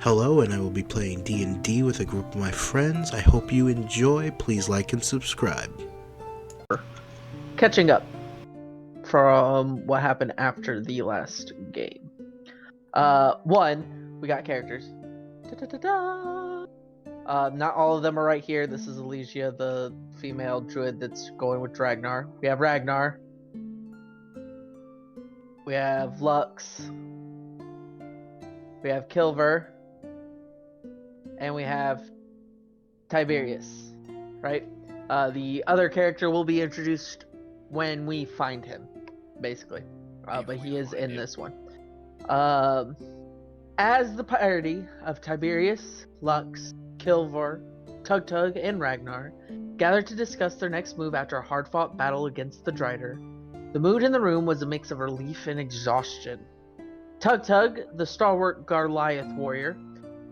Hello, and I will be playing D&D with a group of my friends. I hope you enjoy. Please like and subscribe. Catching up from what happened after the last game. One, we got characters. Da-da-da-da. Not all of them are right here. This is Alicia, the female druid that's going with Ragnar. We have Ragnar. We have Lux. We have Kilver. And we have Tiberius, right? The other character will be introduced when we find him, basically. But he is in this one. As the party of Tiberius, Lux, Kilvor, Tug, and Ragnar gathered to discuss their next move after a hard-fought battle against the Drider, the mood in the room was a mix of relief and exhaustion. Tug, the stalwart Goliath warrior,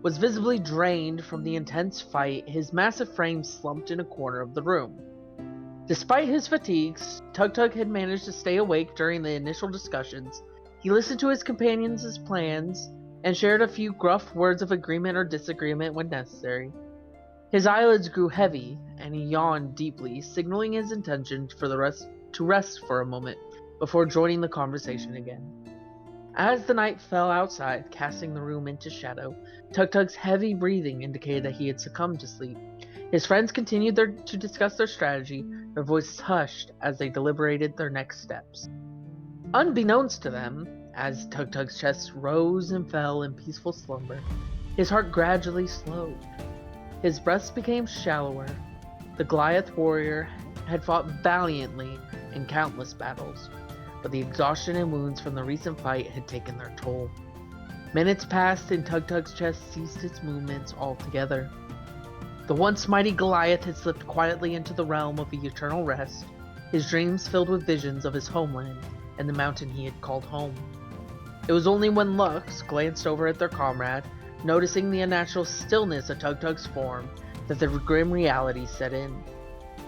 was visibly drained from the intense fight. His massive frame slumped in a corner of the room. Despite his fatigues, Tug had managed to stay awake during the initial discussions. He listened to his companions' plans and shared a few gruff words of agreement or disagreement when necessary. His eyelids grew heavy, and he yawned deeply, signaling his intention to rest for a moment before joining the conversation again. As the night fell outside, casting the room into shadow, Tug's heavy breathing indicated that he had succumbed to sleep. His friends continued to discuss their strategy, their voices hushed as they deliberated their next steps. Unbeknownst to them, as Tug's chest rose and fell in peaceful slumber, his heart gradually slowed. His breaths became shallower. The Goliath warrior had fought valiantly in countless battles, but the exhaustion and wounds from the recent fight had taken their toll. Minutes passed and Tug's chest ceased its movements altogether. The once mighty Goliath had slipped quietly into the realm of the eternal rest, his dreams filled with visions of his homeland and the mountain he had called home. It was only when Lux glanced over at their comrade, noticing the unnatural stillness of Tug's form, that the grim reality set in.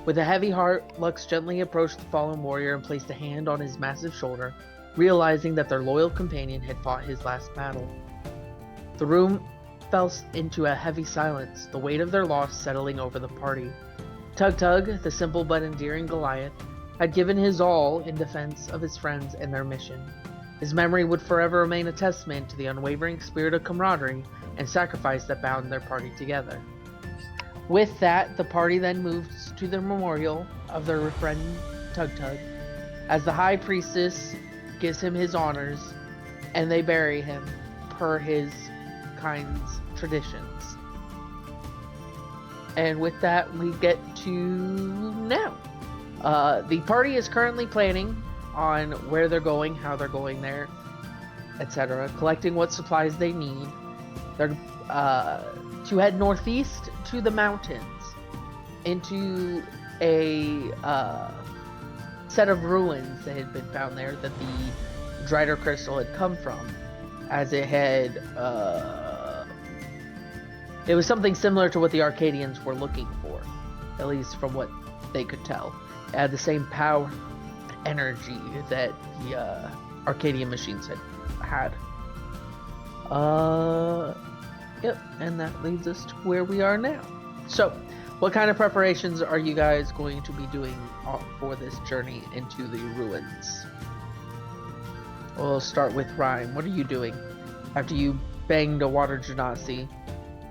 With a heavy heart, Lux gently approached the fallen warrior and placed a hand on his massive shoulder, realizing that their loyal companion had fought his last battle. The room fell into a heavy silence, the weight of their loss settling over the party. Tug, the simple but endearing Goliath, had given his all in defense of his friends and their mission. His memory would forever remain a testament to the unwavering spirit of camaraderie and sacrifice that bound their party together. With that, the party then moved to the memorial of their friend Tug, as the High Priestess gives him his honors, and they bury him per his kind's traditions. And with that, we get to now. The party is currently planning on where they're going, how they're going there, etc., collecting what supplies they need. They're to head northeast to the mountains into a set of ruins that had been found there that the Drider crystal had come from, as it had it was something similar to what the Arcadians were looking for, at least from what they could tell. It had the same power energy that the Arcadian machines had. Yep, and that leads us to where we are now. So, what kind of preparations are you guys going to be doing for this journey into the ruins? We'll start with Rhyme. What are you doing after you banged a water genasi,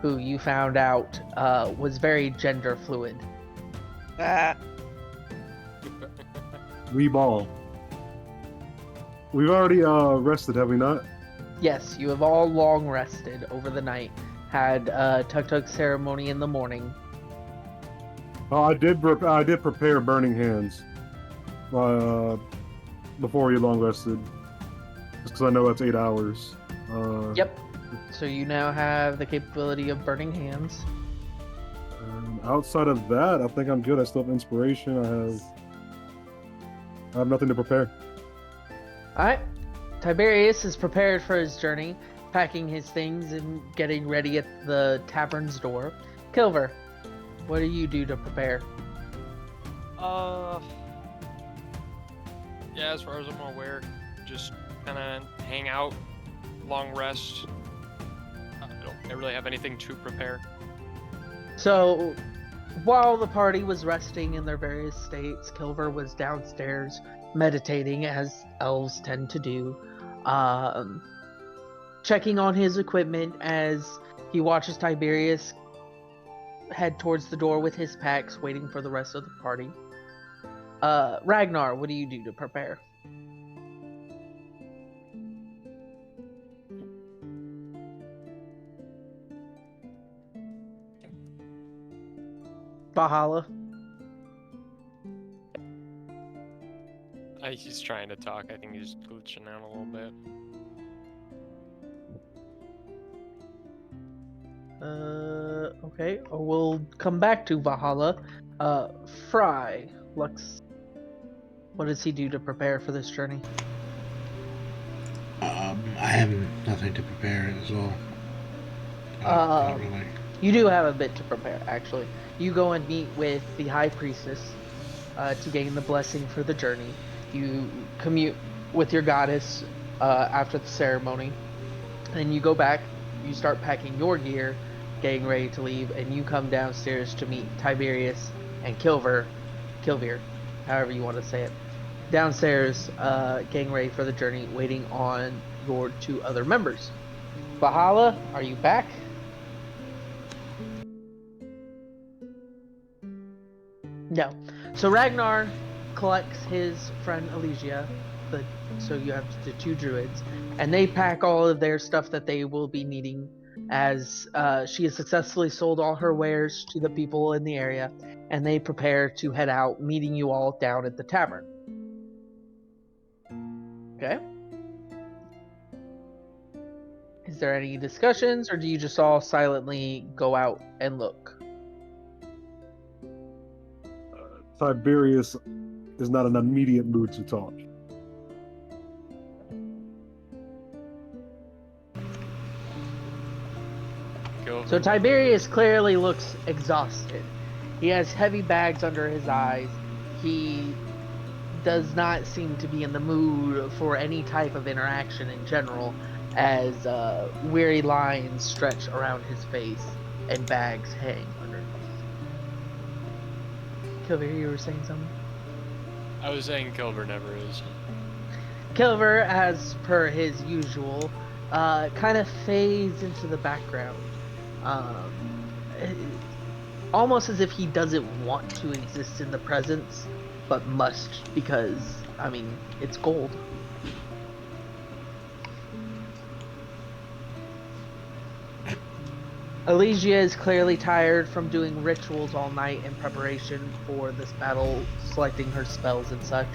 who you found out was very gender fluid? We ball. We've already rested, have we not? Yes, you have all long rested over the night. Had Tug ceremony in the morning. Oh, I did prepare burning hands before you long rested, just because I know that's 8 hours. Yep. So you now have the capability of burning hands. Outside of that, I think I'm good. I still have inspiration. I have nothing to prepare. All right. Tiberius is prepared for his journey, packing his things and getting ready at the tavern's door. Kilver, what do you do to prepare? Yeah, as far as I'm aware, just kind of hang out, long rest. I really have anything to prepare. So, while the party was resting in their various states, Kilver was downstairs meditating, as elves tend to do, checking on his equipment as he watches Tiberius head towards the door with his packs, waiting for the rest of the party. Ragnar, what do you do to prepare? Valhalla? He's trying to talk. I think he's glitching out a little bit. Okay. We'll come back to Valhalla. Fry, Lux, what does he do to prepare for this journey? I have nothing to prepare as well. Not really. You do have a bit to prepare, actually. You go and meet with the High Priestess to gain the blessing for the journey. You commute with your goddess after the ceremony. Then you go back, you start packing your gear, getting ready to leave, and you come downstairs to meet Tiberius and Kilvir, however you want to say it. Downstairs, getting ready for the journey, waiting on your two other members. Valhalla, are you back? No. So Ragnar collects his friend Elysia, so you have the two druids, and they pack all of their stuff that they will be needing as she has successfully sold all her wares to the people in the area, and they prepare to head out, meeting you all down at the tavern. Okay? Is there any discussions, or do you just all silently go out and look? Tiberius is not in an immediate mood to talk. So Tiberius clearly looks exhausted. He has heavy bags under his eyes. He does not seem to be in the mood for any type of interaction in general, as weary lines stretch around his face and bags hang underneath. Kilver, you were saying something? I was saying Kilver never is. Kilver, as per his usual, kind of fades into the background. Almost as if he doesn't want to exist in the presence, but must, because, I mean, it's gold. Elysia is clearly tired from doing rituals all night in preparation for this battle, selecting her spells and such.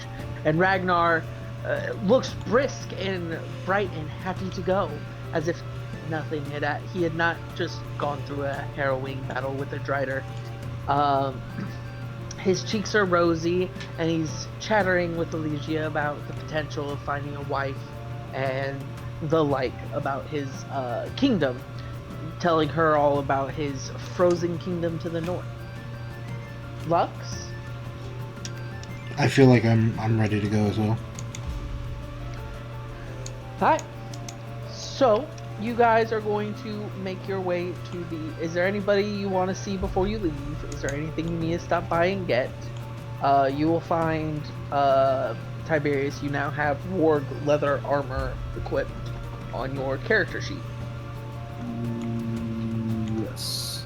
And Ragnar looks brisk and bright and happy to go, as if nothing he had not just gone through a harrowing battle with a Drider. His cheeks are rosy, and he's chattering with Elysia about the potential of finding a wife and the like about his kingdom, telling her all about his frozen kingdom to the north. Lux? I feel like I'm ready to go as well. Hi. So, you guys are going to make your way to the... Is there anybody you want to see before you leave? Is there anything you need to stop by and get? You will find Tiberius. You now have warg leather armor equipped on your character sheet. Yes.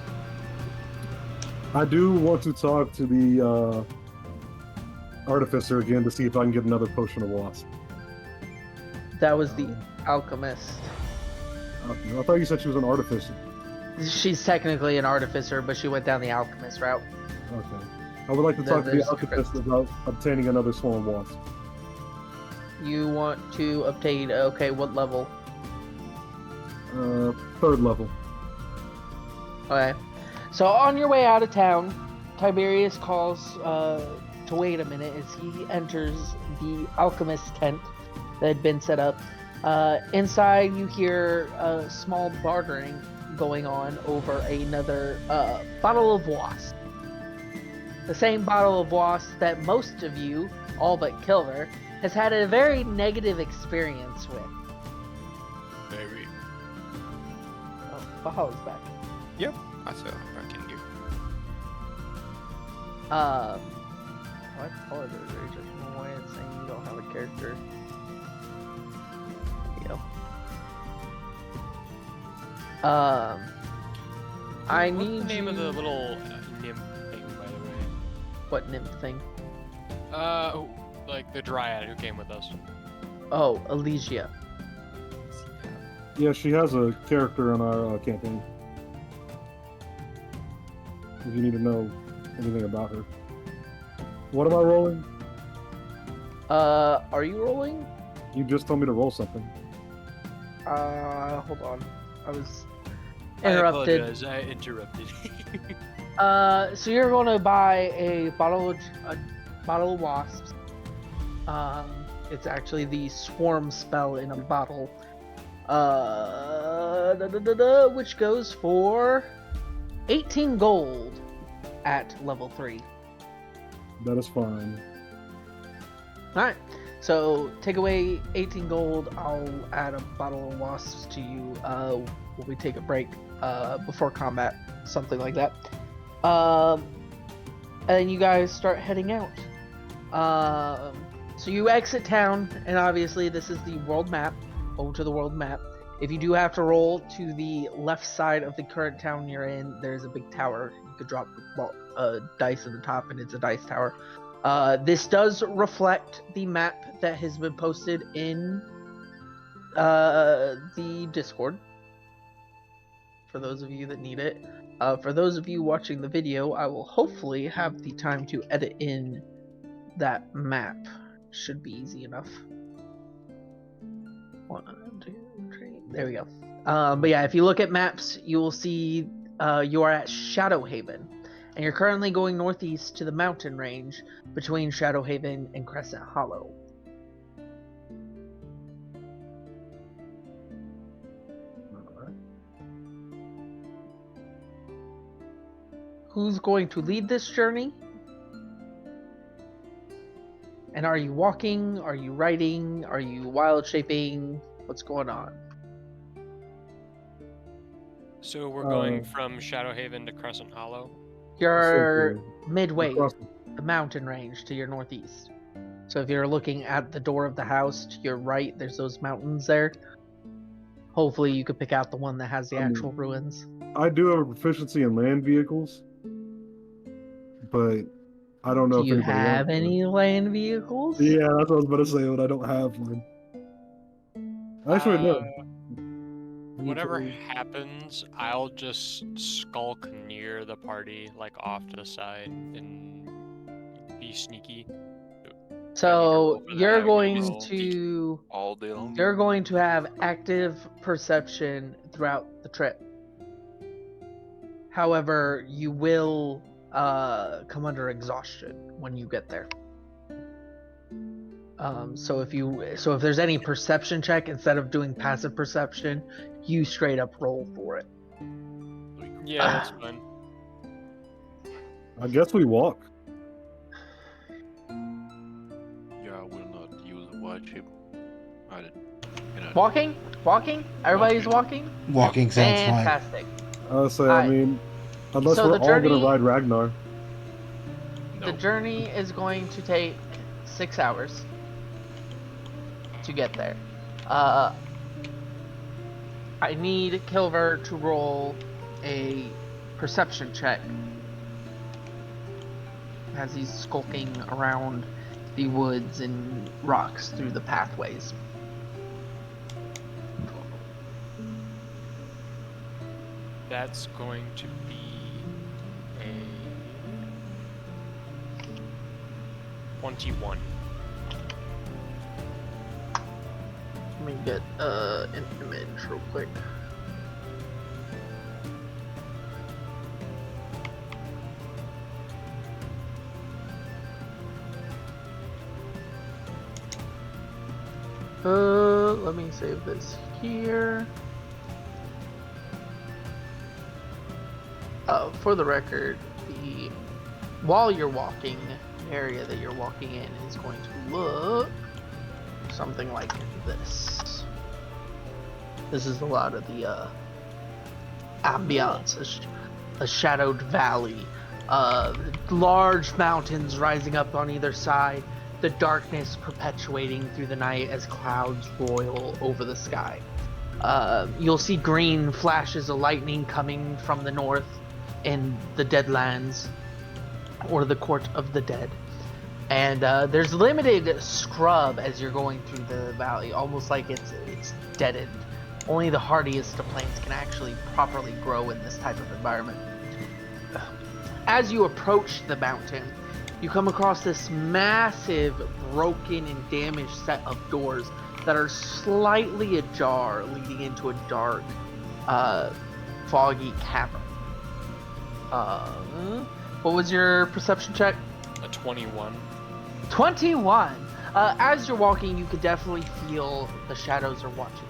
I do want to talk to the artificer again to see if I can get another potion of wasp. That was the alchemist. I thought you said she was an artificer. She's technically an artificer, but she went down the alchemist route. Okay. I would like to talk to the alchemist about obtaining another swarm wasp. You want to obtain... Okay, what level? 3rd level. Okay. So on your way out of town, Tiberius calls to wait a minute as he enters the alchemist tent that had been set up. Inside, you hear a small bartering going on over another bottle of wasp. The same bottle of wasp that most of you, all but Kilver, has had a very negative experience with. Maybe. Valhalla's back. Yep, I said I'm back in here. I apologize, Rage. There's no way it's saying you don't have a character. There you go. I What's need the name of you- the little nymph thing, by the way? What nymph thing? Like the dryad who came with us. Oh, Elysia. Yeah, she has a character in our campaign. If you need to know anything about her. What am I rolling? Are you rolling? You just told me to roll something. Hold on. I was I interrupted. apologize, I interrupted. So you're going to buy a bottle of wasps. It's actually the swarm spell in a bottle. Which goes for 18 gold at level 3. That is fine. Alright, so take away 18 gold. I'll add a bottle of wasps to you when we take a break before combat, something like that. And you guys start heading out. So you exit town, and obviously this is the world map. Over to the world map. If you do have to roll to the left side of the current town you're in, there's a big tower. You could drop a dice at the top, and it's a dice tower. This does reflect the map that has been posted in the Discord. For those of you that need it. For those of you watching the video, I will hopefully have the time to edit in that map. Should be easy enough. 1, 2, 3. There we go. But yeah, if you look at maps, you will see you are at Shadowhaven, and you're currently going northeast to the mountain range between Shadowhaven and Crescent Hollow. Who's going to lead this journey? And are you walking? Are you riding? Are you wild shaping? What's going on? So we're going from Shadowhaven to Crescent Hollow. You're Essentially, midway, across- the mountain range to your northeast. So if you're looking at the door of the house to your right, there's those mountains there. Hopefully you could pick out the one that has the actual ruins. I do have a proficiency in land vehicles, but I don't know Do if you anybody have wants any land vehicles? one. Yeah, that's what I was about to say, but I don't have one. Actually, no. Whatever happens, I'll just skulk near the party, like off to the side, and be sneaky. So If I need to roll for that, you're I will going roll. to All day long. you're going to have active perception throughout the trip. However, you will come under exhaustion when you get there. So if there's any perception check, instead of doing passive perception, you straight up roll for it. Yeah, that's fine. I guess we walk. Yeah, I will not use a white ship. I did. Walking? Everybody's walking? Walking sounds fine. Fantastic. I say, Alright. I mean, unless So we're the all journey- gonna ride Ragnar. The journey is going to take 6 hours to get there. I need Kilver to roll a perception check as he's skulking around the woods and rocks through the pathways. That's going to be a 21. Let me get an image real quick. Let me save this here. For the record, while you're walking, the area that you're walking in is going to look something like this. This is a lot of the ambiance, a shadowed valley, large mountains rising up on either side, the darkness perpetuating through the night as clouds roil over the sky. You'll see green flashes of lightning coming from the north in the Deadlands, or the Court of the Dead. And there's limited scrub as you're going through the valley, almost like it's deadened. Only the hardiest of plants can actually properly grow in this type of environment. As you approach the mountain, you come across this massive, broken and damaged set of doors that are slightly ajar, leading into a dark, foggy cavern. What was your perception check? A 21. 21! As you're walking, you could definitely feel the shadows are watching you.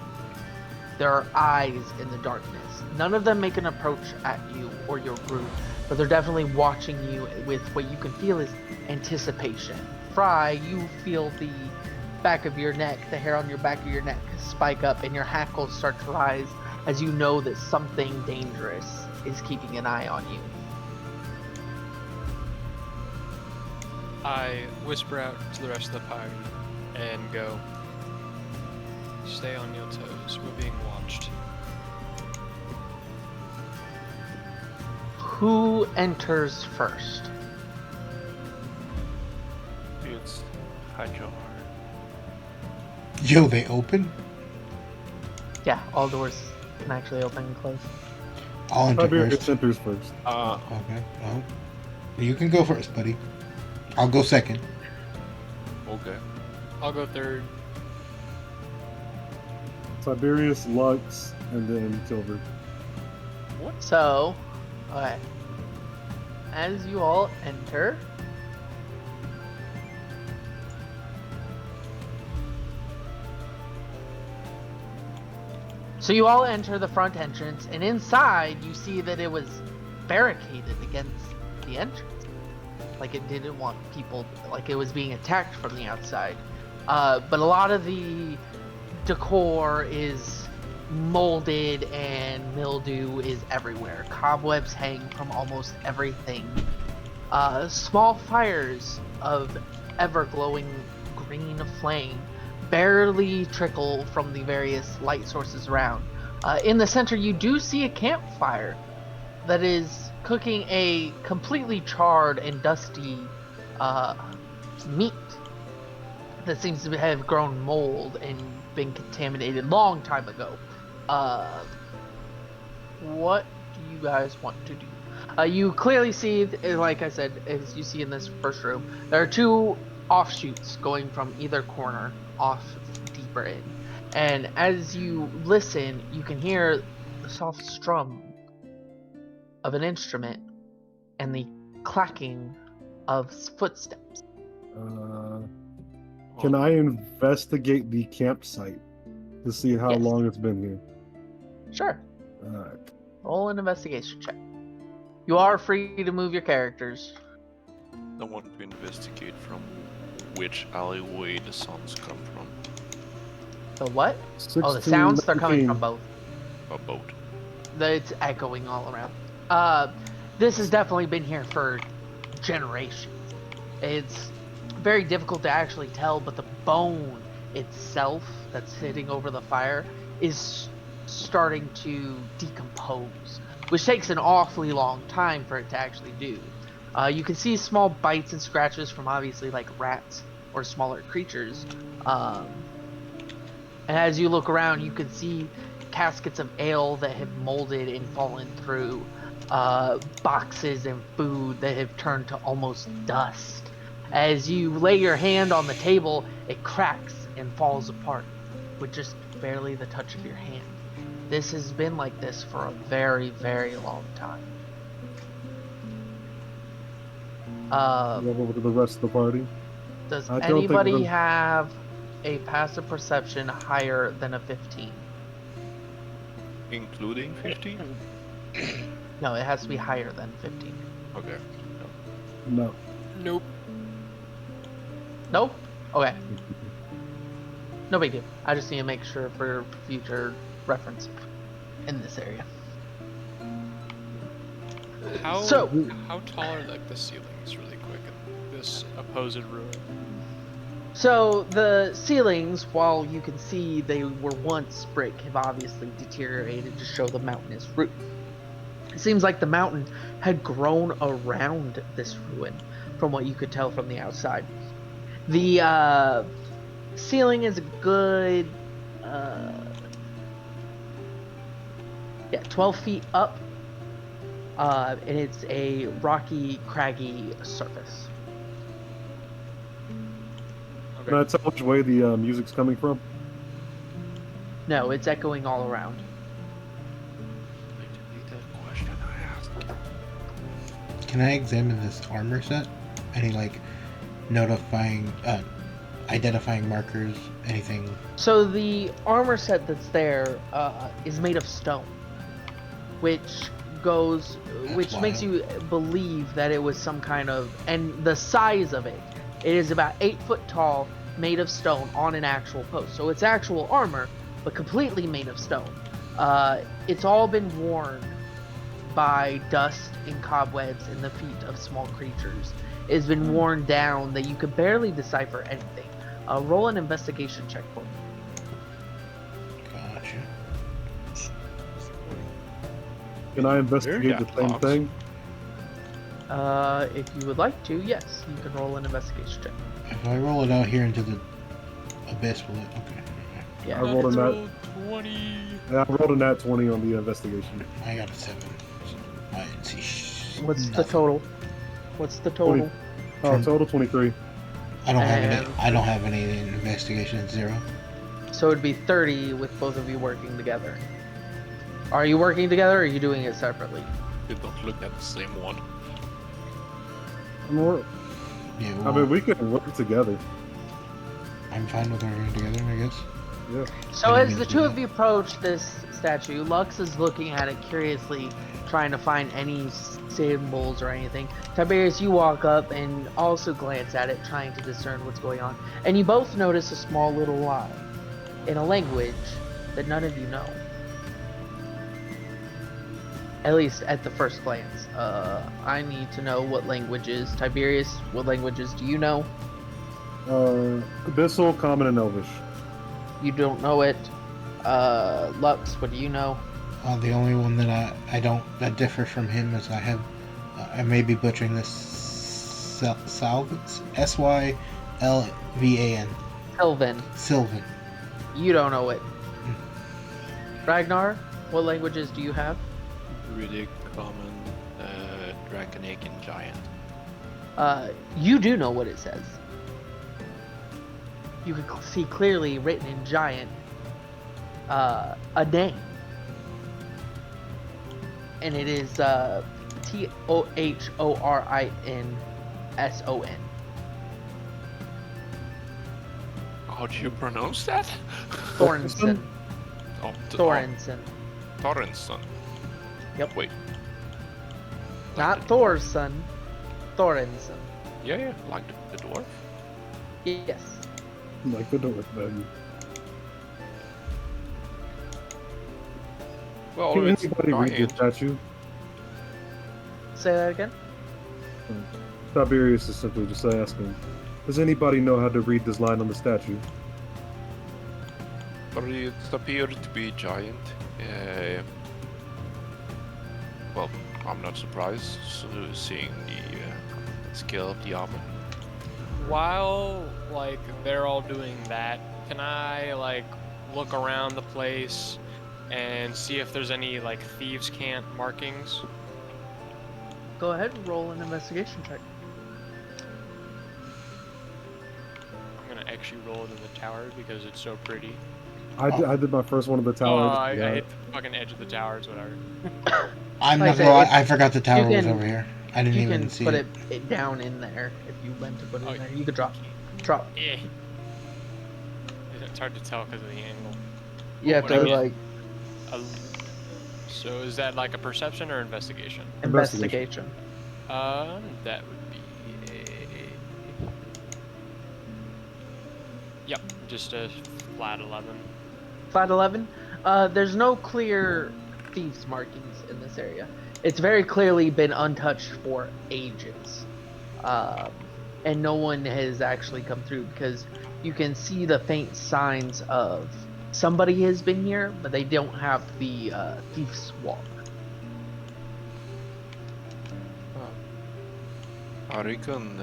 There are eyes in the darkness. None of them make an approach at you or your group, but they're definitely watching you with what you can feel is anticipation. Fry, you feel the back of your neck, the hair on your back of your neck spike up and your hackles start to rise as you know that something dangerous is keeping an eye on you. I whisper out to the rest of the party and go, stay on your toes, we're being watched. Who enters first? It's Hajar. Yo, they open? Yeah, all doors can actually open and close. I'll enter Tiberius first. enters first. Okay, well, you can go first, buddy. I'll go second. Okay. I'll go third. Tiberius, Lux, and then Silver. So, okay. As you all enter, so you all enter the front entrance, and inside you see that it was barricaded against the entrance. Like it didn't want people, like it was being attacked from the outside. But a lot of the decor is molded and mildew is everywhere. Cobwebs hang from almost everything. Small fires of ever-glowing green flame barely trickle from the various light sources around. In the center, you do see a campfire that is cooking a completely charred and dusty meat that seems to have grown mold and been contaminated long time ago. What do you guys want to do? You clearly see, like I said, as you see in this first room, there are two offshoots going from either corner off deeper in. And as you listen, you can hear the soft strum of an instrument and the clacking of footsteps. Can I investigate the campsite to see how Yes. long it's been here? Sure. Alright. Roll an investigation check. You are free to move your characters. I want to investigate from which alleyway the sounds come from. The what? 16, Oh, the sounds, they're coming 19. from both. A boat. It's echoing all around. This has definitely been here for generations. It's very difficult to actually tell, but the bone itself that's sitting over the fire is starting to decompose, which takes an awfully long time for it to actually do. You can see small bites and scratches from obviously like rats or smaller creatures. And as you look around, you can see caskets of ale that have molded and fallen through, boxes and food that have turned to almost dust. As you lay your hand on the table, it cracks and falls apart with just barely the touch of your hand. This has been like this for a very, very long time. Go over to the rest of the party. Does I don't think anybody we're- have a passive perception higher than a 15? Including 15? No, it has to be higher than 15. Okay. No. Nope. Nope? Okay. No big deal. I just need to make sure for future reference in this area. How So- how tall are like the ceilings, really quick, in this opposed ruin? So the ceilings, while you can see they were once brick, have obviously deteriorated to show the mountainous roof. It seems like the mountain had grown around this ruin, from what you could tell from the outside. The ceiling is a good, yeah, 12 feet up, and it's a rocky, craggy surface. Can I tell which way the music's coming from? No, it's echoing all around. That question I asked. Can I examine this armor set? Any like notifying, identifying markers? Anything? So the armor set that's there is made of stone, which which makes you believe that it was some kind of, and the size of it is about 8 foot tall, made of stone on an actual post. So it's actual armor, but completely made of stone. It's all been worn by dust and cobwebs and the feet of small creatures. It's been worn down that you could barely decipher anything. Roll an investigation check for me. Gotcha. Can I investigate the same logs. thing? If you would like to, yes, you can roll an investigation check. If I roll it out here into the abyss, will it? Okay. Yeah. I rolled a nat. Natural 20. Yeah, I rolled a nat 20 on the investigation. I got a 7. So I didn't see What's the nothing. total? What's the total? Oh, total 23. I don't have any. And- I don't have any investigation. It's 0. So it'd be 30 with both of you working together. Are you working together, or are you doing it separately? You don't look at the same one. Yeah. I Well, mean, we could work together. I'm fine with working together, I guess. Yeah. So I as didn't the mean to two do of you approach this statue, Lux is looking at it curiously, trying to find any symbols or anything. Tiberius, you walk up and also glance at it, trying to discern what's going on. And you both notice a small little line in a language that none of you know. At least at the first glance. I need to know what languages. Tiberius, what languages do you know? Abyssal, Common, and Elvish. You don't know it. Lux, what do you know? The only one that I don't that differ from him is I have I may be butchering this Sylvan Sylvan. Sylvan. Sylvan. You don't know it. Ragnar, what languages do you have? Druidic, Common, Draconic, and Giant. You do know what it says. You can see clearly written in giant a name. And it is Thorinson. How do you pronounce that? Thorinson. Oh, Thorinson. Thorinson. Yep. Wait. Not Thor's son. Thorinson. Yeah, like the dwarf. Yes. Like the door value. Well, Can it's anybody read this giant. statue? Say that again. Tiberius is simply just asking. Does anybody know how to read this line on the statue? But it appeared to be giant. Well, I'm not surprised seeing the scale of the armor. While like they're all doing that, can I like look around the place and see if there's any like thieves' cant markings? Go ahead and roll an investigation check. I'm gonna actually roll it in the tower because it's so pretty. I did my first one of the Oh, tower. I hit the fucking edge of the tower. It's whatever. I'm Like I not said, gonna lie, if- I forgot the tower was can- over here. I didn't You even can see put it. it down in there if you went to put it Oh, in there. You could drop. Drop. Eh. It's hard to tell because of the angle. You have What to I get- like So is that like a perception or investigation? investigation. That would be a... Yep, just a flat 11. Flat 11. There's no clear thieves' markings in this area. It's very clearly been untouched for ages. And no one has actually come through because you can see the faint signs of somebody has been here, but they don't have the thieves' walk. I reckon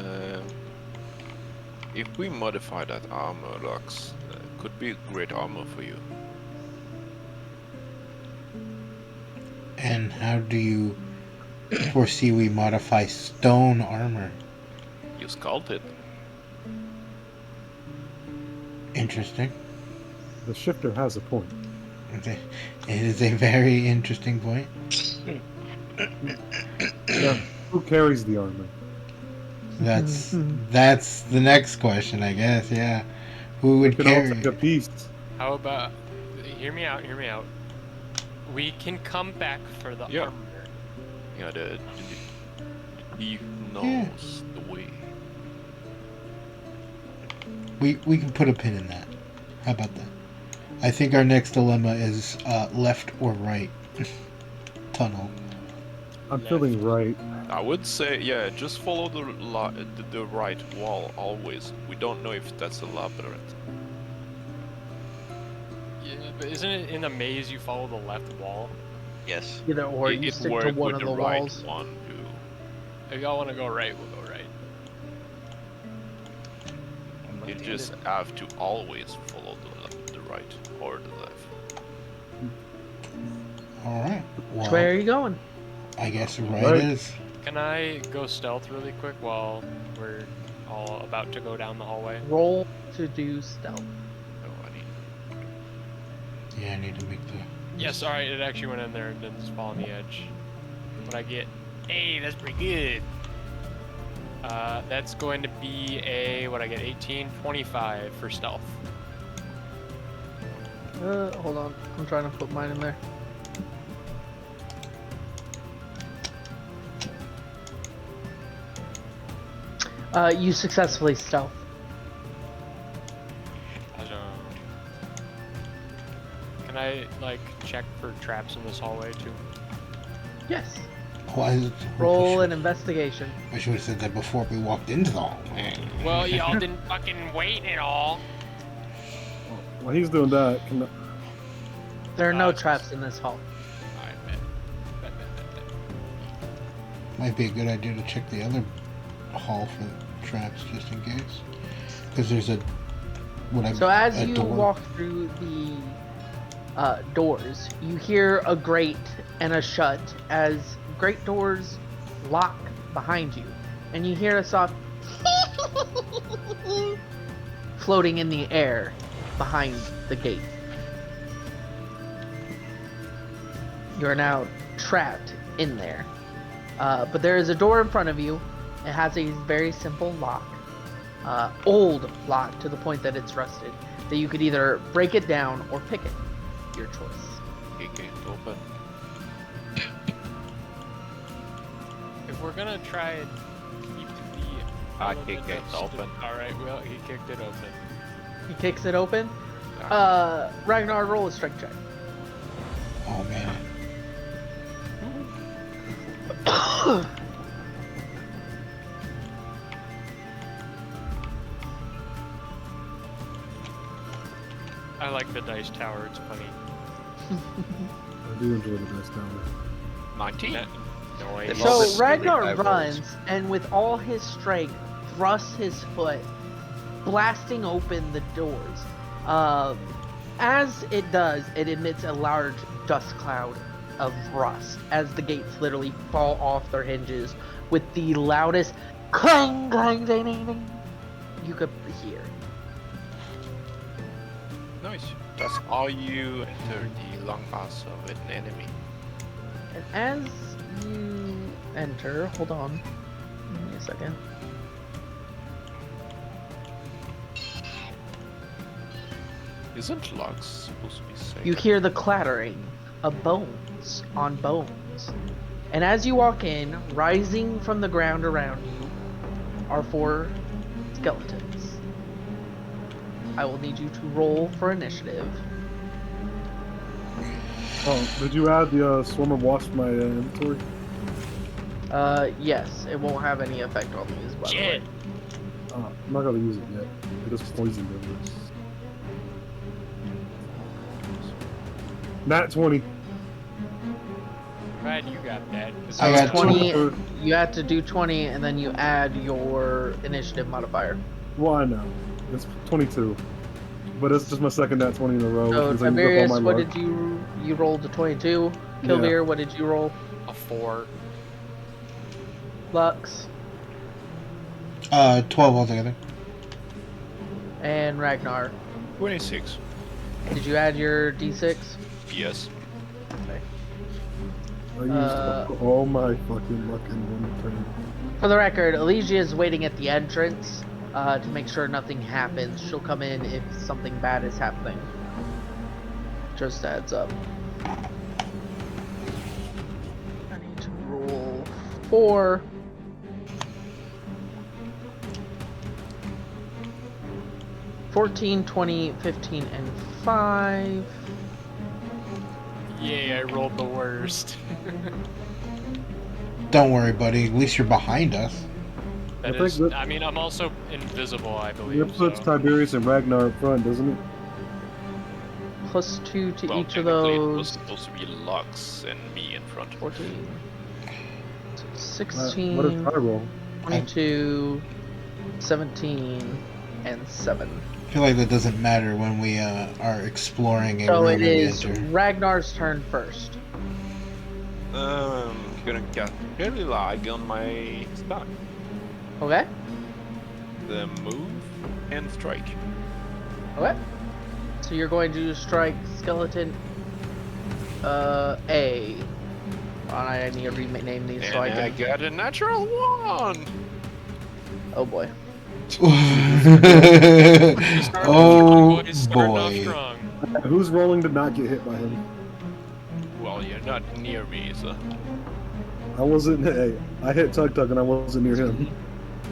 if we modify that armor, Lux, could be great armor for you. And how do you foresee we modify stone armor? You sculpt it. Interesting. The shifter has a point. It is a very interesting point. Yeah. Who carries the armor? That's the next question, I guess. Yeah, who would We could all carry? take a piece. How about? Hear me out. Hear me out. We can come back for the Yeah. armor. Yeah, the thief knows the way. We can put a pin in that. How about that? I think our next dilemma is left or right tunnel. I'm Left. feeling right. I would say, yeah, just follow the right wall always. We don't know if that's a labyrinth. Yeah, but isn't it in a maze you follow the left wall? Yes. Either or, you it stick to worked one with of the the right walls. one too. If y'all want to go right, we'll go right. You just have to always follow the right or the left. All right. Well, Where are you going? I guess right Right. is. Can I go stealth really quick while we're all about to go down the hallway? Roll to do stealth. Oh, I need. Yeah, I need to make the. Yes, alright, it actually went in there and didn't just fall on the edge. What I get? Hey, that's pretty good. That's going to be a, what I get, 18, 25 for stealth. Hold on. I'm trying to put mine in there. You successfully stealth. Can I, like, check for traps in this hallway, too? Yes. Why is it? Roll an investigation. I should have said that before we walked into the hall. Well, y'all didn't fucking wait at all. While he's doing that, can There are no it's- traps in this hall. Alright, bet. Might be a good idea to check the other hall for traps just in case, because there's a So as a you door. walk through the doors, you hear a grate and a shut as great doors lock behind you, and you hear a soft floating in the air behind the gate. You are now trapped in there, but there is a door in front of you. It has a very simple lock, old lock to the point that it's rusted, that you could either break it down or pick it. Your choice. Okay, open. If we're gonna try and keep the I element kick it that's open. Alright, well, he kicked it open. He kicks it open. Yeah. Ragnar, roll a strength check. Oh man. I like the dice tower, it's funny. I do enjoy the best tower. 19. Noise. So Love it. Ragnar I rolls. runs, and with all his strength, thrusts his foot, blasting open the doors. As it does, it emits a large dust cloud of rust as the gates literally fall off their hinges with the loudest clang, clang, ding, ding, ding you could hear. Nice. That's how you enter the long pass of an enemy. And as you enter, hold on, give me a second. Isn't Lux supposed to be safe? You hear the clattering of bones on bones. And as you walk in, rising from the ground around you are 4 skeletons. I will need you to roll for initiative. Oh, did you add the Swarm of Wasp to my inventory? Yes, it won't have any effect on these, by the Shit. way. I'm not gonna use it yet. It is poison damage. Nat 20. Glad you got that. I got 20. 20. You have to do 20, and then you add your initiative modifier. Well, I know. It's 22. But it's just my second nat 20 in a row. So which means I used up all Tiberius, my what luck. did you rolled a 22? Kilbeer, what did you roll? A 4. Lux 12 altogether. and Ragnar. 26. Did you add your d6? Yes. I used all my fucking luck in one turn. For the record, Elysia is waiting at the entrance to make sure nothing happens. She'll come in if something bad is happening. Just adds up. I need to roll 4. $14, 20, 15, and 5. Yay, I rolled the worst. Don't worry, buddy. At least you're behind us. I That think is, that- I mean, I'm also invisible, I It believe. puts So. Tiberius and Ragnar up front, doesn't it? Plus 2 to Well, each of technically it was those. supposed to be Lux and me in front. 14. So What did 16, I roll? 22, 17, and 7. I feel like that doesn't matter when we are exploring a So room it and we is enter. Ragnar's turn first. Gonna get very lag on my stack. Okay? The move and strike. Okay. So you're going to strike skeleton A. I need to rename these so I And I can. got a natural 1! Oh boy. Oh Starting off boy. strong. Who's rolling to not get hit by him? Well, you're not near me, so... I wasn't. Hey, I hit Tug Tug and I wasn't near him.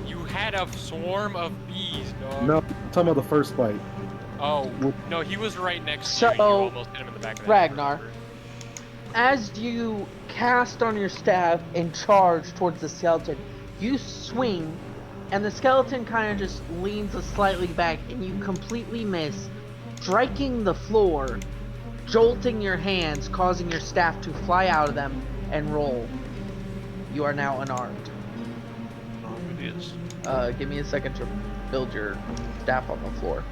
You had a swarm of bees, dog. No, I'm talking about the first fight. Oh, no, he was right next to So, you. You almost hit him in the back of the Ragnar. head. As you cast on your staff and charge towards the skeleton, you swing, and the skeleton kind of just leans slightly back, and you completely miss, striking the floor, jolting your hands, causing your staff to fly out of them and roll. You are now unarmed. Oh, it is. Give me a second to build your staff on the floor.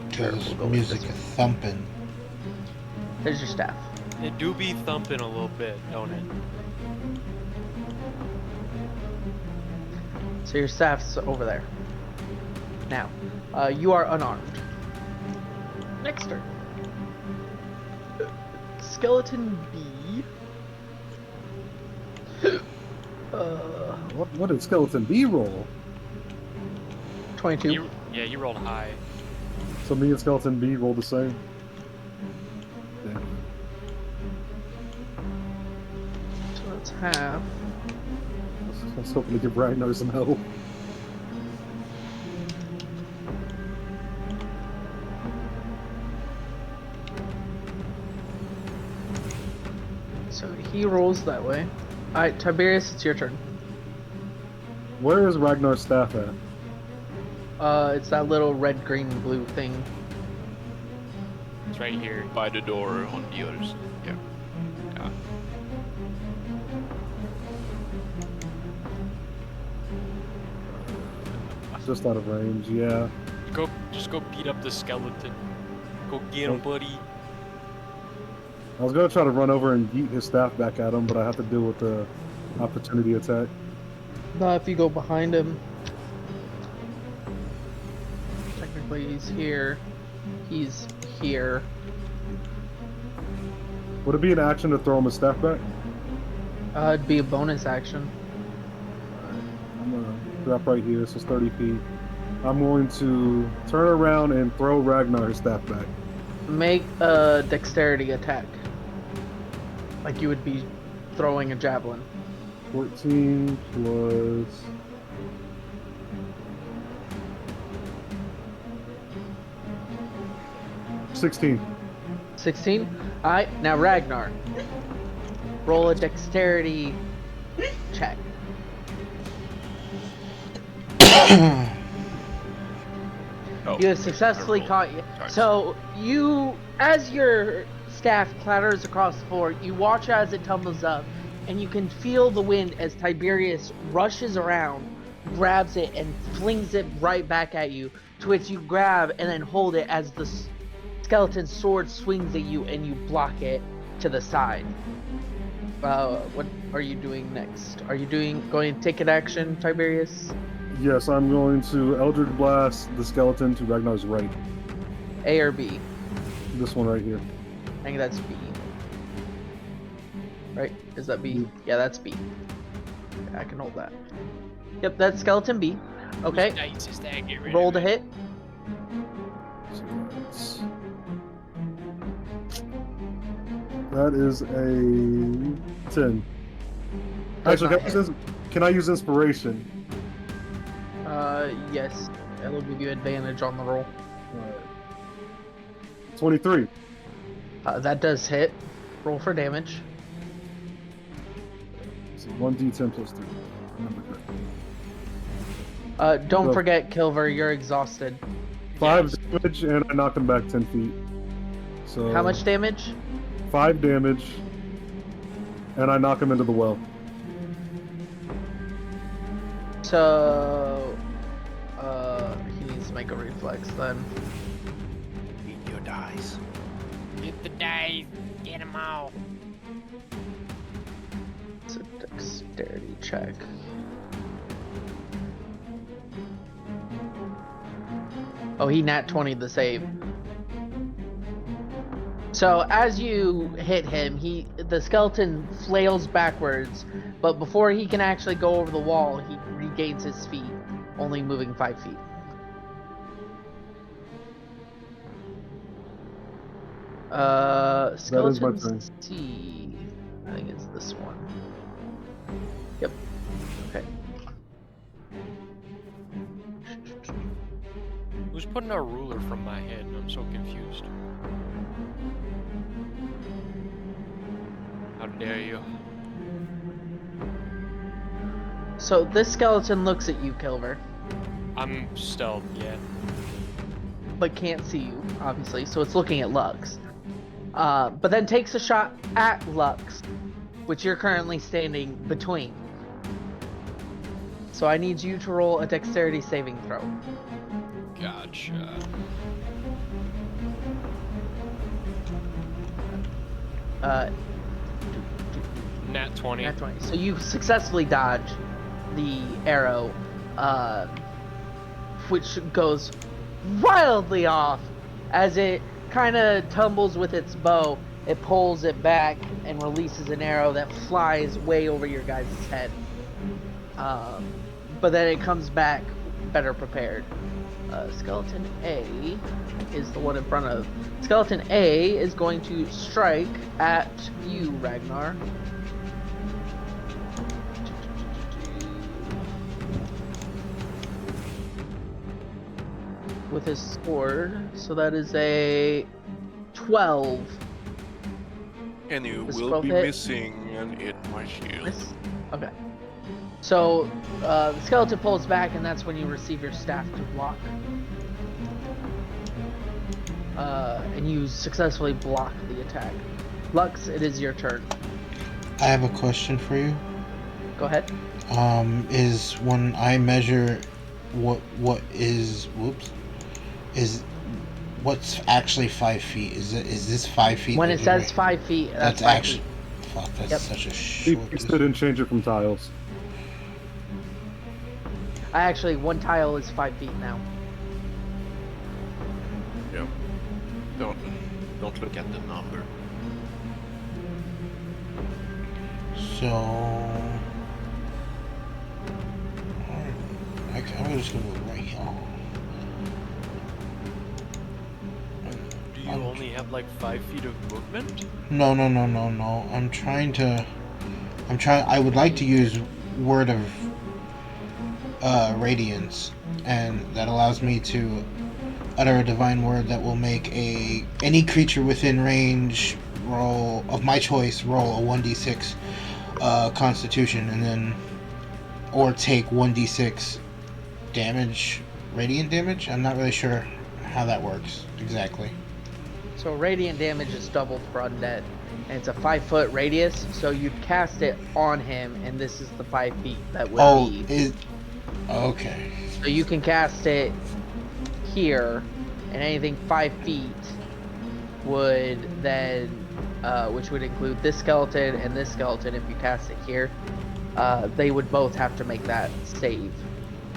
Because We'll go with music this is thumping. There's your staff. It do be thumping a little bit, don't it? So your staff's over there. Now, you are unarmed. Next turn. Skeleton B. What did Skeleton B roll? 22. Yeah, you rolled high. So me and Skeleton B rolled the same. Yeah. So that's half. I was hoping to give Ragnar some help. So he rolls that way. Alright, Tiberius, it's your turn. Where is Ragnar's staff at? It's that little red, green, blue thing. It's right here. By the door on the other side. Yeah. Yeah. Just out of range, yeah. Just go beat up the skeleton. Go get him, buddy. I was gonna try to run over and yeet his staff back at him, but I have to deal with the opportunity attack. Not if you go behind him. Technically, he's here. He's here. Would it be an action to throw him his staff back? It'd be a bonus action. I'm gonna drop right here, so it's 30 feet. I'm going to turn around and throw Ragnar his staff back. Make a dexterity attack. Like you would be throwing a javelin. 14 plus. $16. 16. All right, now Ragnar. Roll a dexterity check. Oh, You have successfully I rolled caught you. times. So you, as your staff clatters across the floor, you watch as it tumbles up, and you can feel the wind as Tiberius rushes around, grabs it, and flings it right back at you. To which you grab and then hold it as the skeleton sword swings at you, and you block it to the side. What are you doing next? Are you going to take an action, Tiberius? Yes, I'm going to Eldritch Blast the skeleton to Ragnar's right. A or B? This one right here. I think that's B. Right? Is that B? B. Yeah, that's B. Okay, I can hold that. Yep, that's skeleton B. Okay. Whose dice is that? Get rid Roll of to it. hit. So that is a 10. Does Actually, not can I use inspiration? Yes. That'll give you advantage on the roll. 23. That does hit. Roll for damage. So 1d10 plus 3. Remember correctly. Don't So- forget, Kilver, you're exhausted. 5 Yes. damage, and I knock him back 10 feet. So How much damage? 5 damage, and I knock him into the well. So, he needs to make a reflex then. Eat your dice. Get the dice. Get them all. It's a dexterity check. Oh, he nat 20 the save. So as you hit him, the skeleton flails backwards, but before he can actually go over the wall, he regains his feet, only moving 5 feet. That is my Skeleton turn. C. I think it's this one. Yep. Okay. Who's putting a ruler from my head? I'm so confused. How dare you? So this skeleton looks at you, Kilver, I'm stealth, yeah. but can't see you, obviously, so it's looking at Lux. But then takes a shot at Lux, which you're currently standing between. So I need you to roll a dexterity saving throw. Gotcha. Nat 20. Nat 20. So you successfully dodge the arrow, which goes wildly off as it kind of tumbles with its bow. It pulls it back and releases an arrow that flies way over your guys' head. But then it comes back better prepared. Skeleton A is the one in front of. Skeleton A is going to strike at you, Ragnar. With his sword, so that is a 12. And you Does will 12 be hit? missing and hit my shield. Miss? Okay. So the skeleton pulls back, and that's when you receive your staff to block. And you successfully block the attack. Lux, it is your turn. I have a question for you. Go ahead. Is when I measure what's actually 5 feet? Is this 5 feet? When like it says right- 5 feet, that's that's 5 actually. feet. Fuck, that's Yep. such a He short. fixed it and changed it from tiles. One tile is 5 feet now. Yep. Don't look at the number. So. Alright, I'm just gonna go right here. Do you only have like 5 feet of movement? No. I'm I would like to use Word of Radiance, and that allows me to utter a divine word that will make any creature within range roll of my choice roll a 1d6 Constitution, and then or take 1d6 damage, radiant damage. I'm not really sure how that works exactly. So radiant damage is doubled for undead, and it's a 5-foot radius. So you'd cast it on him, and this is the 5 feet that would be. Okay. So you can cast it here, and anything 5 feet would then, which would include this skeleton and this skeleton. If you cast it here, they would both have to make that save.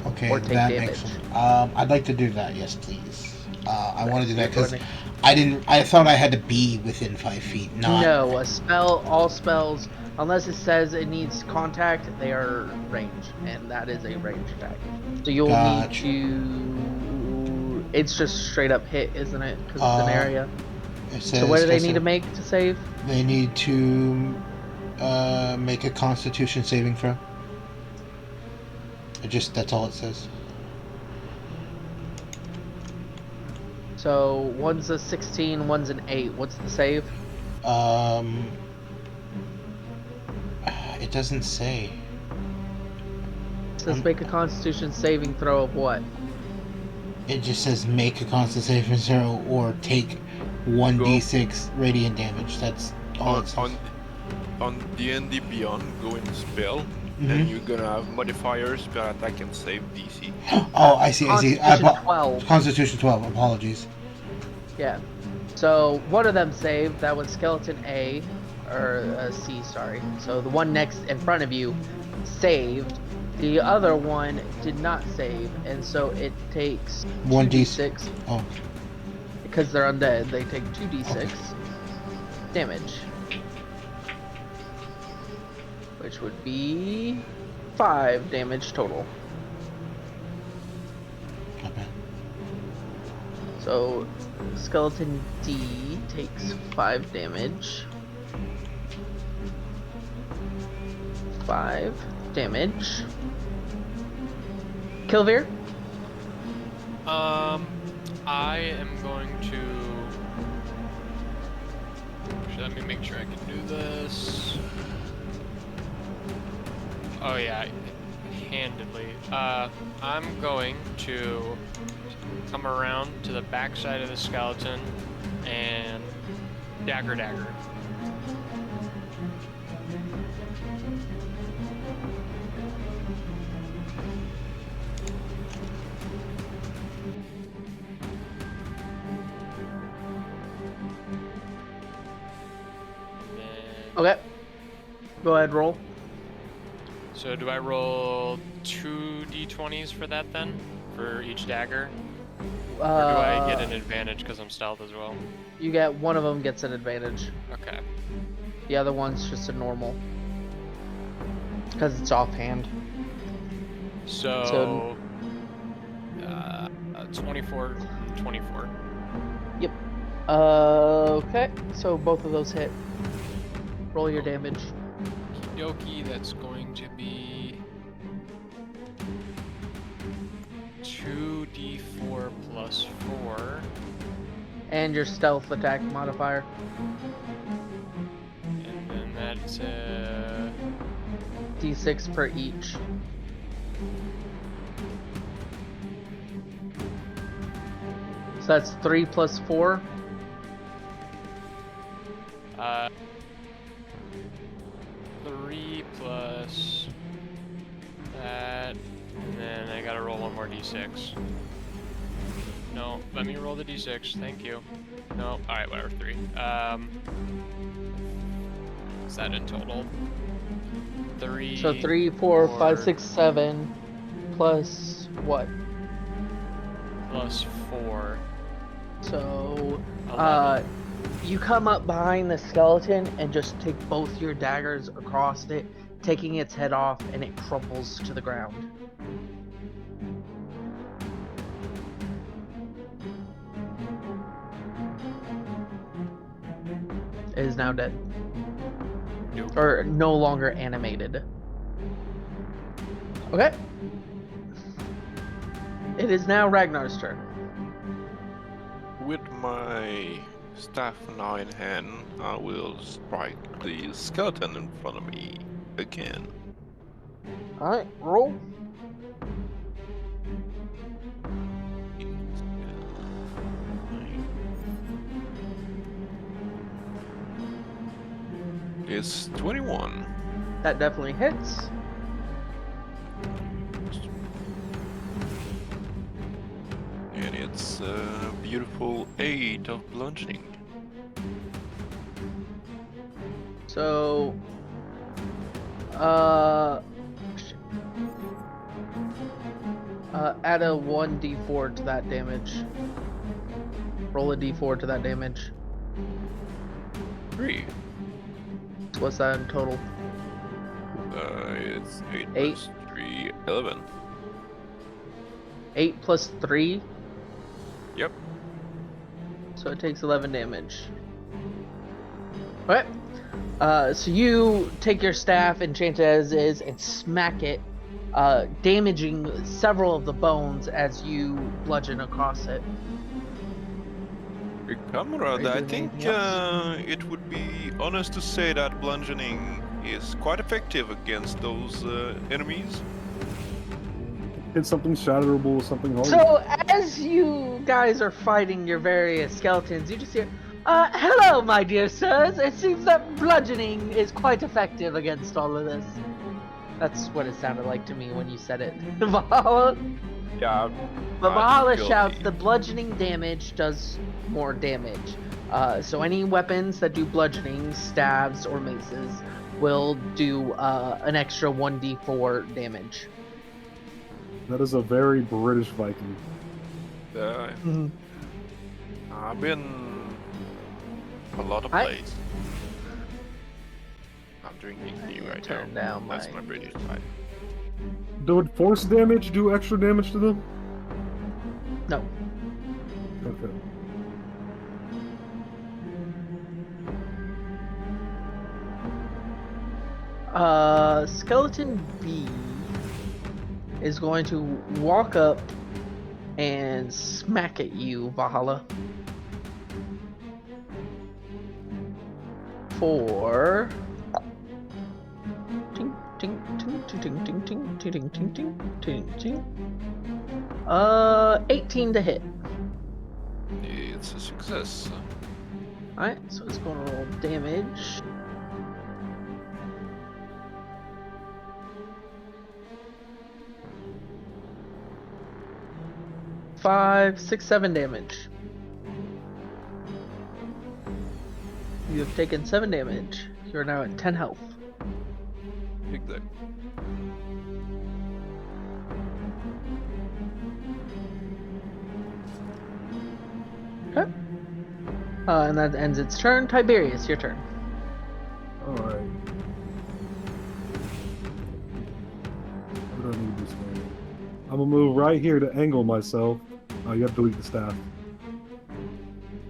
Okay, or take that damage. makes sense. I'd like to do that. Yes, please. I want to do that You're because going I thought I had to be within 5 feet. Not. No, all spells, unless it says it needs contact, they are range, and that is a range attack. So you'll need to. It's just straight up hit, isn't it? Because it's an area. It says, So what do they need to make to save? They need to make a Constitution saving throw. That's all it says. So one's a 16, one's an 8. What's the save? It doesn't say. It says make a Constitution saving throw of what? It just says make a Constitution saving throw or take 1d6 radiant damage. That's all it says. On D&D Beyond, go in spell, and you're gonna have modifiers, spell attack, and save DC. Oh, I see. Constitution 12. Constitution 12. Apologies. Yeah. So one of them saved. That was Skeleton A, or C, sorry. So the one next in front of you saved. The other one did not save, and so it takes 1d6. Oh. Because they're undead, they take 2d6 damage. Which would be 5 damage total. Not bad. So Skeleton D takes 5 damage. 5 damage. Kilvir? I am going to. Let me make sure I can do this. Oh yeah, handedly. I'm going to come around to the back side of the skeleton and dagger. Okay. Go ahead, roll. So do I roll 2 d20s for that then? For each dagger? Or do I get an advantage because I'm stealth as well? You get one of them gets an advantage. Okay. The other one's just a normal. Because it's offhand. So 24. Yep. Okay. So both of those hit. Roll your damage. Yoki, that's going to be 2d4 plus 4. And your stealth attack modifier. And then that's D6 per each. So that's 3 plus 4. 3 plus that, and then I gotta roll one more d6. No, let me roll the d6, thank you. No, alright, whatever, 3. What's that in total? 3. So 3, 4, 5, 6, 7 plus what? Plus 4. So 11. you come up behind the skeleton and just take both your daggers across it, taking its head off, and it crumples to the ground. It is now dead. Nope. Or no longer animated. Okay. It is now Ragnar's turn. With my staff now in hand, I will strike the skeleton in front of me again. Alright, roll. It's 21. That definitely hits. And it's a beautiful 8 of bludgeoning. So, add a 1d4 to that damage. Roll a d4 to that damage. 3. What's that in total? It's 8 Eight. plus 3, 11. 8 plus 3, Yep. so it takes 11 damage. Okay. So you take your staff, enchant it as is, and smack it, damaging several of the bones as you bludgeon across it. Nakarada, Are I you doing think anything else? it would be honest to say that bludgeoning is quite effective against those enemies. Hit something shatterable, something hard. So as you guys are fighting your various skeletons, you just hear, hello, my dear sirs. It seems that bludgeoning is quite effective against all of this. That's what it sounded like to me when you said it. Valhalla. Yeah. But I Valhalla feel shouts, the- the bludgeoning damage does more damage. So any weapons that do bludgeoning, stabs, or maces will do an extra 1d4 damage. That is a very British Viking. I've been a lot of I- places. I'm drinking tea right Turn now. down That's my- my British side. Would force damage do extra damage to them? No. Okay. Skeleton B is going to walk up and smack at you, Valhalla. For ting ting ting ting ting ting ting ting ting ting ting ting. 18 to hit. It's a success. Alright, so it's going to roll damage. Five, six, 7 damage. You have taken 7 damage. You are now at 10 health. Exactly. Okay. And that ends its turn. Tiberius, your turn. Alright. What do I need this thing? I'm gonna move right here to angle myself. Oh, you have to delete the staff.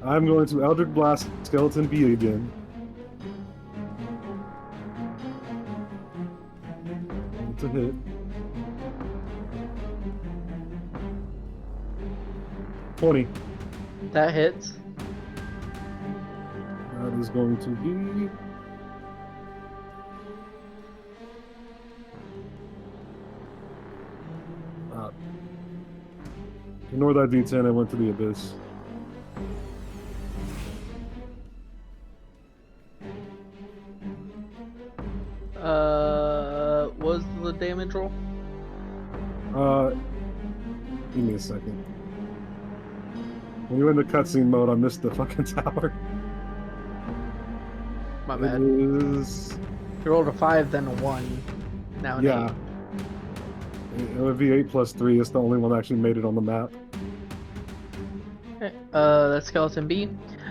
I'm going to Eldritch Blast Skeleton B again. It's a hit. 20. That hits. That is going to be... Ignore that D10, I went to the abyss. Was the damage roll? Give me a second. When you're in the cutscene mode, I missed the fucking tower. My It bad. is... You rolled a 5, then a 1. Now an Yeah. It would be 8 plus 3. It's the only one that actually made it on the map. 8. Okay. That's Skeleton B.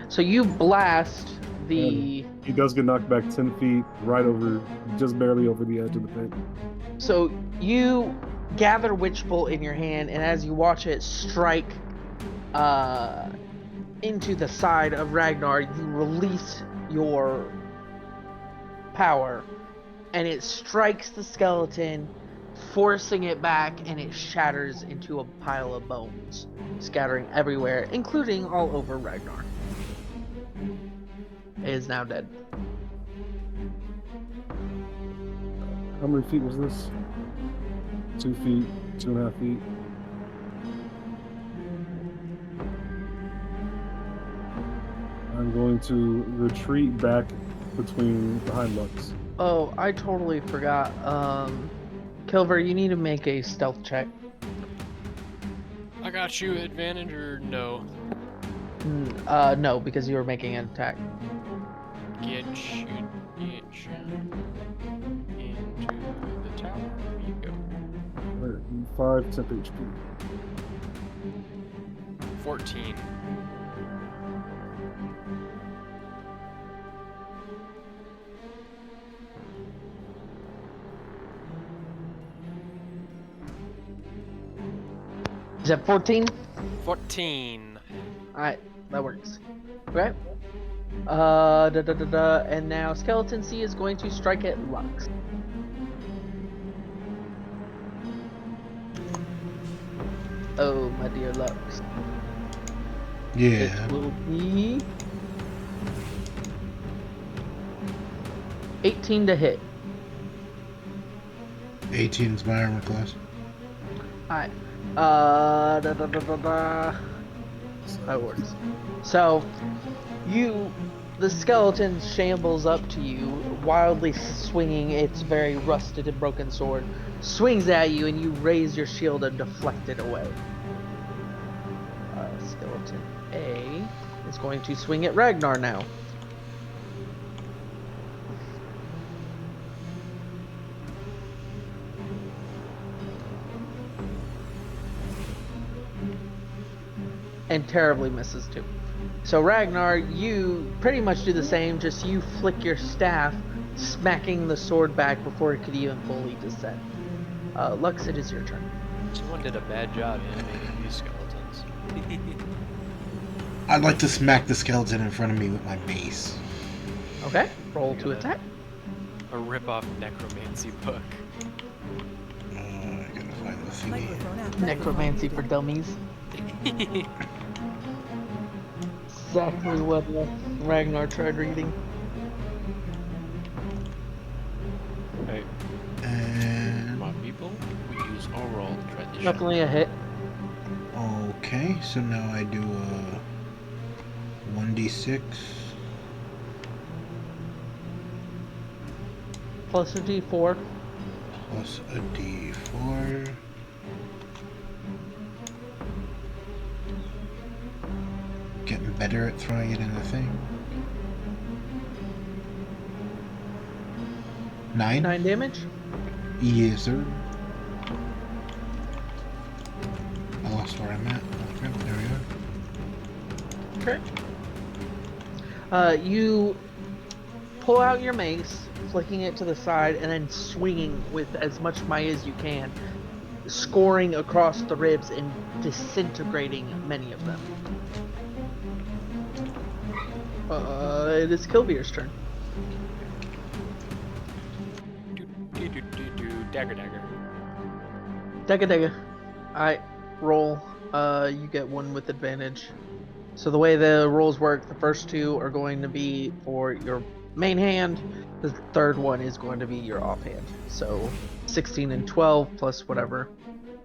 So you blast the... He does get knocked back 10 feet, right over, just barely over the edge of the pit. So you gather Witch Bolt in your hand, and as you watch it strike into the side of Ragnar, you release your power, and it strikes the skeleton, forcing it back, and it shatters into a pile of bones, scattering everywhere, including all over Ragnar. It is now dead. How many feet was this? 2 feet, 2.5 feet. I'm going to retreat back behind Lux. Oh, I totally forgot. Kilver, you need to make a stealth check. I got you. Advantage or no? No, because you were making an attack. Get you into the tower. Here you go. Alright, 5 temp HP. 14. Is that 14? 14. Alright, that works. Okay. And now Skeleton C is going to strike at Lux. Oh, my dear Lux. Yeah. It will be 18 to hit. 18 is my armor class. Alright. That works. So, the skeleton shambles up to you, wildly swinging its very rusted and broken sword, swings at you, and you raise your shield and deflect it away. Skeleton A is going to swing at Ragnar now. And terribly misses too. So Ragnar, you pretty much do the same, just you flick your staff, smacking the sword back before it could even fully descend. Lux, it is your turn. Someone did a bad job animating these skeletons. I'd like to smack the skeleton in front of me with my mace. Okay, roll to attack. A rip-off necromancy book. I gotta find the thingy. Microphone activated. Necromancy for dummies. Exactly what Ragnar tried reading. Hey, And my people, we use our roll to try this. Definitely a hit. okay, so now I do a 1d6 Plus a d4. plus a d4. Getting better at throwing it in the thing. 9? 9 damage. Yes, sir. I lost where I'm at. Okay, there we are. Okay. You pull out your mace, flicking it to the side, and then swinging with as much might as you can, scoring across the ribs and disintegrating many of them. It is Kilbeer's turn. Dagger. Dega. Alright, roll. You get one with advantage. So the way the rolls work, the first 2 are going to be for your main hand. The third one is going to be your offhand. So 16 and 12 plus whatever.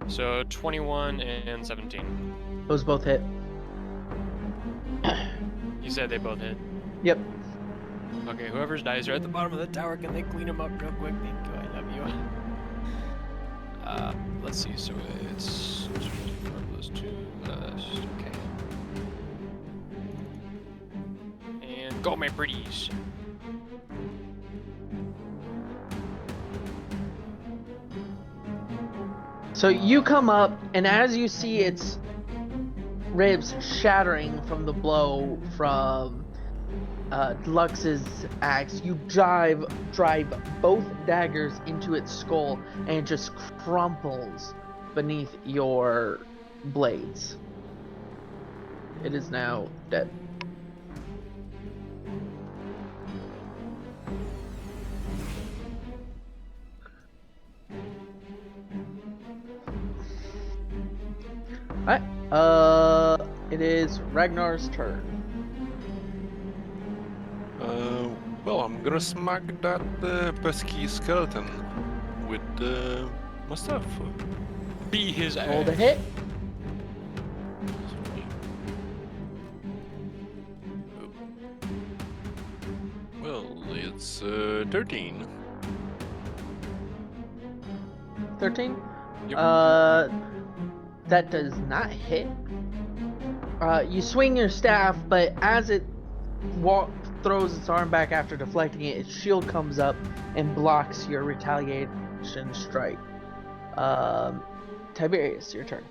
So 21 and 17. Those both hit. You said they both hit. Yep. Okay, whoever's dice are at the bottom of the tower, can they clean them up real quick? Thank you, I love you. Let's see, so it's 24 plus 2 plus, okay. And go, my pretties. So you come up, and as you see its ribs shattering from the blow from Lux's axe, you drive both daggers into its skull, and it just crumples beneath your blades. It is now dead. Alright. It is Ragnar's turn. Well, I'm gonna smack that pesky skeleton with my stuff. Be his ass. Roll to hit. Well, it's 13. 13. Yep. That does not hit. You swing your staff, but as it throws its arm back after deflecting it, its shield comes up and blocks your retaliation strike. Tiberius, your turn.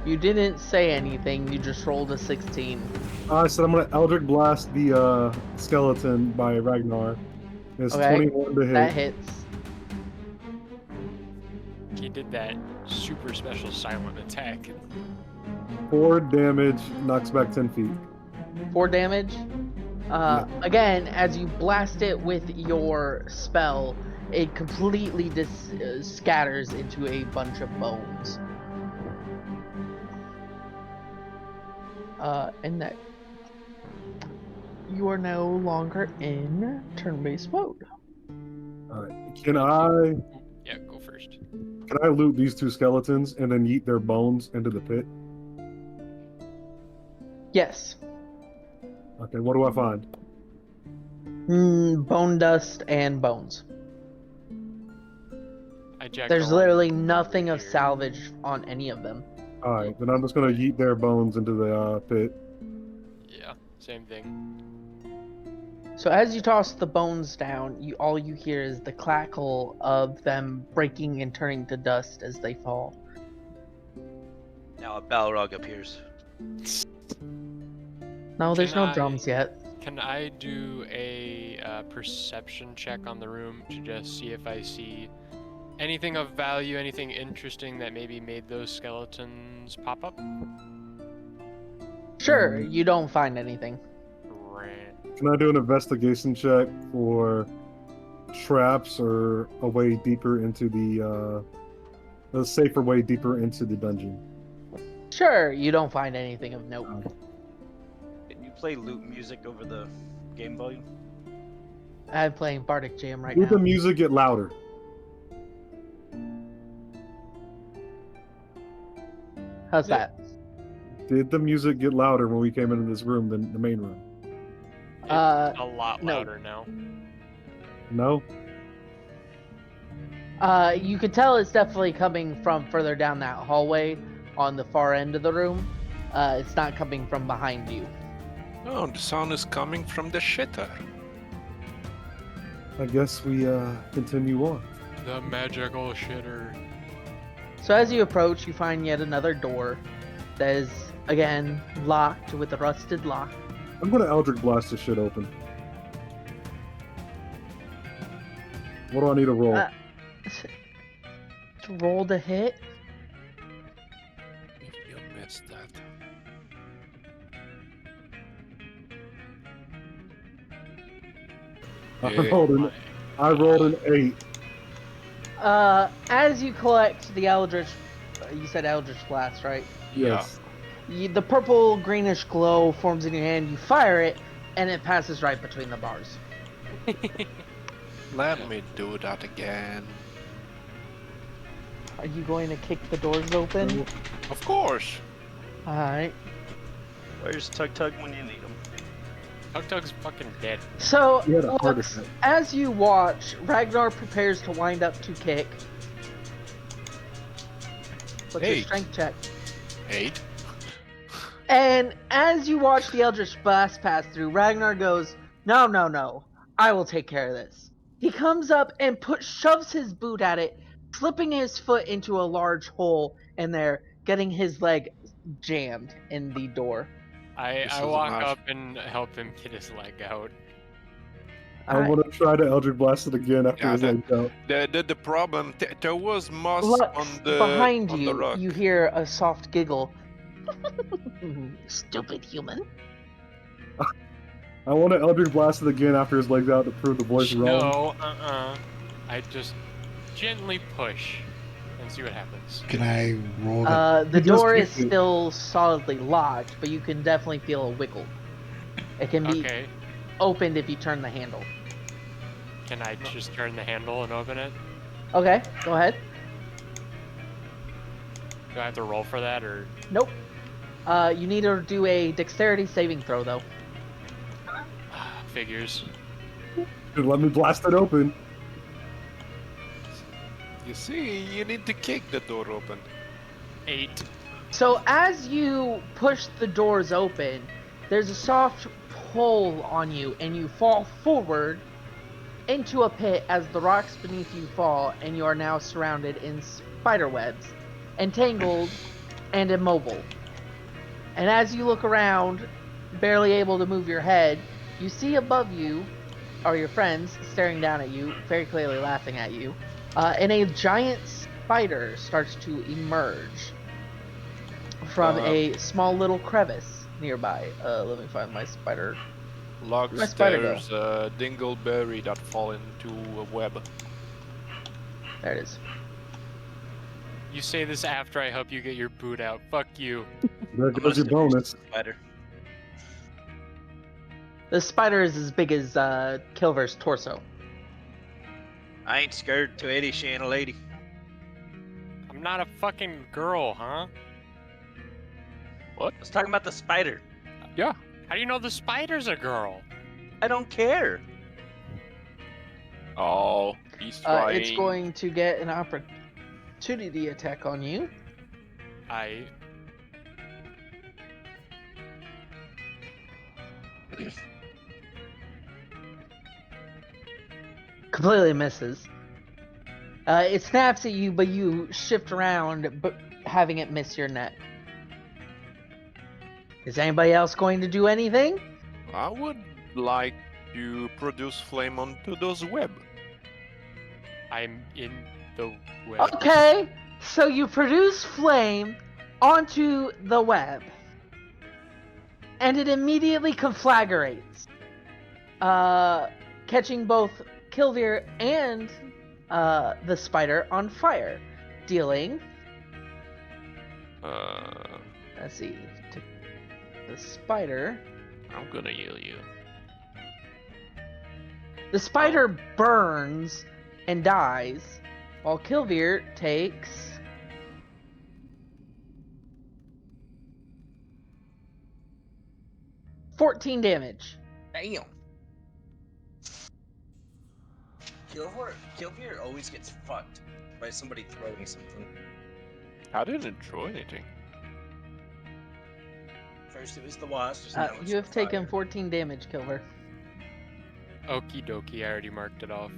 You didn't say anything, you just rolled a 16. I said I'm gonna Eldritch Blast the skeleton by Ragnar. It's Okay, 21 to hit. That hits. He did that super special silent attack. 4 damage, knocks back 10 feet. 4 damage. Yeah. Again, as you blast it with your spell, it completely scatters into a bunch of bones. And that you are no longer in turn-based mode. Alright. Can I Yeah, go first. loot these 2 skeletons and then yeet their bones into the pit? Yes. Okay, what do I find? Bone dust and bones. I jacked There's all literally nothing of here. salvage on any of them. Alright, then I'm just gonna yeet their bones into the pit. Yeah, same thing. So as you toss the bones down, all you hear is the crackle of them breaking and turning to dust as they fall. Now a Balrog appears. No, there's Can no I- drums yet. Can I do a perception check on the room to just see if I see anything of value, anything interesting that maybe made those skeletons pop up? Sure, you don't find anything. Ran. Can I do an investigation check for traps or a way deeper into a safer way deeper into the dungeon? Sure, you don't find anything of note. Can you play loop music over the game volume? I'm playing Bardic Jam right Did the now. music get louder? How's Yeah. that? Did the music get louder when we came into this room than the main room? It's Uh, a lot no. louder now. No? You could tell it's definitely coming from further down that hallway on the far end of the room. It's not coming from behind you. Oh, the sound is coming from the shitter. I guess we continue on. The magical shitter. So as you approach, you find yet another door that is, again, locked with a rusted lock. I'm gonna Eldritch Blast this shit open. What do I need to roll? To roll to hit. If you missed that. Yeah. I rolled an 8. As you collect the Eldritch, you said Eldritch Blast, right? Yes. The purple greenish glow forms in your hand. You fire it, and it passes right between the bars. Let me do that again. Are you going to kick the doors open? Of course. All right. Where's Tug Tug when you need him? Tug Tug's fucking dead. So, He had a heart Lux, attack. as you watch, Ragnar prepares to wind up to kick. What's your Hey. strength check? 8. And as you watch the Eldritch Blast pass through, Ragnar goes, "No, no, no. I will take care of this." He comes up and shoves his boot at it, slipping his foot into a large hole in there, getting his leg jammed in the door. I This is walk nice. up and help him get his leg out. I want to try to Eldritch Blast it again after Yeah, his leg out. the problem, there was moss Lux, on the behind on the you, rock. you hear a soft giggle. Stupid human. I want to Eldritch Blast it again after his legs out to prove the voice wrong. No, I just gently push and see what happens. Can I roll the? The He just door is kicked it. still solidly locked, but you can definitely feel a wiggle. It can be Okay, opened if you turn the handle. can I just turn the handle and open it? Okay, go ahead. Do I have to roll for that, or Nope. You need to do a dexterity saving throw, though. figures? Dude, let me blast it open. You see, you need to kick the door open. 8. So as you push the doors open, there's a soft pull on you, and you fall forward into a pit as the rocks beneath you fall, and you are now surrounded in spider webs, entangled and immobile. And as you look around, barely able to move your head, you see above you are your friends staring down at you, very clearly laughing at you, and a giant spider starts to emerge from a small little crevice nearby. Let me find my spider. Logs, Where'd my spider go? there's a dingleberry that fall into a web. There it is. You say this after I help you get your boot out. Fuck you. There I'm gonna goes your seduce bonus. the spider. The spider is as big as Kilver's torso. I ain't scared to 80, she ain't a lady. I'm not a fucking girl, huh? I was talking about the spider. Yeah. How do you know the spider's a girl? I don't care. Oh, he's trying. It's going to get an opportunity attack on you. I Completely misses. It snaps at you, but you shift around, but having it miss your neck. Is anybody else going to do anything? I would like to produce flame onto those web. I'm in the way. Okay, so you produce flame onto the web, and it immediately conflagrates, catching both Kilvir and the spider on fire, dealing. Let's see. The spider. I'm gonna heal you. The spider burns and dies, while Kilvir takes 14 damage. Damn. Kilvir always gets fucked by somebody throwing something. I didn't throw anything. First it was the wasp. now it's You have the taken fire. 14 damage, Kilvir. Okie dokie, I already marked it off.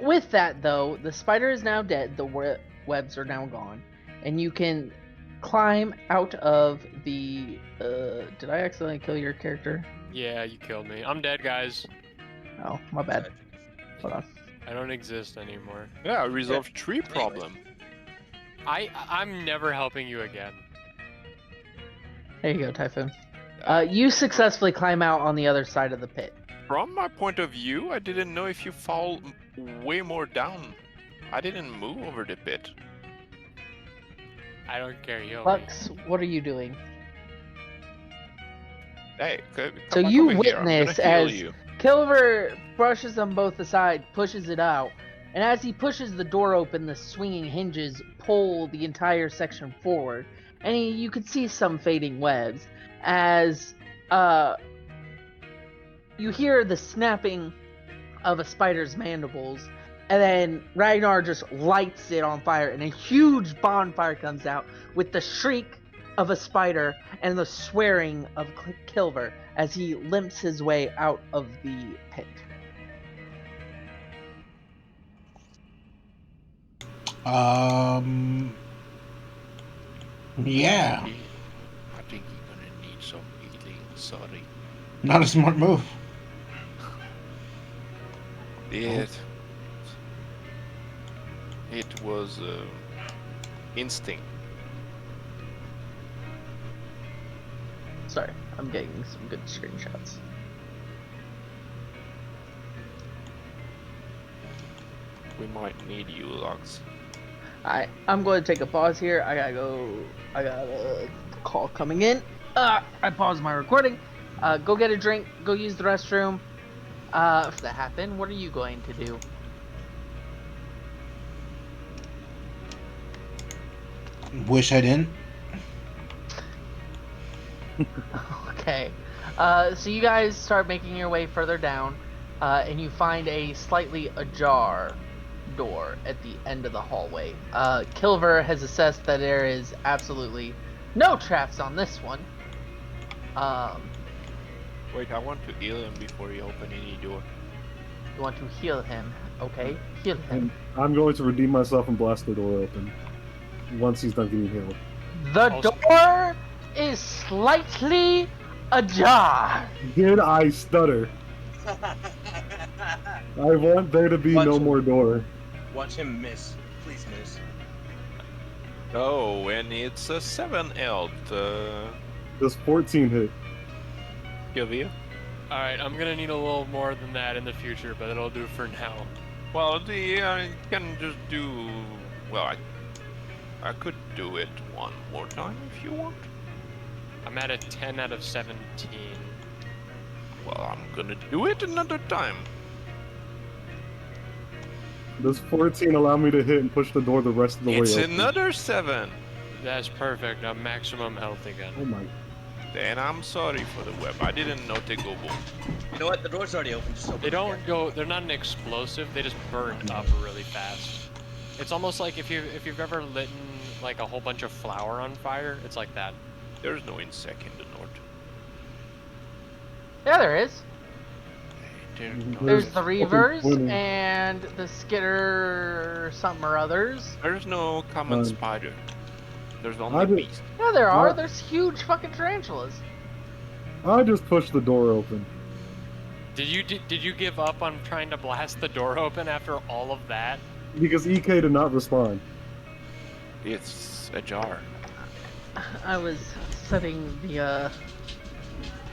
With that, though, the spider is now dead. The webs are now gone, and you can climb out of the. Did I accidentally kill your character? Yeah, you killed me. I'm dead, guys. Oh, my bad. Hold on. I don't exist anymore. Yeah, I resolved tree Anyways. problem. I'm never helping you again. There you go, Typhoon. You successfully climb out on the other side of the pit. From my point of view, I didn't know if you fall way more down. I didn't move over the pit. I don't care, heal me. Lux, what are you doing? Hey, come So back you over here. I'm witness gonna heal as you. Kilver brushes them both aside, pushes it out, and as he pushes the door open, the swinging hinges pull the entire section forward, and you can see some fading webs as you hear the snapping of a spider's mandibles, and then Ragnar just lights it on fire, and a huge bonfire comes out with the shriek of a spider and the swearing of Kilver as he limps his way out of the pit. Yeah, I think you're gonna need some healing. Sorry. not a smart move. It was instinct. Sorry, I'm getting some good screenshots. We might need you, Lux. I'm going to take a pause here. I got a call coming in. I paused my recording. Go get a drink. Go use the restroom. If that happened, what are you going to do? Wish I didn't. Okay. So you guys start making your way further down, and you find a slightly ajar door at the end of the hallway. Kilver has assessed that there is absolutely no traps on this one. Wait, I want to heal him before you open any door. You want to heal him, okay? Heal him. And I'm going to redeem myself and blast the door open once he's done getting healed. The Also- door is slightly ajar. Did I stutter? I want there to be Watch no him. more door. Watch him miss. Please miss. Oh, and it's a 7 health. Does 14 hit? Give Alright, I'm gonna need a little more than that in the future, but it'll do for now. Well, can just do. Well, I could do it one more time if you want. I'm at a 10 out of 17. Well, I'm gonna do it another time. Does 14 allow me to hit and push the door the rest of the way It's open? another 7. That's perfect. I'm maximum health again. Oh my. Then I'm sorry for the web. I didn't know they go boom. You know what? The door's already open. Just open They it don't again. go. They're not an explosive. They just burn up really fast. It's almost like if you've ever lit like a whole bunch of flour on fire. It's like that. There's no insect in the north. Yeah, there is. There's Mhm. no There's There's the fucking Reavers plenty. and the Skitter something or others. There's no common Um, spider. There's I only did- beast. Yeah, there are. Uh, There's huge fucking tarantulas. I just pushed the door open. Did you give up on trying to blast the door open after all of that? Because EK did not respond. It's ajar. I was setting the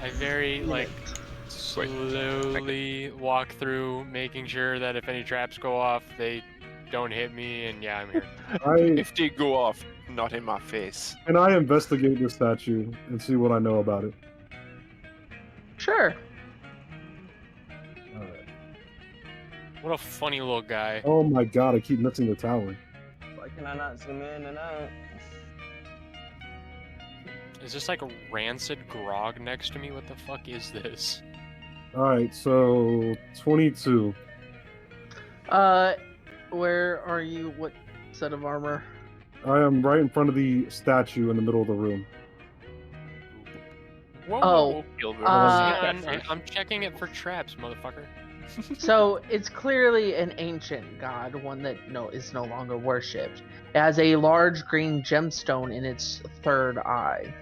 I very like Wait, slowly walk through, making sure that if any traps go off, they don't hit me. And yeah, I'm here. If they go off, not in my face. Can I investigate this statue and see what I know about it? Sure. Alright. What a funny little guy. Oh my god, I keep missing the tower. Why can I not zoom in and out? Is this like a rancid grog next to me? What the fuck is this? Alright, so 22. Where are you? What set of armor? I am right in front of the statue in the middle of the room. Whoa, Oh, Gilbert, uh, see that fish? I'm checking it for traps, motherfucker. So it's clearly an ancient god, one that is no longer worshipped. It has a large green gemstone in its third eye.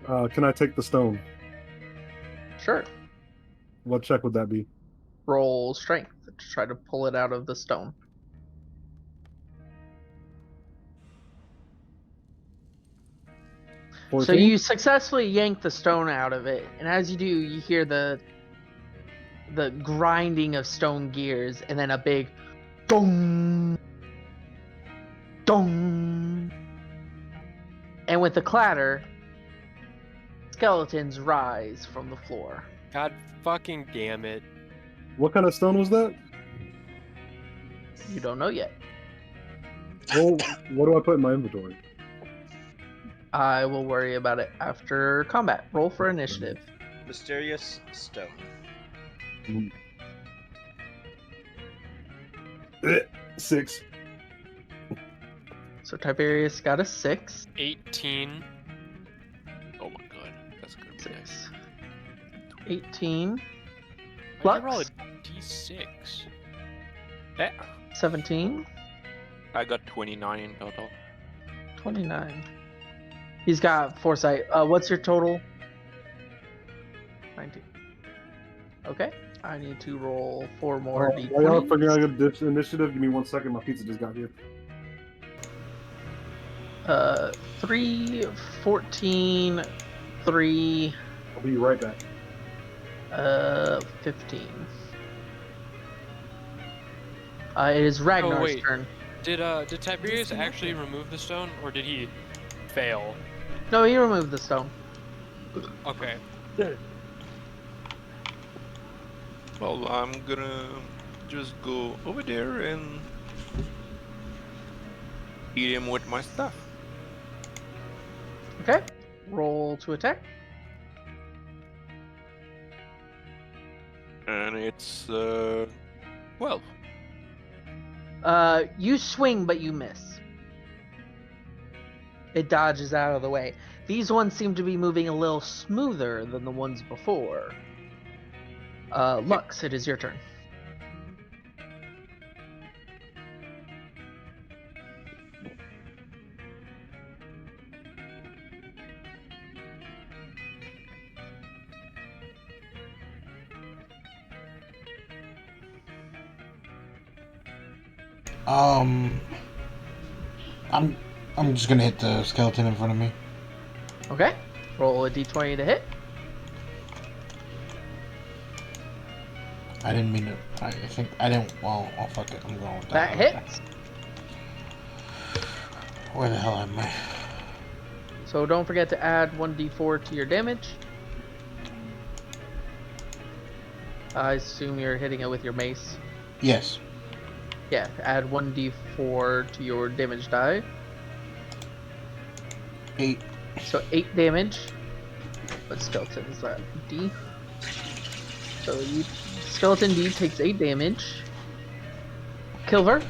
Can I take the stone? Sure. What check would that be? Roll strength to try to pull it out of the stone. So 14? you successfully yank the stone out of it, and as you do, you hear the grinding of stone gears, and then a big dong, dong, and with the clatter, skeletons rise from the floor. God fucking damn it. What kind of stone was that? You don't know yet. Well, what do I put in my inventory? I will worry about it after combat. Roll for initiative. Mysterious stone. 6. So Tiberius got a 6. 18. Oh my god, that's gonna be nice. 6. 18. I roll a Lux? d6. Eh, 17. I got 29 in total. 29. He's got foresight. What's your total? 19. Okay. I need to roll 4 more While y'all d20s. figuring out this initiative, give me 1 second. My pizza just got here. 3, 14, 3, I'll be right back. 15. It is Ragnar's wait. turn. Did Tiberius actually remove the stone, or did he fail? No, he removed the stone. Okay. Well, I'm gonna just go over there and eat him with my stuff. Okay. Roll to attack. And it's 12. You swing, but you miss. It dodges out of the way. These ones seem to be moving a little smoother than the ones before. Lux, it is your turn. I'm I'm just gonna hit the skeleton in front of me. Okay. Roll a d20 to hit. I didn't mean to. I think I didn't. Well, oh fuck it. I'm going with That that. hits. Where the hell am I? So don't forget to add 1d4 to your damage. I assume you're hitting it with your mace. Yes. Yeah, add 1d4 to your damage die. 8. So 8 damage. What skeleton is that? D? So skeleton D takes 8 damage. Kilver?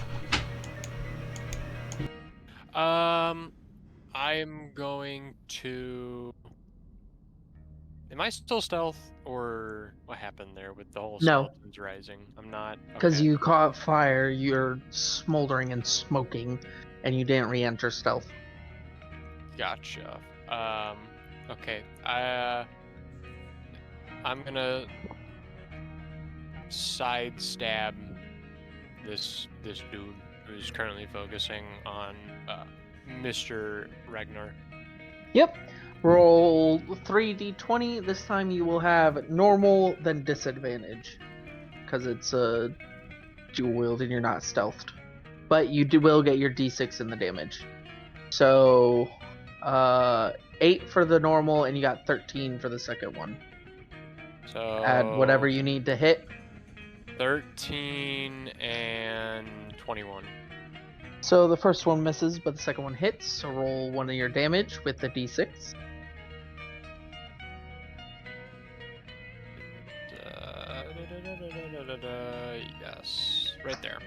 I'm going to. Am I still stealth, or what happened there with the whole No. skeletons rising? I'm not. Because Okay. you caught fire, you're smoldering and smoking, and you didn't re-enter stealth. Gotcha. Okay. I'm gonna sidestab this dude who's currently focusing on Mr. Ragnar. Yep. Roll 3d20. This time you will have normal, then disadvantage. Because it's a dual wield and you're not stealthed. But you will get your d6 in the damage. So, 8 for the normal, and you got 13 for the second one. So Add whatever you need to hit. 13 and 21. So the first one misses, but the second one hits. So roll 1 of your damage with the d6. Yes, right there.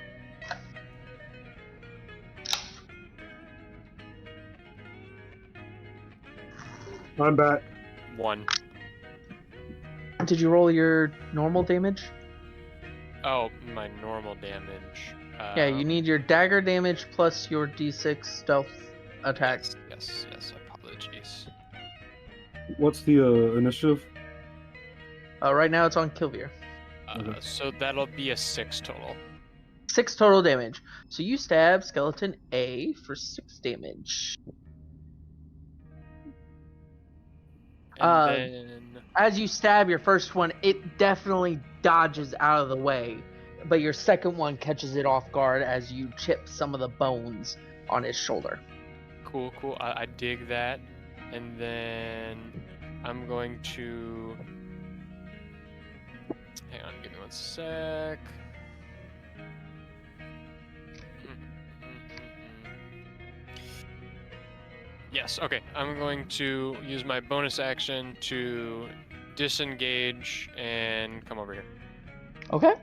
I'm back. 1. Did you roll your normal damage? Oh, my normal damage. Yeah, you need your dagger damage plus your d6 stealth attack. Yes. Apologies. What's the initiative? Right now it's on Kilvier. Okay. So that'll be a 6 total. 6 total damage. So you stab skeleton A for 6 damage. And then As you stab your first one, it definitely dodges out of the way, but your second one catches it off guard as you chip some of the bones on his shoulder. cool. I dig that. And then I'm going to hang on, give me 1 sec. Yes, okay. I'm going to use my bonus action to disengage and come over here. Okay.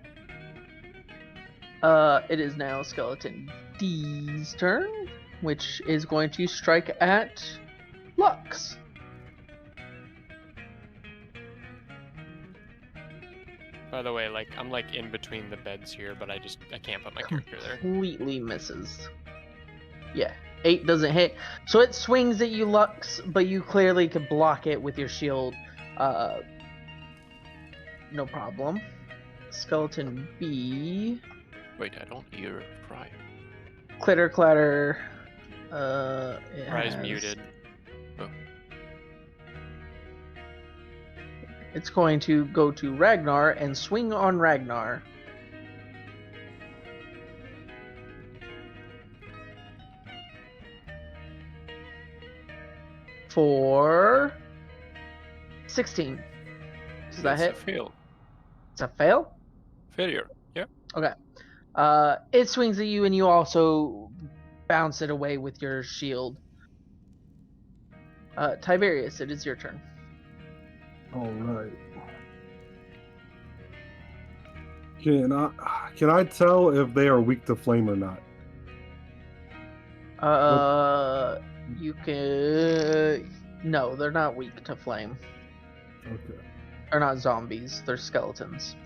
It is now skeleton D's turn, which is going to strike at Lux. By the way, I'm in between the beds here, but I can't put my character there. Completely misses. Yeah, 8 doesn't hit. So it swings at you, Lux, but you clearly could block it with your shield. no problem. Skeleton B. Wait, I don't hear Fry. Clitter clatter. It Fry's has- muted. It's going to go to Ragnar and swing on Ragnar. For 16. Does that It's a hit? fail. It's a fail? Failure. Yeah. Okay. It swings at you and you also bounce it away with your shield. Tiberius, it is your turn. All right. Can I tell if they are weak to flame or not? You can. No, they're not weak to flame. Okay. They're not zombies. They're skeletons.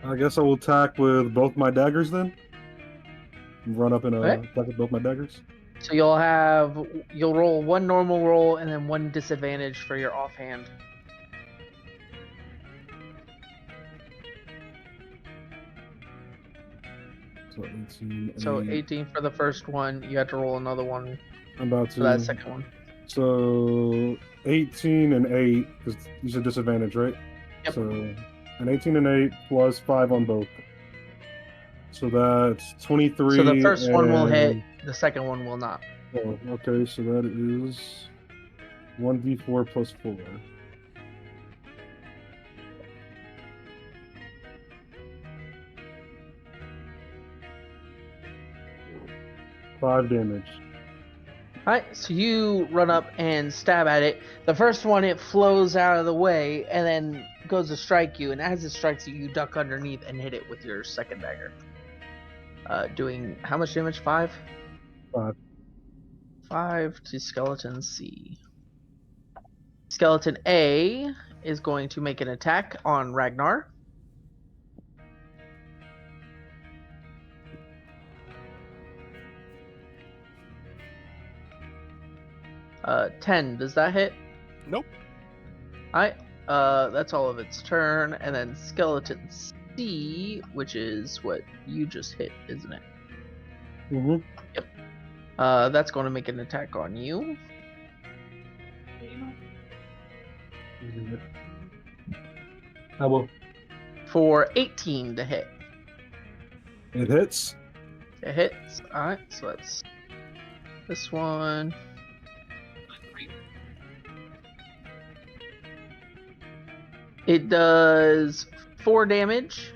I guess I will attack with both my daggers then. Run up and Okay. attack with both my daggers. So you'll roll one normal roll and then one disadvantage for your offhand. So 18. So 8. 18 for the first one. You have to roll another one I'm about for that to. second one. So 18 and 8, because these are disadvantage, right? Yep. So an 18 and 8 plus 5 on both. So that's 23. So the first one will hit. and- The second one will not. Oh, okay, so that is 1d4 plus 4. Five damage. Alright, so you run up and stab at it. The first one, it flows out of the way and then goes to strike you. And as it strikes you, you duck underneath and hit it with your second dagger. Doing how much damage? 5? 5. 5 to Skeleton C. Skeleton A is going to make an attack on Ragnar. Uh, 10, does that hit? Nope. Alright, that's all of its turn. And then Skeleton C, which is what you just hit, isn't it? Mm-hmm. That's going to make an attack on you. How about For 18 to hit. it hits? It hits. Alright, so that's this one. It does 4 damage.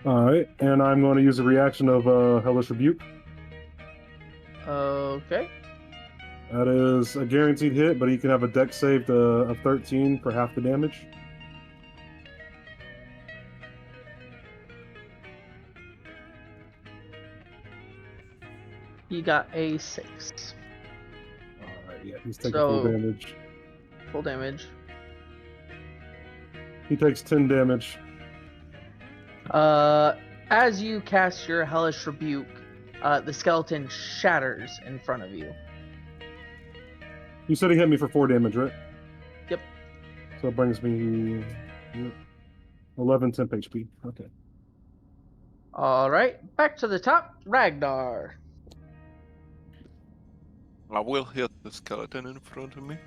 Alright, and I'm going to use a reaction of Hellish Rebuke. Okay. That is a guaranteed hit, but he can have a dex save of 13 for half the damage. You got a 6. Alright, yeah, he's taking So- full damage. Full damage. He takes 10 damage. As you cast your Hellish Rebuke, the skeleton shatters in front of you. You said he hit me for 4 damage, right? Yep. So it brings me 11 temp HP. Okay. Alright, back to the top. Ragnar. I will hit the skeleton in front of me.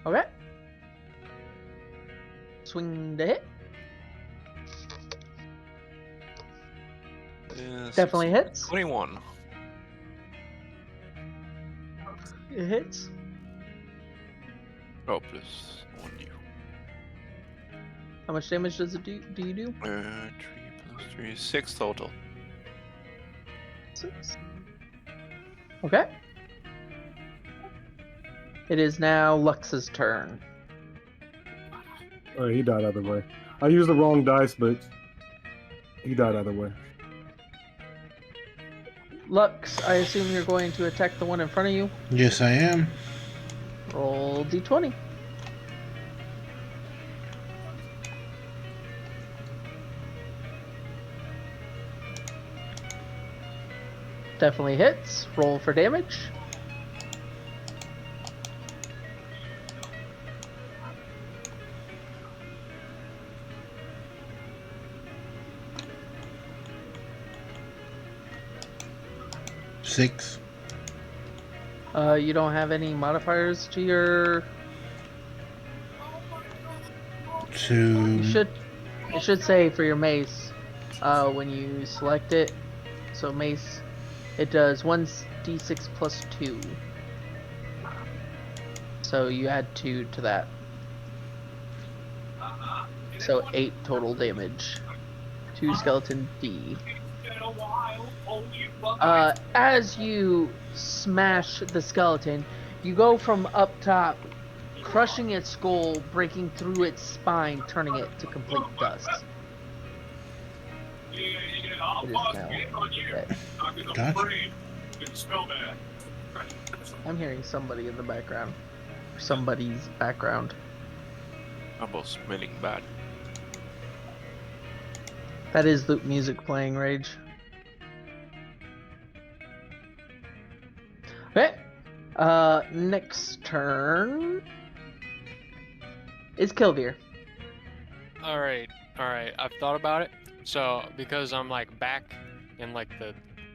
Okay. Swing to hit. Definitely hits. 21. It hits. Oh, plus 1d. How much damage does it do you do? 3 plus 3, 6 total. 6. Okay. It is now Lux's turn. Alright, he died either way. I used the wrong dice, but he died either way. Lux, I assume you're going to attack the one in front of you. Yes, I am. Roll d20. definitely hits. Roll for damage. Six. You don't have any modifiers to your. To. It should say for your mace, when you select it. So mace, it does 1d6 plus 2. So you add 2 to that. So 8 total damage to skeleton D. As you smash the skeleton, you go from up top, crushing its skull, breaking through its spine, turning it to complete dust. It is now dead. Gotcha. I'm hearing somebody in the background. Somebody's background. I was smelling bad. That is loop music playing, Rage. Okay. Next turn is Kilvir. Alright, I've thought about it. So, because I'm like back in like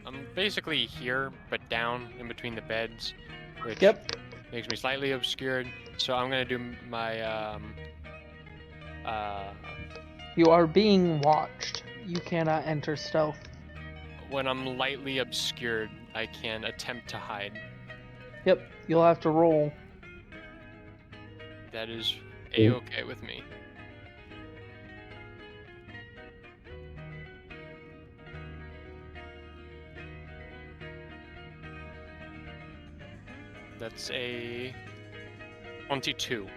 I'm basically here, but down in between the beds, which Yep. makes me slightly obscured. So I'm gonna do my, You are being watched. You cannot enter stealth. when I'm lightly obscured, I can attempt to hide. Yep. You'll have to roll. That is a-okay with me. That's a 22.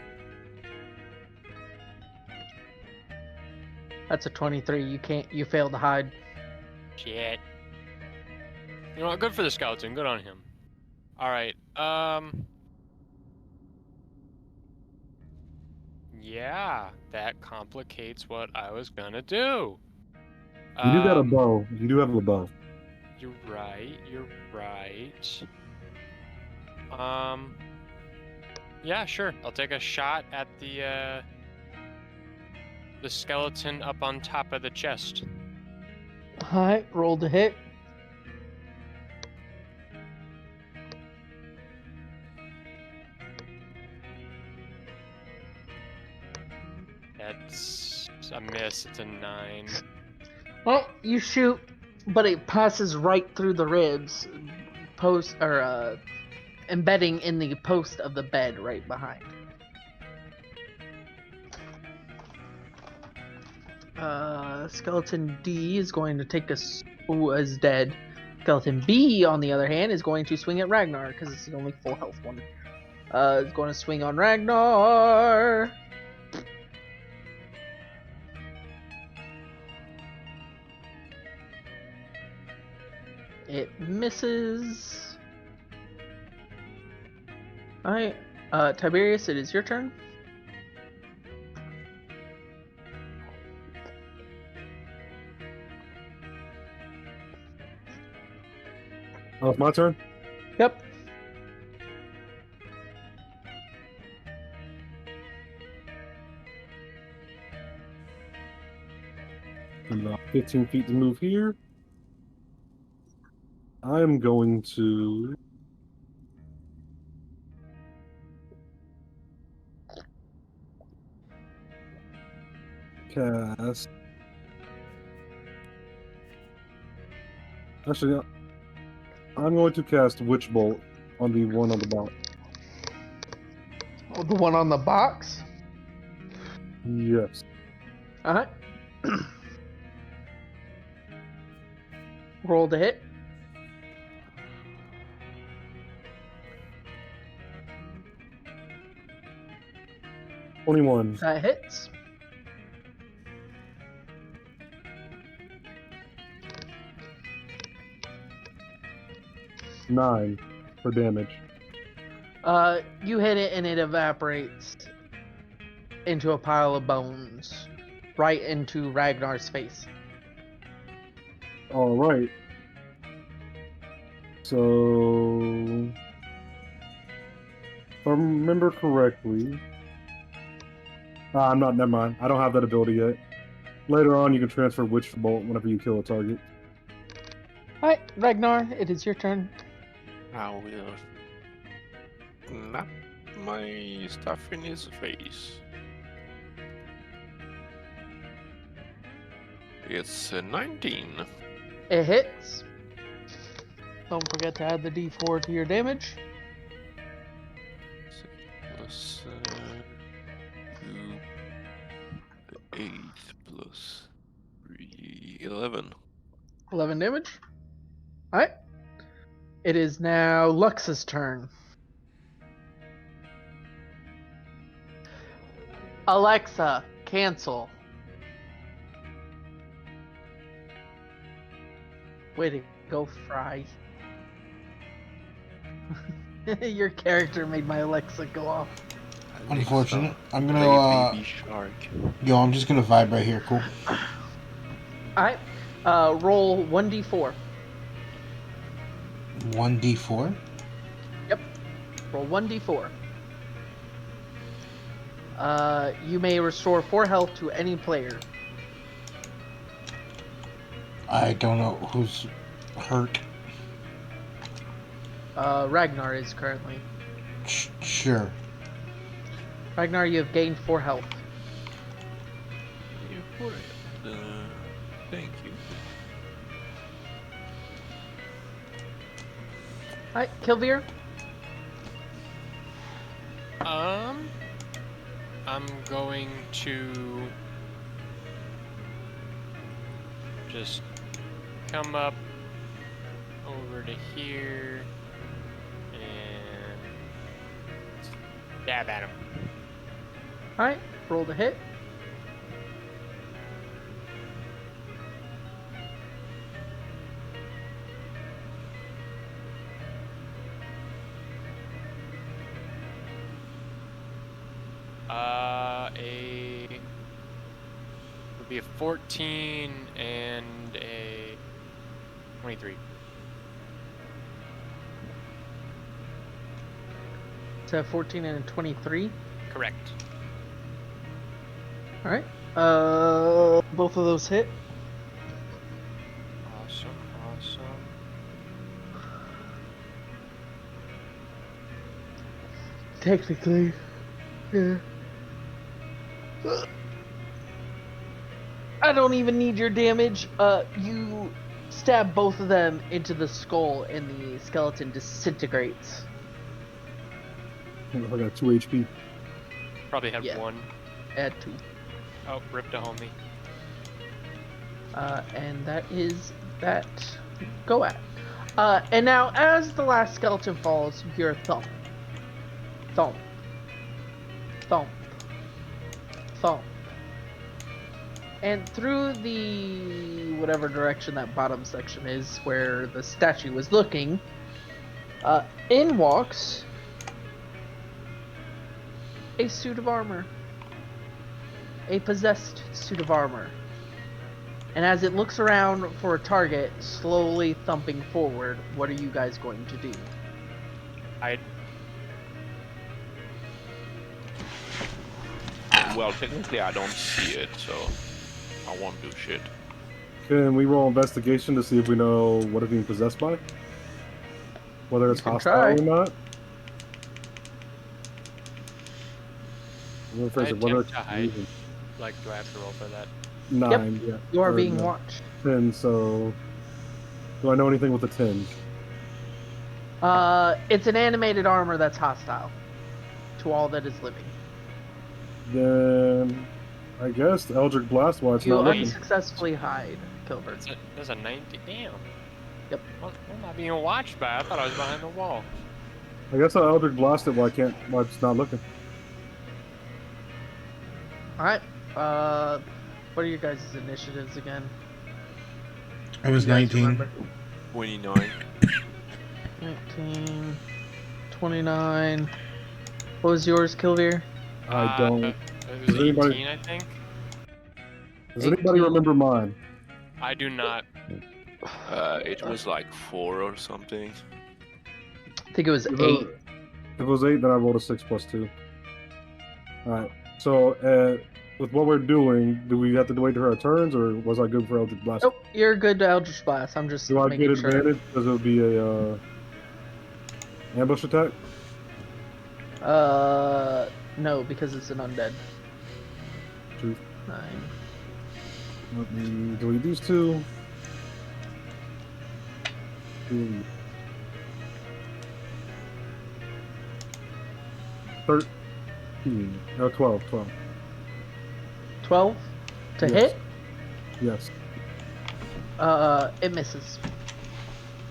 That's a 23. You fail to hide. Shit. You know what? Good for the skeleton. Good on him. Alright, yeah, that complicates what I was gonna do. You do got a bow. You do have a bow. You're right. Yeah, sure. I'll take a shot at the skeleton up on top of the chest. Alright, roll to hit. That's a miss. It's a 9. Well, you shoot, but it passes right through the ribs, embedding in the post of the bed right behind. Skeleton D is going to take is dead. Skeleton B, on the other hand, is going to swing at Ragnar because it's the only full health one. It's going to swing on Ragnar. It misses. Alright, Tiberius, it is your turn. Oh, it's my turn? Yep. And about 15 feet to move here. I'm going to cast. Actually, I'm going to cast Witch Bolt on the one on the bottom. Oh, the one on the box? Yes. Uh-huh. Roll to hit. $21. That hits. $9 for damage. You hit it and it evaporates into a pile of bones, right into Ragnar's face. All right. So, if I remember correctly, I'm not. Never mind. I don't have that ability yet. Later on, you can transfer Witch Bolt whenever you kill a target. Alright, Ragnar, it is your turn. I will snap my stuff in his face. It's 19. It hits. Don't forget to add the d4 to your damage. Plus 2, 8 plus 3, 11. 11 damage. Alright. It is now Lux's turn. Alexa, cancel. Way to go, Fry. Your character made my Alexa go off. Unfortunate. I'm Play gonna baby shark. yo, I'm just gonna vibe right here, cool. Alright. Roll 1d4. 1d4. Roll 1d4. You may restore 4 health to any player. I don't know who's hurt. Ragnar is currently. Sure. Ragnar, you have gained 4 health. Thank you. Alright, Kilvir. I'm going to just come up over to here and stab at him. Alright, roll to hit. Would be a 14 and a 23. It's a 14 and a 23. Correct. Alright. Both of those hit. Awesome. Technically, yeah. I don't even need your damage. You stab both of them into the skull and the skeleton disintegrates. I got 2 HP. Probably have Yeah. one. Add 2. Oh, ripped a homie. And that is that. Go at. And now, as the last skeleton falls, you hear a thump. Thump. Thump. Thump. And through the whatever direction that bottom section is, where the statue was looking, in walks a suit of armor. A possessed suit of armor. And as it looks around for a target, slowly thumping forward, what are you guys going to do? Well, technically I don't see it, so I won't do shit. Can we roll investigation to see if we know what it's being possessed by? Whether it's You can hostile try. or not? I'm gonna I phrase it, whether attempt it's to hide. Like, do I have to roll for that? 9, yeah. You are or being no, watched. 10, so... Do I know anything with a 10? It's an animated armor that's hostile to all that is living. Then... I guess the Eldritch Blast, while it's You not looking. unsuccessfully hide, Kilbert. That's a 90. Damn. Yep. What am I being watched by? I thought I was behind the wall. I guess I'll Eldritch Blast it while it's not looking. Alright. What are your guys' initiatives again? I was You guys 19. remember? 29. 19, 29. What was yours, Kilvir? I don't. It was Does 18, anybody- I think. Does anybody 18. remember mine? I do not. It was like 4 or something. I think it was If 8. If it was 8, then I rolled a 6 plus 2. Alright. So, with what we're doing, do we have to wait for our turns, or was I good for Eldritch Blast? Nope, you're good to Eldritch Blast. I'm just Do I making get sure. advantage because it would be a ambush attack? No, because it's an undead. Truth. 9. Let me delete these two. Delete. 13. No, 12. 12. 12 to Yes. hit. Yes. It misses.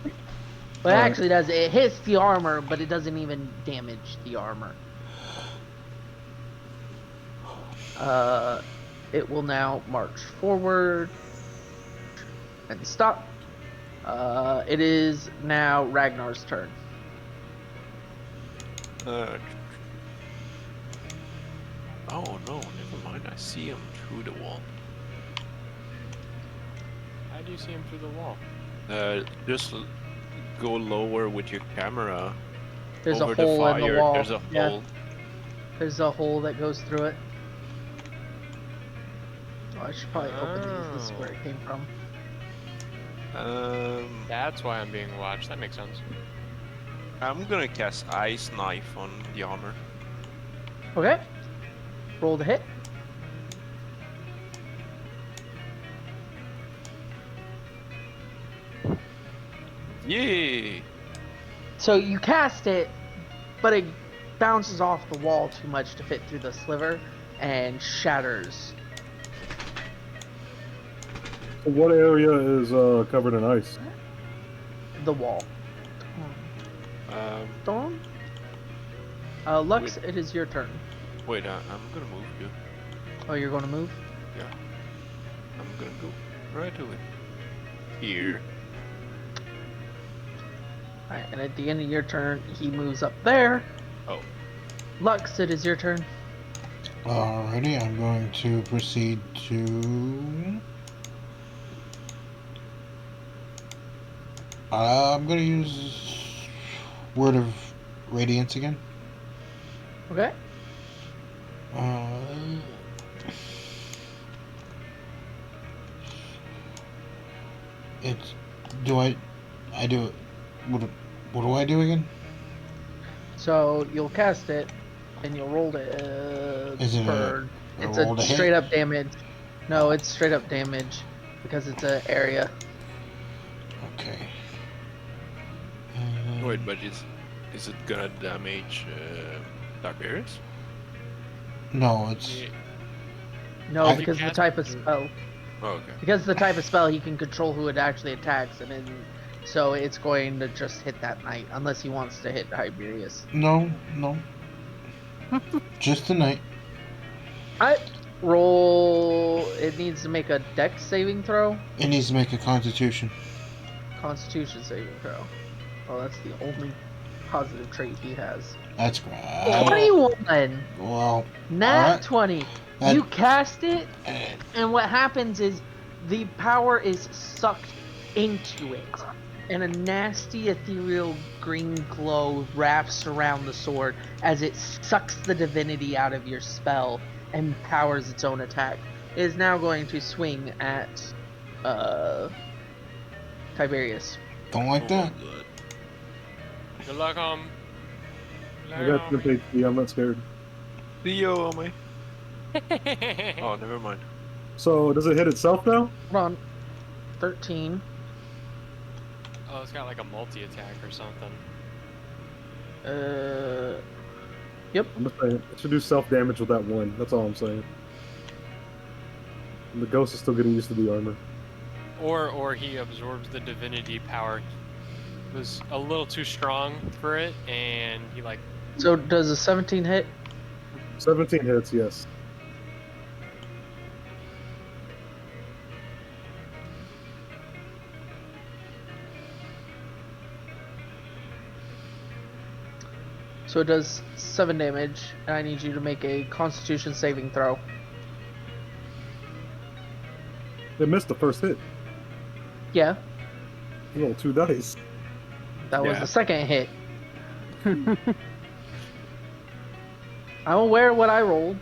But it Alright. actually does. It hits the armor, but it doesn't even damage the armor. It will now march forward and stop. It is now Ragnar's turn. Oh no, never mind. I see him through the wall. How do you see him through the wall? Just go lower with your camera. There's over a hole the fire. in the wall. There's a Yeah, hole. there's a hole that goes through it. Oh, I should probably open these. This is where it came from. That's why I'm being watched. That makes sense. I'm gonna cast Ice Knife on the armor. Okay. Roll the hit. Yay! So you cast it, but it bounces off the wall too much to fit through the sliver and shatters. So what area is covered in ice? The wall. Storm? Lux, it is your turn. Wait, I'm gonna move you. Oh, you're going to move? Yeah. I'm gonna go right away. Here. Alright, and at the end of your turn, he moves up there. Oh. Lux, it is your turn. Alrighty, I'm going to proceed to... I'm going to use Word of Radiance again. Okay. It's... Do I do it... What do I do again? So you'll cast it, and you'll roll it. Is it It's roll to a hit? straight up damage. No, it's straight up damage because it's an area. Okay. Wait, but is it gonna damage Tiberius? No, it's... Yeah. No, I- because the cast type of it- spell. Oh, okay. Because the type of spell, he can control who it actually attacks, and then so it's going to just hit that knight unless he wants to hit Tiberius. No. Just tonight. I roll. It needs to make a Dex saving throw. It needs to make a Constitution. Constitution saving throw. Oh, that's the only positive trait he has. That's great. 21! Well, Nat alright. 20. That- You cast it, eh, and what happens is the power is sucked into it. And a nasty ethereal green glow wraps around the sword as it sucks the divinity out of your spell and powers its own attack. It is now going to swing at Tiberius. don't like that. Good. Good luck, I got 10 HP, I'm not scared. Theo on me. Oh, never mind. So, does it hit itself now? Ron, 13. Oh, it's got like a multi-attack or something. Yep. I'm just saying, it should do self-damage with that one. That's all I'm saying. And the ghost is still getting used to the armor. Or he absorbs the divinity power. Was a little too strong for it, and he like So does a 17 hit? 17 hits, yes. So it does 7 damage, and I need you to make a Constitution saving throw. It missed the first hit. Yeah, You rolled 2 dice. that was Yeah. the second hit. I'm aware of what I rolled.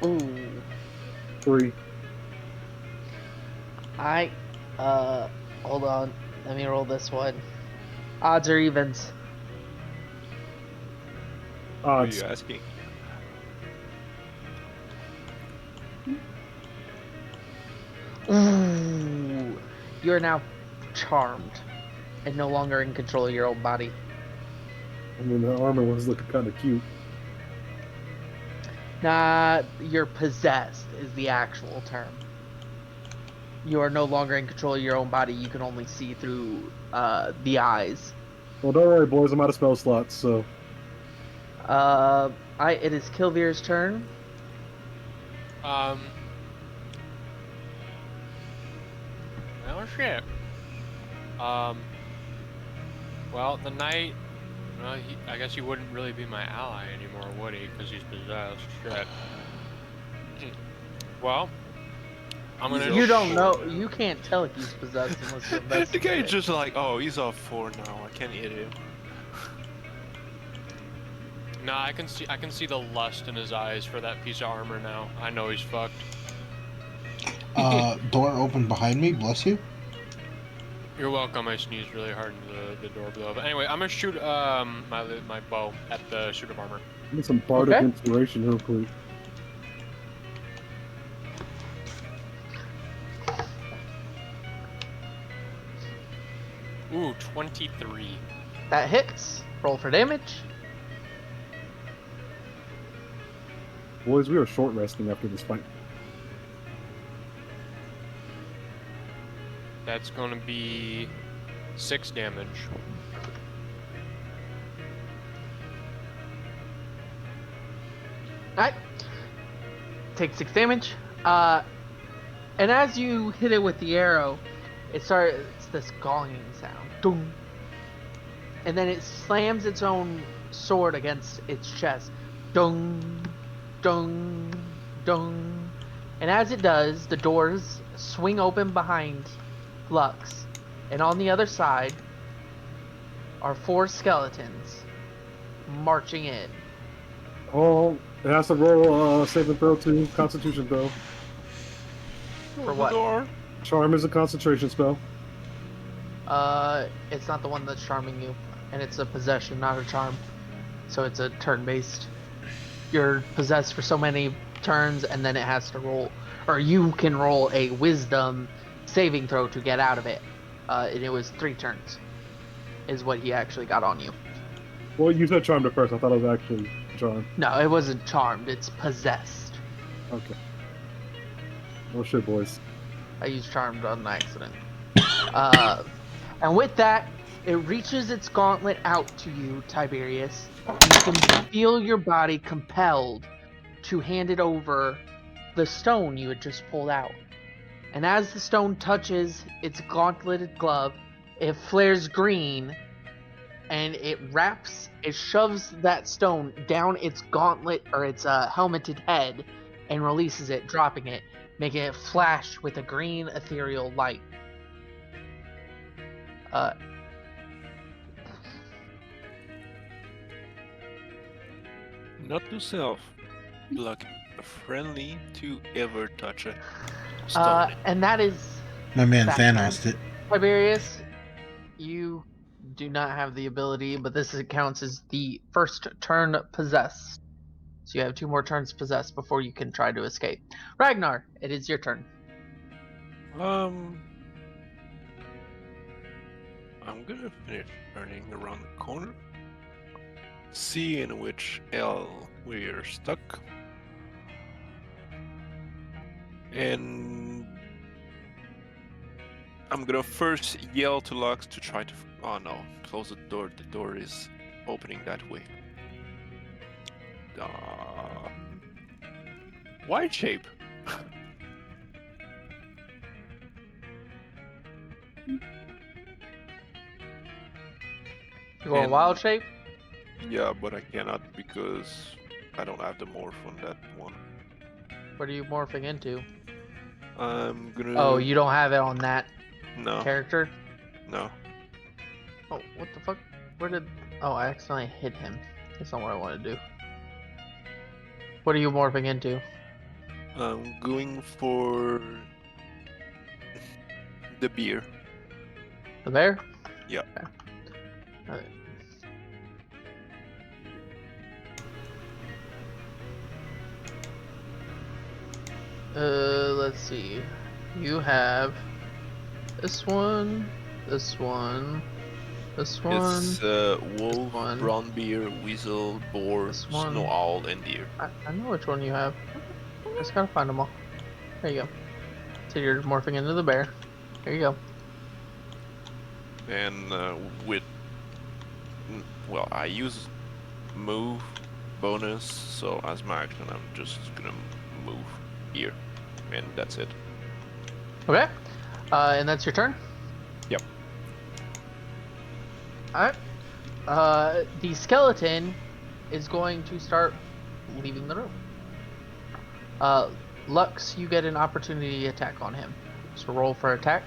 Ooh. 3. Hold on. Let me roll this one. Odds or evens? What are Odds. you asking? Ooh. You are now charmed and no longer in control of your own body. I mean, the armor was looking kind of cute. Nah, you're possessed is the actual term. You are no longer in control of your own body. You can only see through the eyes. Well, don't worry, boys. I'm out of spell slots, so It is Kilvir's turn. Well, shit. Well, the knight. Well, I guess he wouldn't really be my ally anymore, would he? Because he's possessed. Shit. Well, I'm gonna. You don't know. You can't tell if he's possessed unless you The investigate. guy's just like, oh, he's off 4 now. I can't hit him. Nah, I can see the lust in his eyes for that piece of armor now. I know he's fucked. Door open behind me. Bless you. You're welcome. I sneezed really hard into the door below. But anyway, I'm gonna shoot my bow at the suit of armor. I need some bardic Okay. inspiration real quick. Ooh, 23. That hits. Roll for damage. Boys, we are short resting after this fight. That's gonna be 6 damage. Alright. Take 6 damage. And as you hit it with the arrow, it's this gonging sound. Dong. And then it slams its own sword against its chest. Dong, dong, dong. And as it does, the doors swing open behind Lux. And on the other side are 4 skeletons marching in. Oh, it has to roll save and throw too. Constitution throw. For what? Door. Charm is a concentration spell. It's not the one that's charming you. And it's a possession, not a charm. So it's a turn-based. You're possessed for so many turns, and then it has to roll, or you can roll a wisdom saving throw to get out of it. And it was 3 turns, is what he actually got on you. Well, you said charmed at first. I thought it was actually charmed. No, it wasn't charmed. It's possessed. Okay. Oh shit, boys. I used charmed on accident. And with that, it reaches its gauntlet out to you, Tiberius. You can feel your body compelled to hand it over the stone you had just pulled out. And as the stone touches its gauntleted glove, it flares green and it shoves that stone down its gauntlet or its helmeted head and releases it, dropping it, making it flash with a green ethereal light. Not to self. Block friendly to ever touch a stone. And that is My man Back Thanos did. Tiberius. You do not have the ability, but this counts as the first turn possessed. So you have 2 more turns possessed before you can try to escape. Ragnar, it is your turn. I'm gonna finish turning around the corner. See in which L we're stuck. And I'm gonna first yell to Lux to try to. Oh no, close the door. The door is opening that way. Wide shape. You go And- wild shape? Yeah, but I cannot because I don't have the morph on that one. What are you morphing into? I'm gonna. Oh, you don't have it on that No, character? no. Oh, what the fuck? Where did... Oh, I accidentally hit him. That's not what I want to do. What are you morphing into? I'm going for the beer. The bear? Yeah. Okay. Alright. Let's see. You have this one, this one, this one, It's wolf, one. brown bear, weasel, boar, This one. snow owl, and deer. I know which one you have. Just gotta find them all. There you go. So you're morphing into the bear. There you go. And well, I use move bonus, so as my action, I'm just gonna move here, and that's it. Okay. And that's your turn? Yep. Alright. The skeleton is going to start leaving the room. Lux, you get an opportunity attack on him. So roll for attack.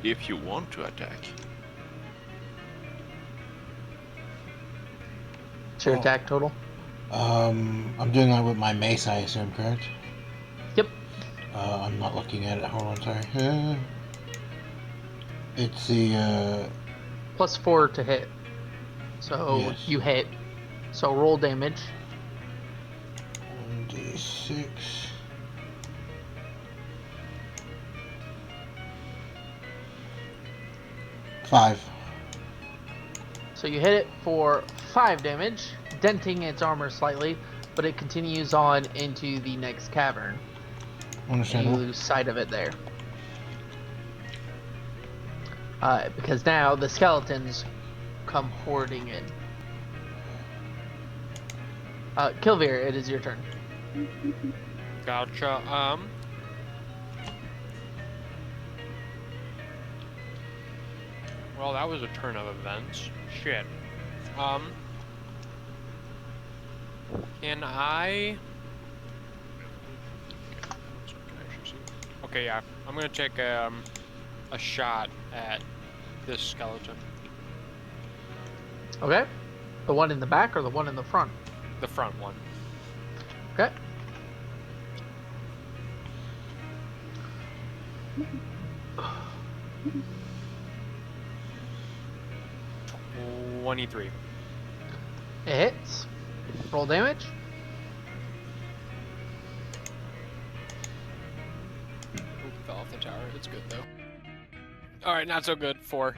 If you want to attack. What's your Oh. attack total? I'm doing that with my mace, I assume, correct? Yep. I'm not looking at it. Hold on, sorry. It's the +4 to hit. So Yes. you hit. So roll damage. 1d6. Five. So you hit it for 5 damage, denting its armor slightly, but it continues on into the next cavern. And you Understandable. lose sight of it there. Because now the skeletons come hoarding in. Kilvir, it is your turn. Gotcha. Well, that was a turn of events. Shit. Can I? Okay, yeah. I'm gonna take a shot at this skeleton. Okay. The one in the back or the one in the front? The front one. Okay. Oh, 23. It hits. Roll damage. Oop, fell off the tower. It's good though. Alright, not so good. 4.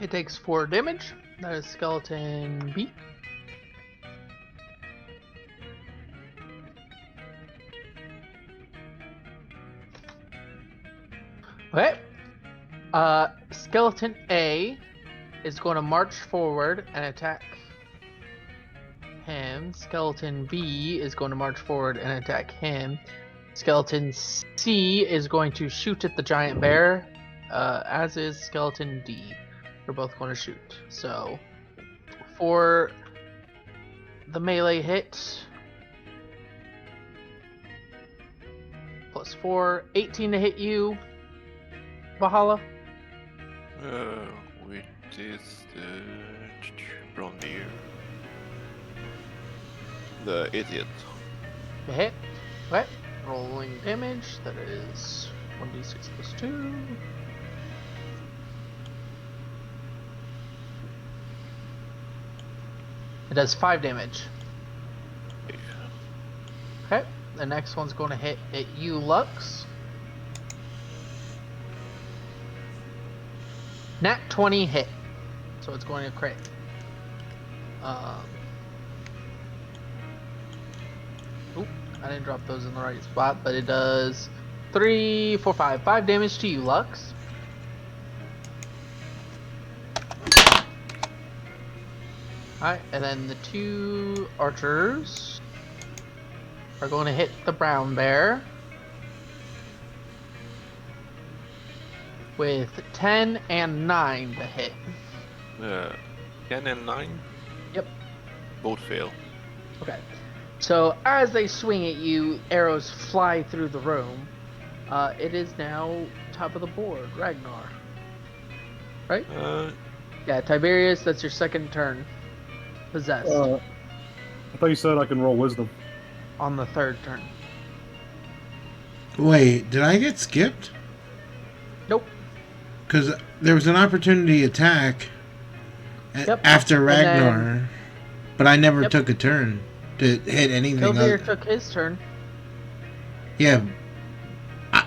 It takes 4 damage. That is skeleton B. Okay. Skeleton A is going to march forward and attack him. Skeleton B is going to march forward and attack him. Skeleton C is going to shoot at the giant bear, as is Skeleton D. They're both going to shoot. So, for the melee hit, +4, 18 to hit you, Valhalla. Which is the brown bear. The idiot. To hit. Okay. Rolling damage. That is 1d6 plus 2. It does 5 damage. Okay. The next one's going to hit at you, Lux. Nat 20 hit. So it's going to crit. Oop, I didn't drop those in the right spot, but it does 3, 4, 5. 5 damage to you, Lux. Alright, and then the 2 archers are going to hit the brown bear with 10 and 9 to hit. 10 and 9? Yep. both fail. Okay. So as they swing at you, arrows fly through the room. It is now top of the board, Ragnar. Right? Yeah, Tiberius, that's your second turn. Possessed. I thought you said I can roll wisdom. On the third turn. Wait, did I get skipped? Nope. Because there was an opportunity attack Yep. after And then- Ragnar, but I never Yep. took a turn to hit anything. Kildir took his turn. Yeah,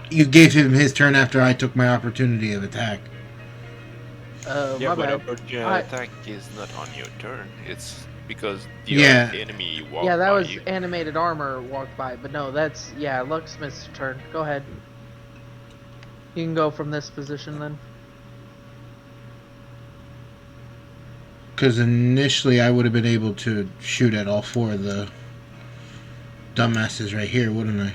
you gave him his turn after I took my opportunity of attack. Yeah, My but bad. opportunity attack is not on your turn. It's because the Yeah. other enemy walked Yeah, that by was you. animated armor walked by, but no, that's Lucksmith's turn. Go ahead. You can go from this position then. Because initially I would have been able to shoot at all four of the dumbasses right here, wouldn't I?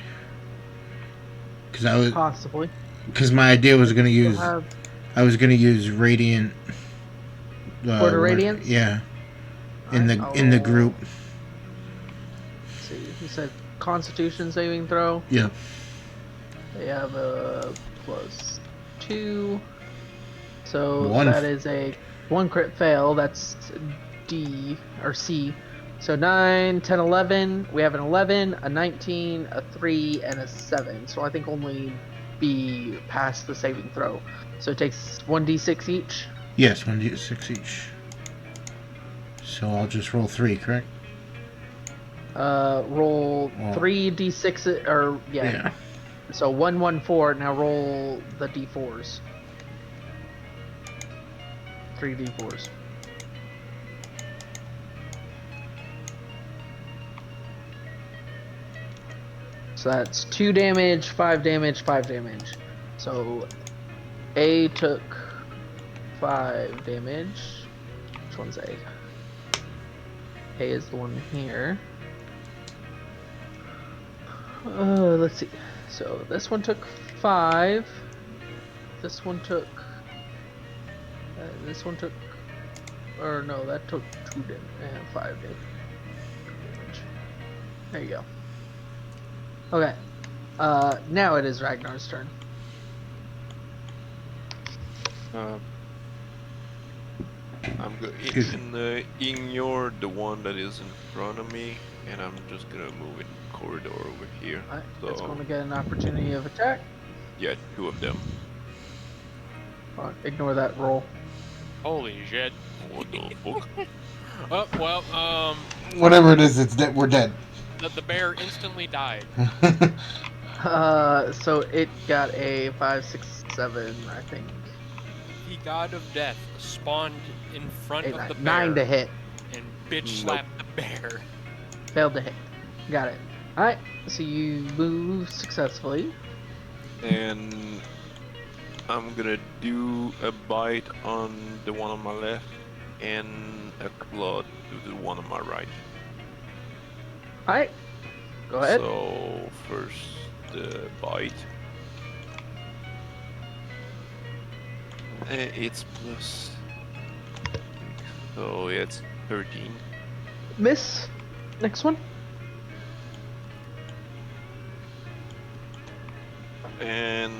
Possibly. Because my idea was going to You'll use. have I was going to use radiant. Word of Radiance? Yeah. In the Alright, group. Let's see. You said Constitution saving throw. Yeah. They have a +2. So One. that is a 1 crit fail. That's D or C. So 9, 10, 11. We have an 11, a 19, a 3, and a 7. So I think only B passed the saving throw. So it takes 1d6 each. Yes, 1d6 each. So I'll just roll 3, correct? Roll Oh. 3d6 or yeah. So 1, 1, 4. Now roll the d4s. 3 d4s. So that's 2 damage, 5 damage, 5 damage. So A took 5 damage. Which one's A? A is the one here. Let's see. So this one took 5. This one took. This one took. Or no, that took 2 damage. 5 damage. There you go. Okay. Now it is Ragnar's turn. I'm Excuse ignore the one that is in front of me, and I'm just gonna move in corridor over here. Alright, So it's going to get an opportunity of attack. yeah, 2 of them. Ignore that roll. Holy shit. What the fuck? Oh, well, Whatever it is, it's dead. We're dead. the bear instantly died. So it got a 5, 6, 7, I think. The god of death spawned in front Eight, of nine, the bear 9 to hit. and bitch slapped the bear. Failed to hit. Got it. Alright, so you move successfully. And I'm gonna do a bite on the one on my left, and a claw to the one on my right. Alright, go ahead. So first the bite. It's plus. So yeah, it's 13. Miss. Next one. And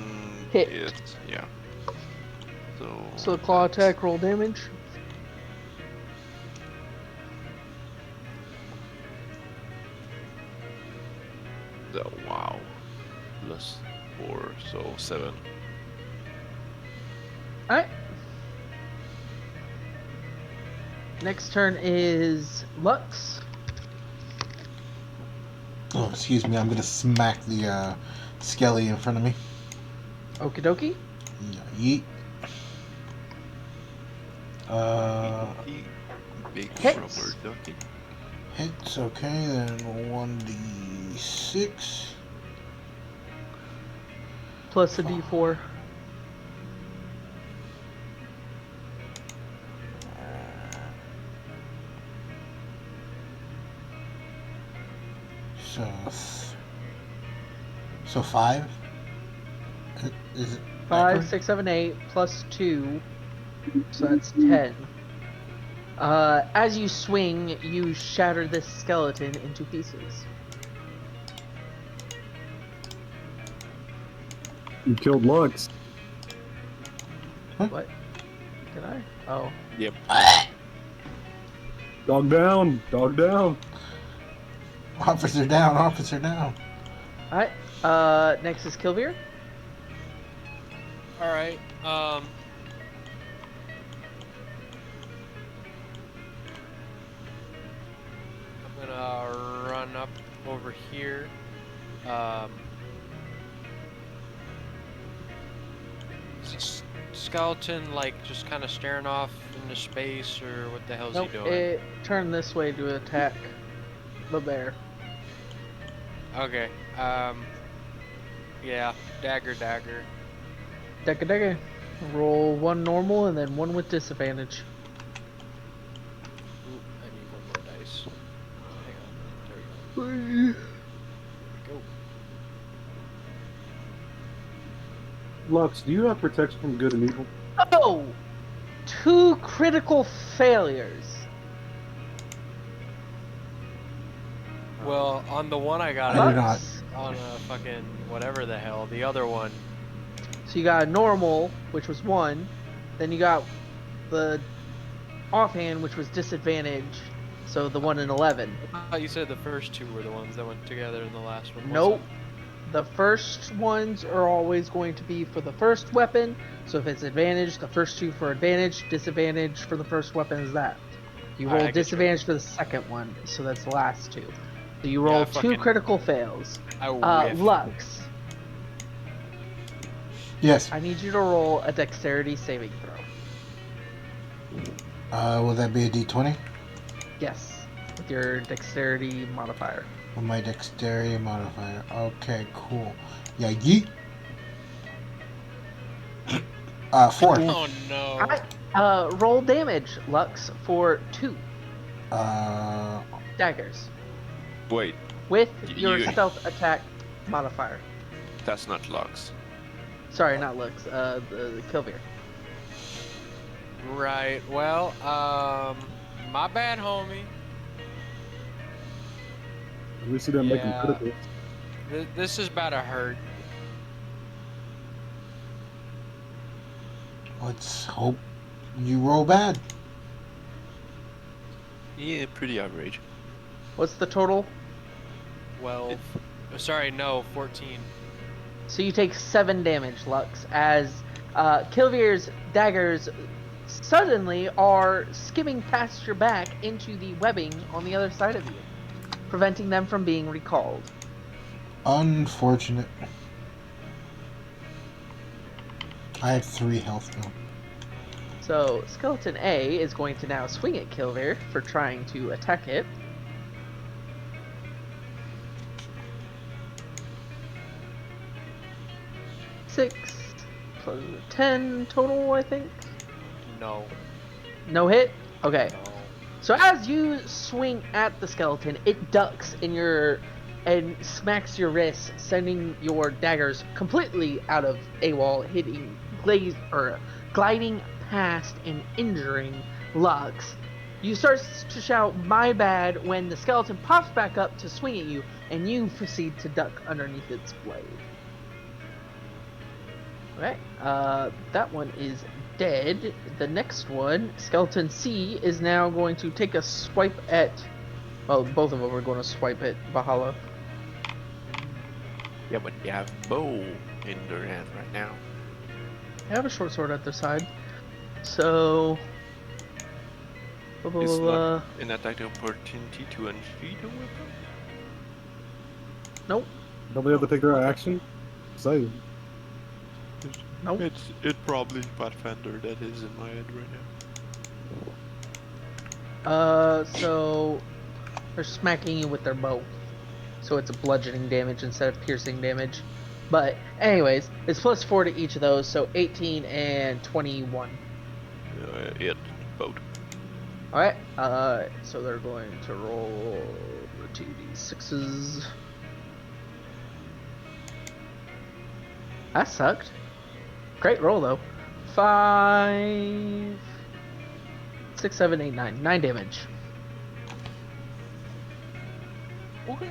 Hit. it's yeah. So the claw attack, roll damage. So wow. Plus 4, so 7. Alright. Next turn is Lux. Oh, excuse me. I'm gonna smack the skelly in front of me. Okie dokie. Yeet. Big Hits. rubber ducky. Hits. Okay, then 1d6. Plus a d4. So 5. Is it 5, accurate? 6, 7, 8, plus 2. So that's 10. As you swing, you shatter this skeleton into pieces. You killed Lux. What? Did I? Oh. Yep. Dog down. Dog down. Officer down, officer down. Alright. Next is Kilvir. All right. I'm gonna run up over here. Is this skeleton like just kind of staring off into space, or what the hell's Nope, he doing? it turned this way to attack the bear. Okay. Yeah. Dagger. Dega. Roll one normal and then one with disadvantage. Ooh, I need one more dice. Hang on. There we go. Lux, do you have protection from good and evil? Oh! 2 critical failures. Well, on the one I got I do it not. on a fucking whatever the hell. The other one. So you got a normal, which was 1. Then you got the offhand, which was disadvantage. So the 1 and 11. I thought you said the first two were the ones that went together in the last one. Nope. The first ones are always going to be for the first weapon. So if it's advantage, the first 2 for advantage, disadvantage for the first weapon is that. You roll I get you. disadvantage for the second one, so that's the last 2. So you Yeah, roll I 2 fucking- critical fails. I whiffed. Lux, Yes. I need you to roll a dexterity saving throw. Will that be a D20? Yes, with your dexterity modifier. With my dexterity modifier. Okay, cool. Yeah, yeet. 4. Oh no. Roll damage, Lux, for 2 Uh, daggers Wait, with your You- stealth attack modifier. that's not Lux. Sorry, not Lux. The Kilvir. Right. Well, my bad, homie. At least you didn't make him Yeah. critical. This is about to hurt. let's hope you roll bad. Yeah, pretty average. What's the total? 12. Sorry, no, 14. So you take 7 damage, Lux, as Kilvir's daggers suddenly are skimming past your back into the webbing on the other side of you, preventing them from being recalled. Unfortunate. I have 3 health now. So Skeleton A is going to now swing at Kilvir for trying to attack it. Six plus 10 total, I think. No. No hit? Okay. No. So as you swing at the skeleton, it ducks and smacks your wrist, sending your daggers completely out of AWOL, gliding past and injuring Lux. You start to shout "my bad" when the skeleton pops back up to swing at you, and you proceed to duck underneath its blade. Okay, that one is dead. The next one, Skeleton C, is now going to take a swipe at... Well, both of them are going to swipe at Valhalla. Yeah, but you have bow in their hand right now. They have a short sword at their side. So... Blah, blah, It's blah, blah. not an attack opportunity to unsheath a weapon. Nope. Don't they have to take their action? Say. Nope. It's probably Pathfinder that is in my head right now. So... They're smacking you with their bow. So it's a bludgeoning damage instead of piercing damage. But, anyways, it's plus 4 to each of those, so 18 and 21. It both. Alright, so they're going to roll 2d6s. That sucked. Great roll, though. 5... 6, 7, 8, 9. 9 damage. Okay.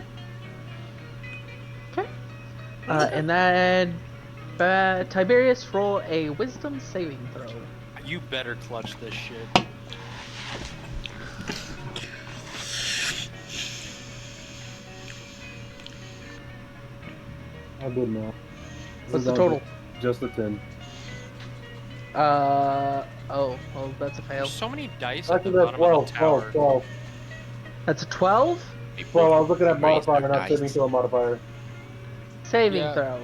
Okay. And then Tiberius, roll a wisdom saving throw. You better clutch this shit. I'm good now. What's the total? Just a 10. Oh, well, that's a fail. There's so many dice at the Actually, that's bottom of 12, the 12, tower. 12. That's a 12? Well, I was looking at Raise modifier, their not dice. saving throw modifier. Saving Yeah. throw.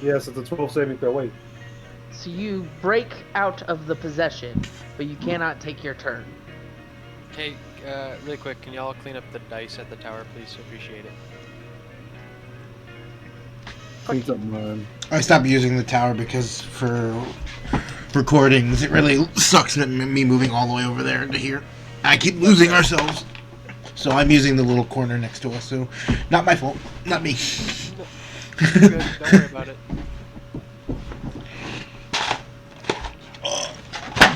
Yes, it's a 12 saving throw. Wait. So you break out of the possession, but you cannot take your turn. Hey, really quick, can y'all clean up the dice at the tower, please? Appreciate it. Cleans up mine. I stopped using the tower because for recordings, it really sucks me moving all the way over there to here. I keep losing ourselves. So I'm using the little corner next to us, so not my fault. Not me. You're good, don't worry about it.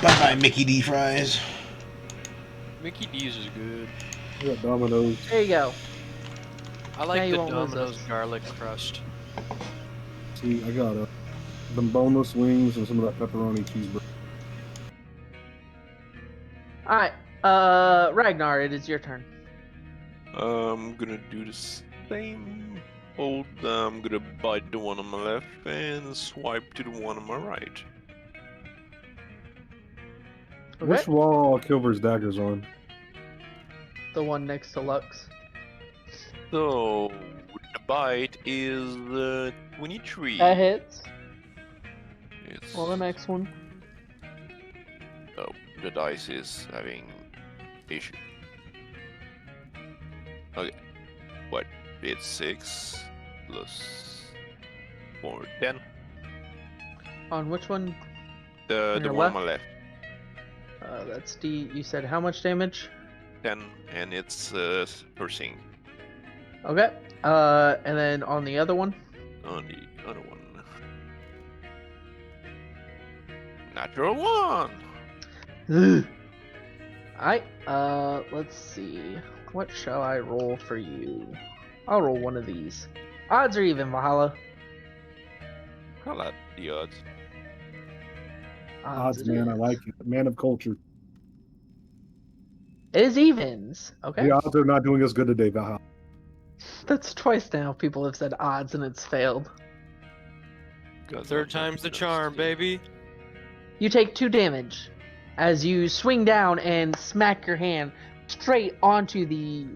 Bye-bye, Mickey D. Fries. Mickey D's is good. I got Domino's. There you go. I Now like you the won't lose Domino's us. garlic crust. See, I got them boneless wings and some of that pepperoni cheeseburger. Alright, Ragnar, it is your turn. I'm gonna do the same. Hold. I'm gonna bite the one on my left and swipe to the one on my right. Okay. Which wall are Kilber's daggers on? The one next to Lux. So the bite is 23. That hits. It's Well, the next one. oh, the dice is having issue. Okay, what? It's 6 plus 4, 10. On which one? The your one on left? my left, That's D. You said how much damage? 10, and it's piercing. Okay. And then on the other one? On the other one, natural 1. Ugh. Alright, let's see. What shall I roll for you? I'll roll one of these. Odds or even, Valhalla? I like the odds. Odds, it man. I is. like it. Man of culture. It is evens. Okay. The odds are not doing us good today, Valhalla. That's twice now people have said odds and it's failed. God, Third I'm time's the not charm, stealing. baby. You take 2 damage as you swing down and smack your hand straight onto the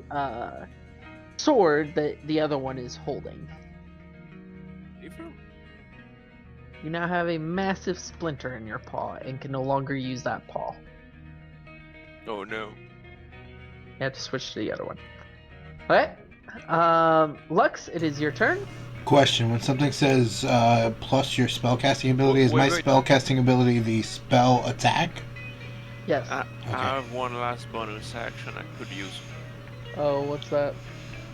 sword that the other one is holding. Different? You now have a massive splinter in your paw and can no longer use that paw. Oh no. You have to switch to the other one. Okay. Lux, it is your turn. Question: when something says plus your spellcasting ability, is my Wait. spellcasting ability the spell attack? Yes. I Okay. have one last bonus action I could use. Oh, what's that?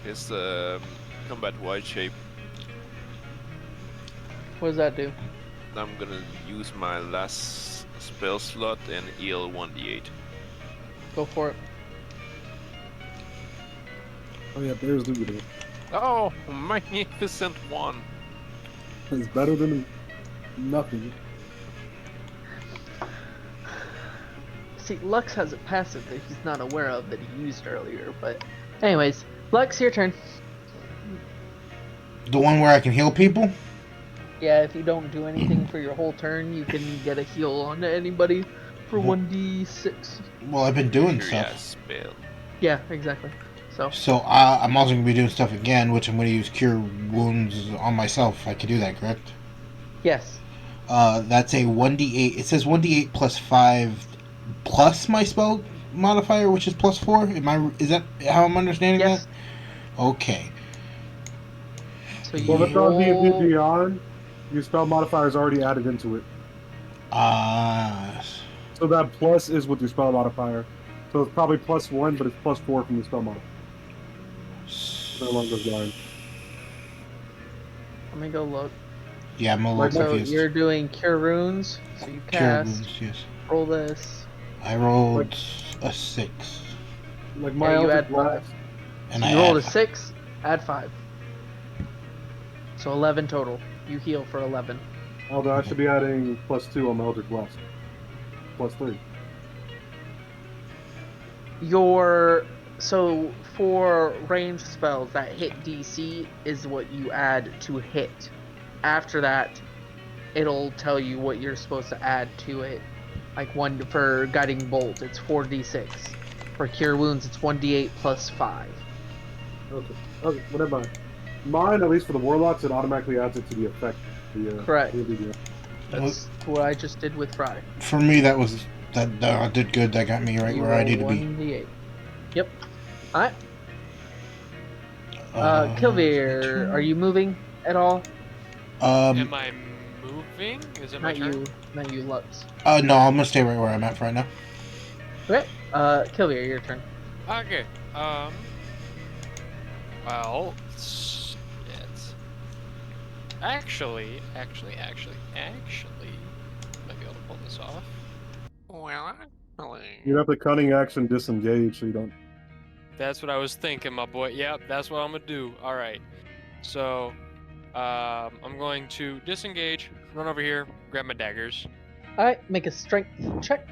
It's combat wide shape. What does that do? I'm gonna use my last spell slot and heal 1d8. Go for it. Oh yeah, there's Luger. Oh, magnificent one! It's better than nothing. See, Lux has a passive that he's not aware of that he used earlier, but... Anyways, Lux, your turn. The one where I can heal people? Yeah, if you don't do anything for your whole turn, you can get a heal onto anybody for 1d6. Well, I've been doing Sure, stuff. yeah, spell. Yeah, exactly. So, So I'm also going to be doing stuff again, which I'm going to use Cure Wounds on myself. I can do that, correct? yes. That's a 1d8. It says 1d8 plus 5 plus my spell modifier, which is plus 4. Is that how I'm understanding Yes. that? Okay. So you Well, if it's on D&D roll... Beyond, your spell modifier is already added into it. Mm-hmm. So that plus is with your spell modifier. So it's probably +1, but it's +4 from your spell modifier. Something along those lines. Let me go look. Yeah, I'm a little Like, So confused. you're doing Cure Runes, so you Cure cast, Wounds, yes. roll this, I rolled a 6. Like my Yeah, you Eldritch add Blast. And So I you rolled a add 6, add 5. So 11 total. You heal for 11. Although I should be adding +2 on my Eldritch Blast. +3. So for ranged spells that hit DC is what you add to hit. After that, it'll tell you what you're supposed to add to it. Like one for guiding bolt, it's 4d6. For cure wounds, it's 1d8 plus 5. Okay. Okay, whatever. Mine, at least for the warlocks, it automatically adds it to the effect. Correct. The That's what I just did with Fry. for me that did good. That got me right You where I roll need to be. 1d8. Yep. Alright. My Kilvir, are turn. you moving at all? Am I moving? Is it my Not turn? you. Not you, Lux. No, I'm gonna stay right where I'm at for right now. Okay. Kilvir, your turn. Okay. Well, shit. Actually, might be able to pull this off. Well, actually. You have the cunning action disengage, so you don't. That's what I was thinking, my boy. Yep, that's what I'm gonna do. All right. So, I'm going to disengage, run over here, grab my daggers. Alright, make a strength check.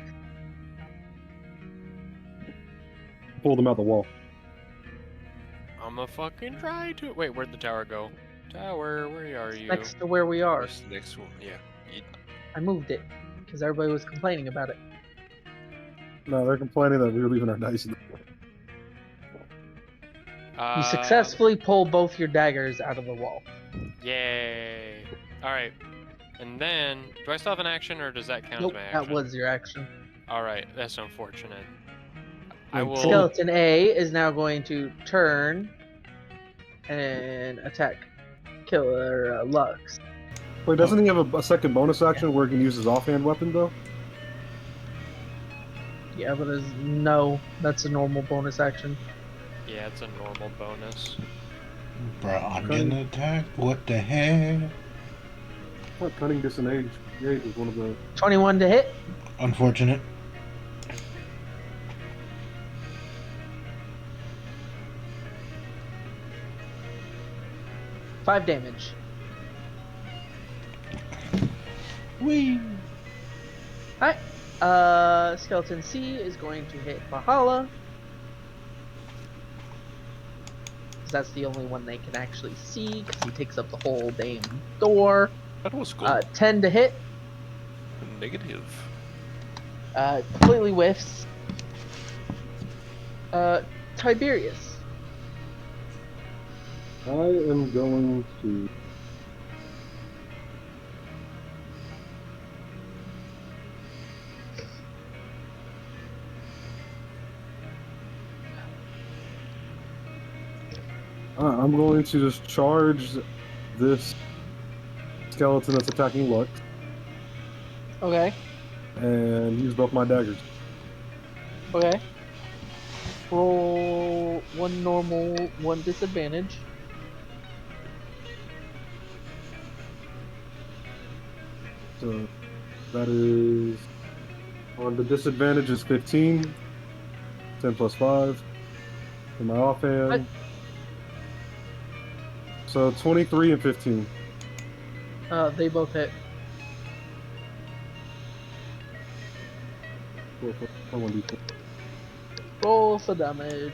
Pull them out the wall. I'm gonna fucking try to. Wait, where'd the tower go? Tower, where are you? Next to where we are. This next one, yeah. I moved it because everybody was complaining about it. No, they're complaining that we were leaving our dice. You successfully pull both your daggers out of the wall. Yay! All right. And then, do I still have an action, or does that count Nope, as my action? that was your action. All right, that's unfortunate. I will. Skeleton A is now going to turn and attack Killer Lux. Wait, doesn't he have a second bonus action where he can use his offhand weapon, though? Yeah, but no, that's a normal bonus action. Yeah, it's a normal bonus. Bro, I'm getting attacked. What the heck? What, cunning disengage is one of the... 21 to hit. Unfortunate. Five damage. Whee! Alright. Skeleton C is going to hit Valhalla. That's the only one they can actually see because he takes up the whole damn door. That was cool. 10 to hit. Negative. Completely whiffs. Tiberius. I am going to... I'm going to just charge this skeleton that's attacking Lux Okay. and use both my daggers. Okay. Roll one normal, one disadvantage. So that is... On the disadvantage is 15. 10 plus 5. In my offhand. What? So 23 and 15. They both hit. For 1d4. Roll for damage.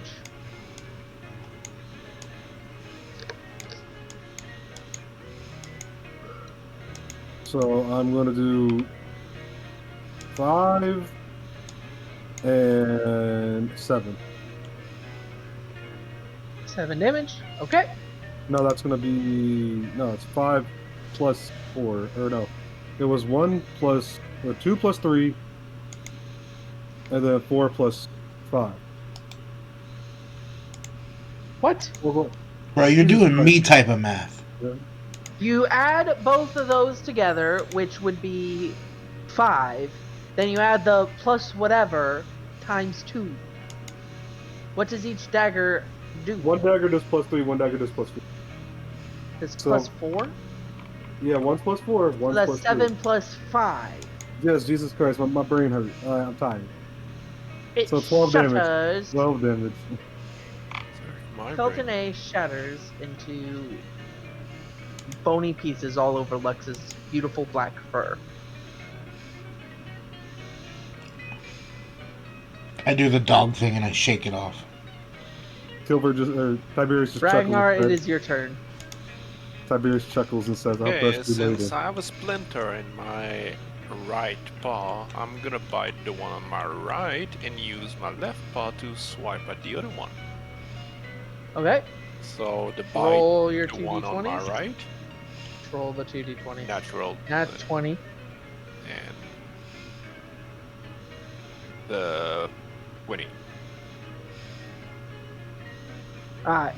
So I'm going to do 5 and 7. 7 damage. Okay. No, that's going to be... No, it's 5 plus 4. Or no. It was 1 plus... Or 2 plus 3. And then 4 plus 5. What? Well, Bro, you're doing me type of math. You add both of those together, which would be 5. Then you add the plus whatever times 2. What does each dagger do? one dagger does plus 3, one dagger does plus 4. It's so- plus 4? Yeah, one's plus 4, So one's that's plus 7 3. plus 5. Yes, Jesus Christ, my brain hurt. I'm tired. It So 12 damage. shatters. 12 damage. My Skeleton brain. A shatters into bony pieces all over Lux's beautiful black fur. I do the dog thing and I shake it off. Tiberius just Ragnar, chuckles. it is your turn. Tiberius chuckles and says, "I'll Okay, best be since later." I have a splinter in my right paw, I'm gonna bite the one on my right and use my left paw to swipe at the other one. Okay. So the bite, Roll your the one on my 2d20s. right, Roll the 2d20. natural, Nat 20. and the 20. Alright.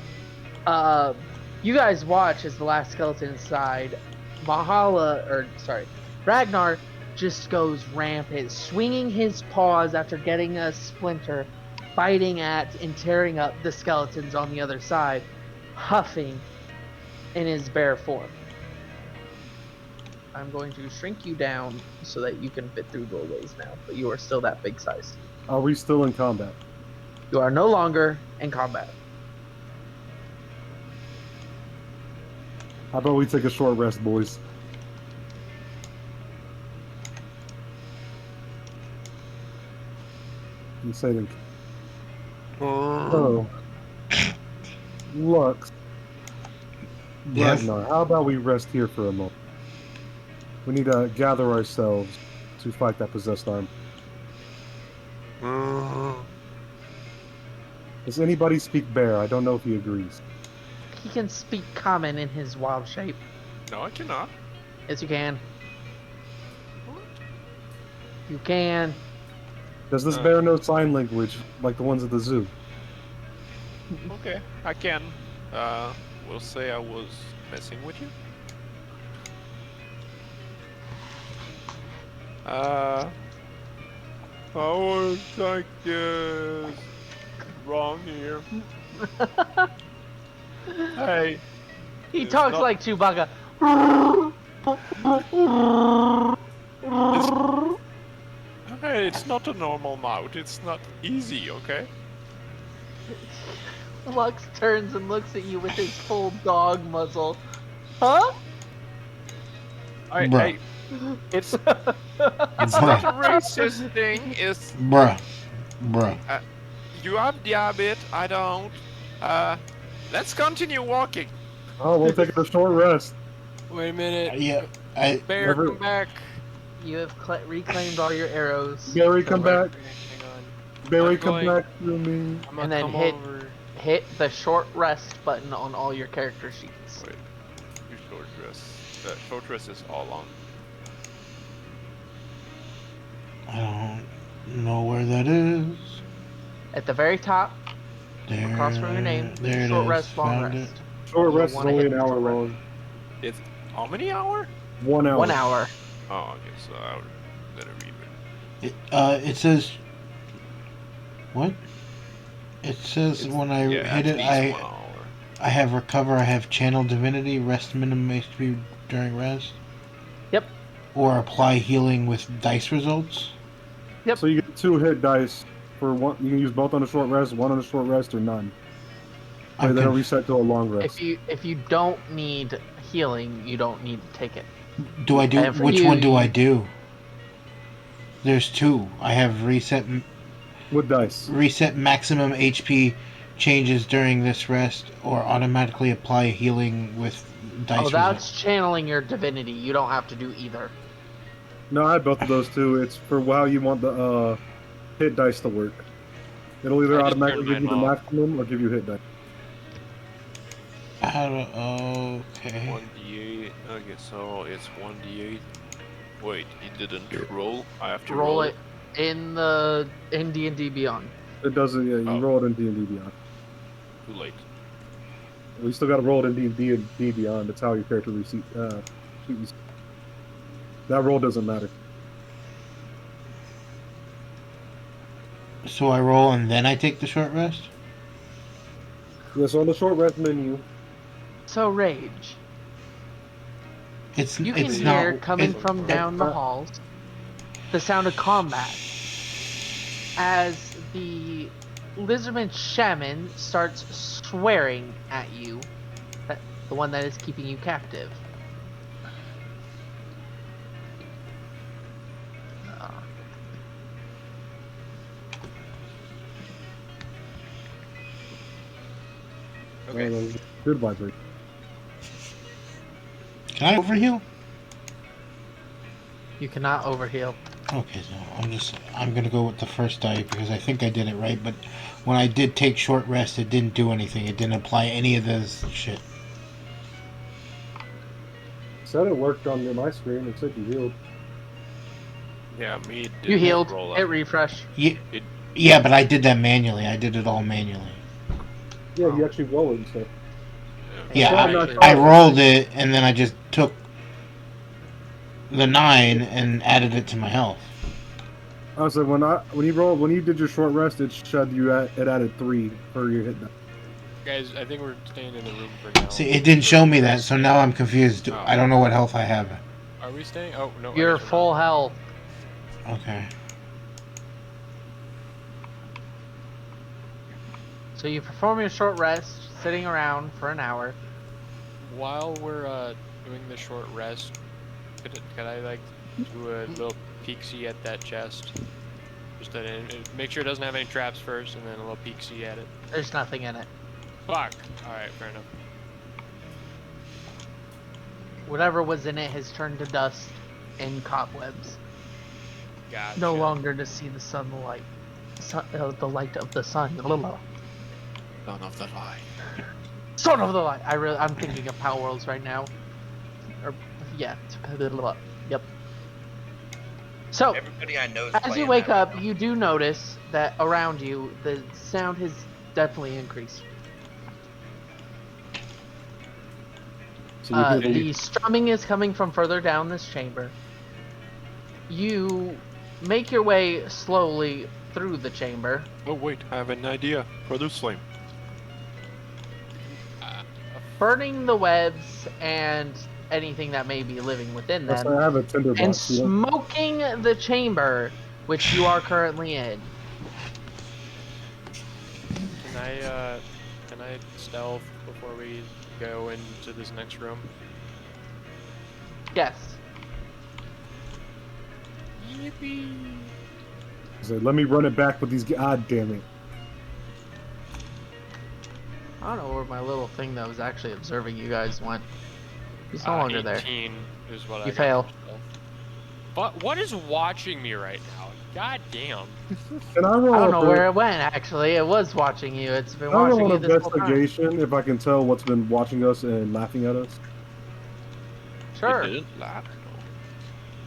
You guys watch as the last skeleton inside, Ragnar just goes rampant, swinging his paws after getting a splinter, biting at and tearing up the skeletons on the other side, huffing in his bare form. I'm going to shrink you down so that you can fit through doorways now, but you are still that big size. Are we still in combat? You are no longer in combat. How about we take a short rest, boys? You say them. Oh. Lux. Yes? Ragnar, how about we rest here for a moment? We need to gather ourselves to fight that possessed arm. Does anybody speak bear? I don't know if he agrees. He can speak common in his wild shape. No, I cannot. Yes, you can. You can. Does this bear know sign language like the ones at the zoo? Okay, I can. We'll say I was messing with you. I was like wrong here. Hey. He It's talks not- like Chewbacca. Hey, it's not a normal mouth. It's not easy, okay? Lux turns and looks at you with his full dog muzzle. Huh? Bruh. It's not a racist thing. It's Bruh. you have the habit. I don't. Let's continue walking. Oh, we'll take a short rest. Wait a minute. Yeah, I. Bear, Never- come back. You have reclaimed all your arrows. Barry, come back. Hang on. Barry, I'm come going- back to me. I'm gonna And then come hit- over. Hit the short rest button on all your character sheets. Wait, you short rest. Short rest is all on. I don't know where that is. At the very top, There, across from your name, there it short is. rest, long Found rest. Short You'll rest is wanna only hit an hour short rest. long. It's how many hour? 1 hour. 1 hour. Oh, okay. So I would better read it. It says. What? It says when I Yeah, hit at it, least 1 hour. I have recover. I have channel divinity. Rest minimum HP during rest. Yep. Or apply healing with dice results. So you get 2 hit dice for one. You can use both on a short rest, one on a short rest, or none. I'm And then it'll conf- reset to a long rest. If you don't need healing, you don't need to take it. Do I do And for which you, one do you- I do? There's 2. I have reset With dice. maximum HP changes during this rest, or automatically apply healing with dice Oh, results. that's channeling your divinity. You don't have to do either. No, I had both of those too. It's for how you want the hit dice to work. It'll either I just automatically turned give you the mine off. maximum or give you hit dice. Okay. 1d8. Okay, so it's 1d8. Wait, it didn't roll. I have to Roll it in D&D Beyond. It doesn't. Yeah, you Oh. roll it in D&D Beyond. Too late. We still got to roll it in D&D Beyond. That's how your character receives. That roll doesn't matter. So I roll and then I take the short rest? Yeah, so on the short rest menu, So Rage, It's you can it's hear not coming it- from down the halls the sound of combat as the lizardman shaman starts swearing at you, the one that is keeping you captive. Okay. Good vibration. Can I overheal? You cannot overheal. Okay, so I'm gonna go with the first die because I think I did it right. But when I did take short rest, it didn't do anything. It didn't apply any of this shit. Said it worked on my screen. It said you healed. Yeah, me. You didn't healed. roll Hit up. refresh. Yeah, but I did that manually. I did it all manually. Yeah, you actually roll it and stuff. Yeah, I'm not I sure. rolled it and then I just took the 9 and added it to my health. I said when you did your short rest, it showed you it added 3 for your hit die. Guys, I think we're staying in the room for now. See, it didn't show me that, so now I'm confused. Oh. I don't know what health I have. Are we staying? Oh, no. I You're guess we're full not. health. Okay. So you perform your short rest, sitting around for an hour. While we're doing the short rest, could I like do a little peek-see at that chest? Just make sure it doesn't have any traps first, and then a little peek-see at it. There's nothing in it. Fuck! Alright, fair enough. Whatever was in it has turned to dust and cobwebs. Gotcha. No longer to see the sunlight. The light of the sun. None of the light. Son of the light. I'm thinking of Power Worlds right now. Or yeah. Yep. So Everybody I know is as you playing wake that up, right now. you do notice that around you the sound has definitely increased. So you hear The strumming is coming from further down this chamber. You make your way slowly through the chamber. Oh wait, I have an idea. Produce flame. Burning the webs and anything that may be living within Yes, them, I have a tinderbox. and You know? smoking the chamber which you are currently in. Can I stealth before we go into this next room? Yes. Yippee! So let me run it back with these. God damn it! I don't know where my little thing that was actually observing you guys went. He's no longer there. 18 is what I You got fail. for stealth. But what is watching me right now? God damn. Can I roll? I don't know where it went, actually. It was watching you. It's been Can I watching roll you an this whole time. investigation if I can tell what's been watching us and laughing at us? Sure. It didn't laugh.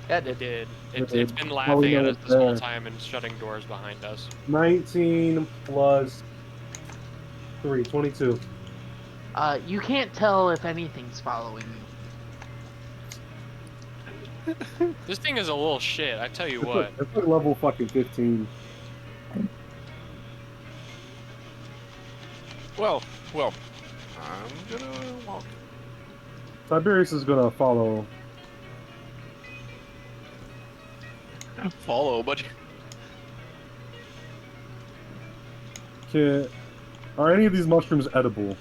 Yeah, it It did. did. It It's did. been Oh, laughing at no, us this whole there. time and shutting doors behind us. 19 plus 3, 22. You can't tell if anything's following you. This thing is a little shit, I tell you what. It's like level fucking 15. Well, I'm gonna walk. Tiberius is gonna follow. Follow, but Are any of these mushrooms edible?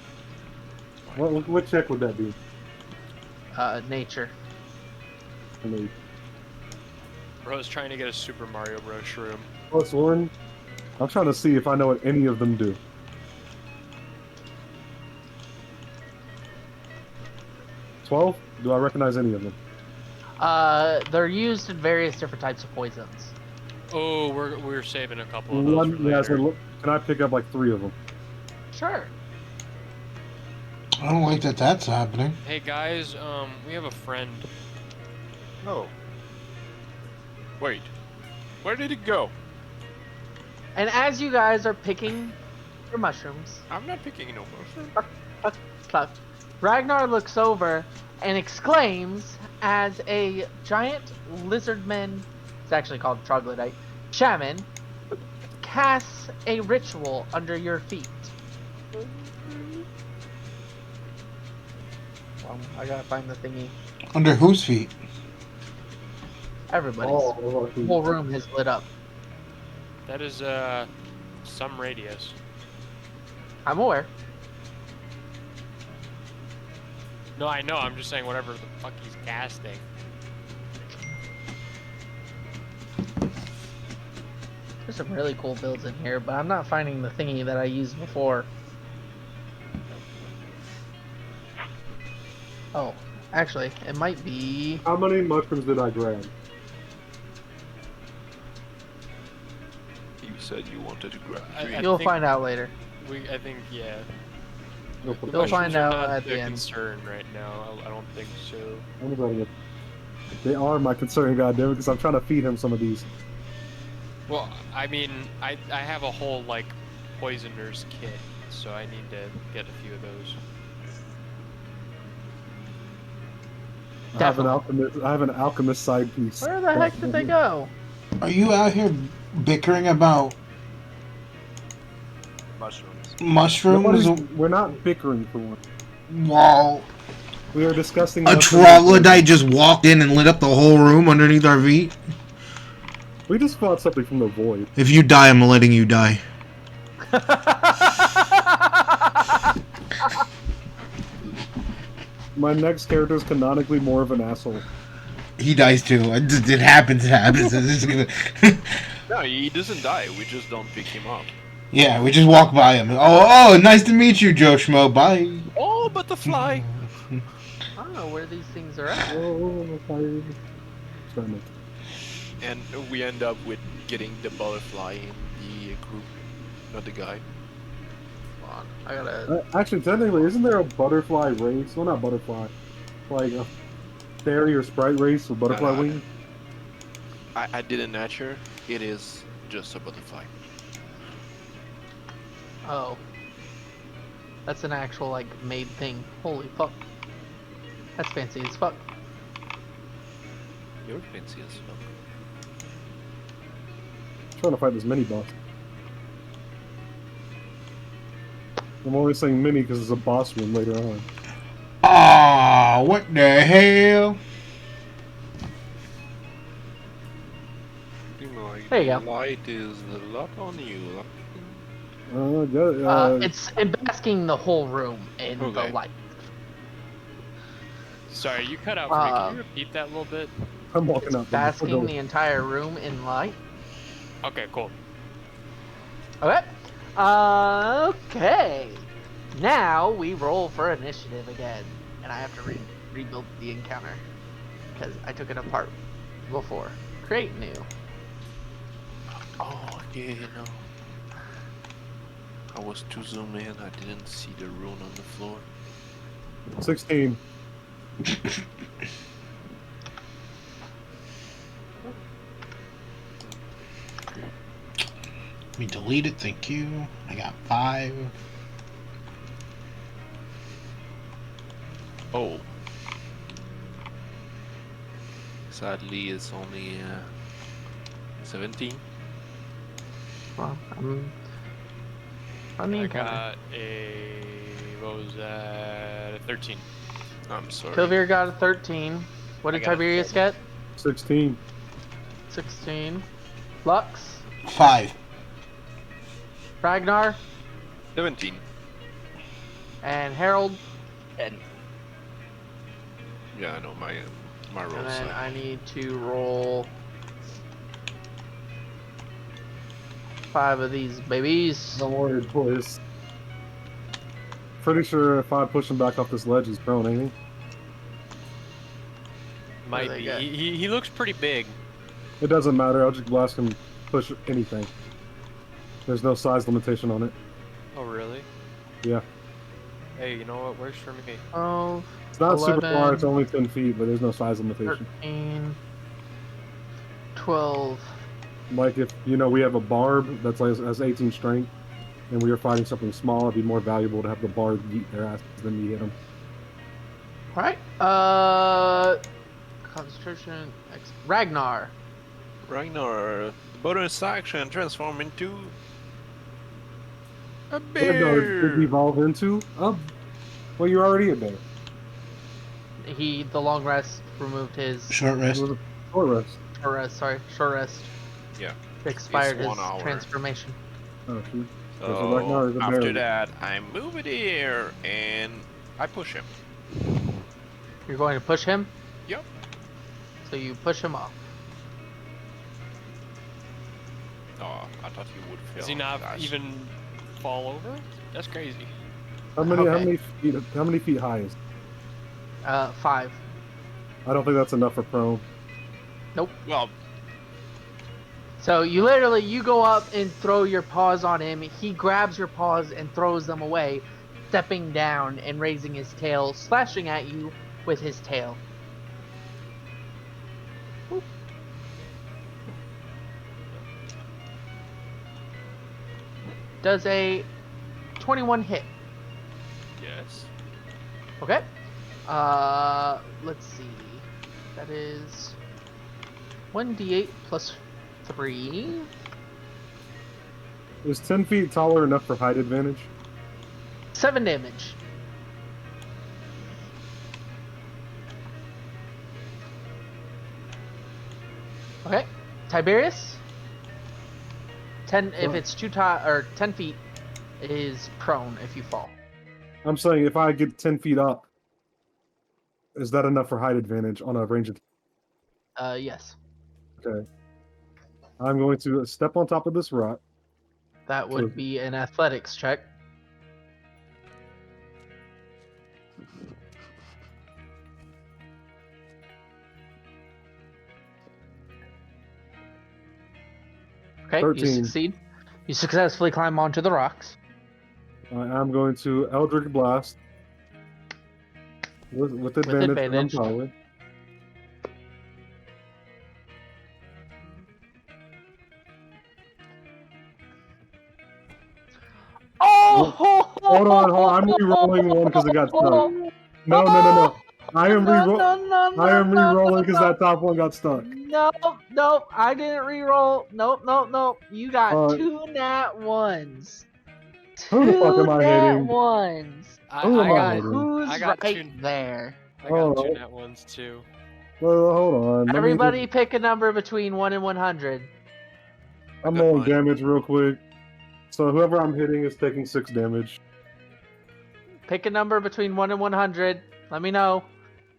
What check would that be? Nature. I mean, Bro's trying to get a Super Mario Bros. Shroom. +1. I'm trying to see if I know what any of them do. 12? Do I recognize any of them? They're used in various different types of poisons. Oh, we're saving a couple of those for Yeah, later. so can I pick up like 3 of them? Sure. I don't like that that's happening. Hey guys, we have a friend. oh, wait, where did it go? And as you guys are picking your mushrooms, I'm not picking no mushroom. Cluck, Ragnar looks over and exclaims as a giant lizardman, it's actually called troglodyte, shaman, casts a ritual under your feet. I gotta find the thingy. Under whose feet? Everybody's. Oh, The whole room has lit up. That is some radius. I'm aware. No, I know. I'm just saying whatever the fuck he's casting. There's some really cool builds in here, but I'm not finding the thingy that I used before. Oh, actually, it might be. How many mushrooms did I grab? You said you wanted to grab I- 3. I You'll think- find out later. I think, yeah. Go for the You'll mushrooms. find Mushrooms are out not at the end. concern right now. I don't think so. I'm about to get- They are my concern, goddamn, because I'm trying to feed him some of these. Well, I mean, I have a whole like poisoner's kit, so I need to get a few of those. I have an Definitely. alchemist. I have an alchemist side piece. Where the heck did they go? Are you out here bickering about Mushrooms. mushrooms We're not bickering for one. while We are discussing. a mushrooms. troglodyte just walked in and lit up the whole room underneath our feet? We just fought something from the void. If you die, I'm letting you die. My next character is canonically more of an asshole. He dies too. It happens. It happens. It's just gonna- No, he doesn't die. We just don't pick him up. Yeah, we just walk by him. Oh, nice to meet you, Joe Schmo. Bye. Oh, butterfly! I don't know where these things are at. Oh, fire. And we end up with getting the butterfly in the group, not the guy. Hold on, I gotta. Actually, technically, isn't there a butterfly race? Well, not butterfly. Like a fairy or sprite race with butterfly No. wings? I did a nature. It is just a butterfly. Oh. That's an actual, like, made thing. Holy fuck. That's fancy as fuck. You're fancy as fuck. Trying to fight this mini boss. I'm always saying mini because it's a boss room later on. Ah, what the hell? There you go. Light is a lot on you. It's basking the whole room in the Okay. light. Sorry, you cut out for me. Can you repeat that a little bit? I'm walking It's out. basking the entire room in light. Okay, cool. Okay. Okay. Now we roll for initiative again, and I have to rebuild the encounter because I took it apart before. Create new. Oh, yeah, no. I was too zoomed in. I didn't see the rune on the floor. 16. Let me delete it. Thank you. I got 5. Oh. Sadly, it's only 17. Well, I'm the I encounter. got a what was that? A 13. I'm sorry. Sylvia got a 13. What I did got a Tiberius 7. get? 16. 16. Lux. 5. Ragnar. 17. And Harold. And Yeah, I know my And rolls. then I need to roll 5 of these babies. Don't worry, boys. Pretty sure if I push him back off this ledge, he's prone, ain't he? Might they be. got? He looks pretty big. It doesn't matter. I'll just blast him, push anything. There's no size limitation on it. Oh really? Yeah. Hey, you know what works for me? Oh, It's not super 11. far. It's only 10 feet, but there's no size limitation. 13. 12. Like if, we have a barb that's like has 18 strength, and we are fighting something small, it'd be more valuable to have the barb eat their asses than me hit them. Alright. Concentration. Ragnar. Ragnar, the bonus action transform into a What did bear. evolve into? Oh, well, you're already a bear. The long rest removed his Short It rest. was a short rest. short rest. Yeah. Expired It's his 1 hour. transformation. Oh, shoot. So Ragnar is a after berry. that, I move it here and I push him. You're going to push him? Yep. So you push him off. Oh, I thought he would fail. Does he not Gosh. even fall over? That's crazy. How many feet high is? 5. I don't think that's enough for prone. Well, So you go up and throw your paws on him. He grabs your paws and throws them away, stepping down and raising his tail, slashing at you with his tail. Whoop. Does a 21 hit? yes. Okay. Let's see. That is 1d8 plus 3. Is 10 feet taller enough for height advantage? 7 damage. Okay. Tiberius? 10 if it's 10 feet is prone if you fall. I'm saying if I get 10 feet up, is that enough for height advantage on a range of... Yes. Okay. I'm going to step on top of this rock. That would be an athletics check. Okay, 13. you succeed. You successfully climb onto the rocks. I'm going to Eldritch Blast. With advantage. advantage. I'm powered. Oh! Hold on. I'm re-rolling one because it got stuck. No. I am re-rolling because that top one got stuck. Nope. I didn't re-roll. Nope. You got 2 nat 1s. Who the fuck am I hitting? 1s. Who am I got hitting? who's I got right two- there. I got Oh. 2 net ones too. Well, hold on. Let me Everybody pick a number between 1 and 100. I'm Good rolling one. damage real quick. So whoever I'm hitting is taking 6 damage. Pick a number between 1 and 100. Let me know.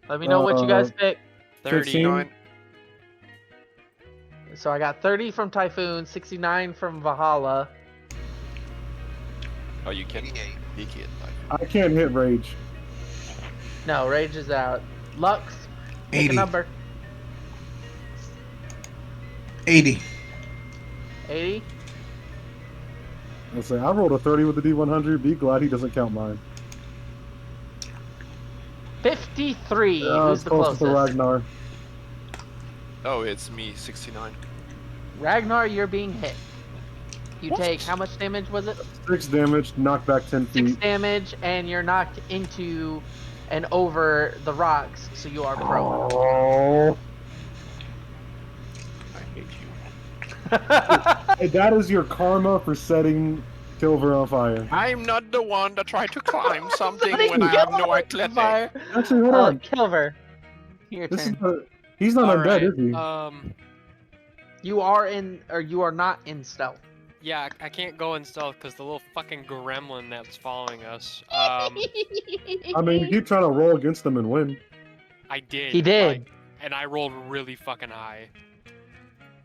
Let me know what you guys pick. 30. 15. So I got 30 from Typhoon, 69 from Valhalla. Oh, you can hit. I can't hit rage. No, Rage is out. Lux, pick 80. a number. 80. 80? Let's say I rolled a 30 with the D100. Be glad he doesn't count mine. 53. Yeah, Who's it's the closest to closest? Ragnar. Oh, it's me, 69. Ragnar, you're being hit. You take, how much damage was it? 6 damage, knock back 10 6 feet. damage, and you're knocked into and over the rocks, so you are prone. Oh. I hate you. Hey, that is your karma for setting Silver on fire. I'm not the one that tried to climb something Somebody when I have kill no him on athletic. fire. Actually, hold on. Kilver. Your This is turn. the. He's not undead, Alright, is he? You are in, or you are not in stealth. yeah, I can't go in stealth because the little fucking gremlin that's following us. I mean, you keep trying to roll against them and win. I did. He did. like, and I rolled really fucking high.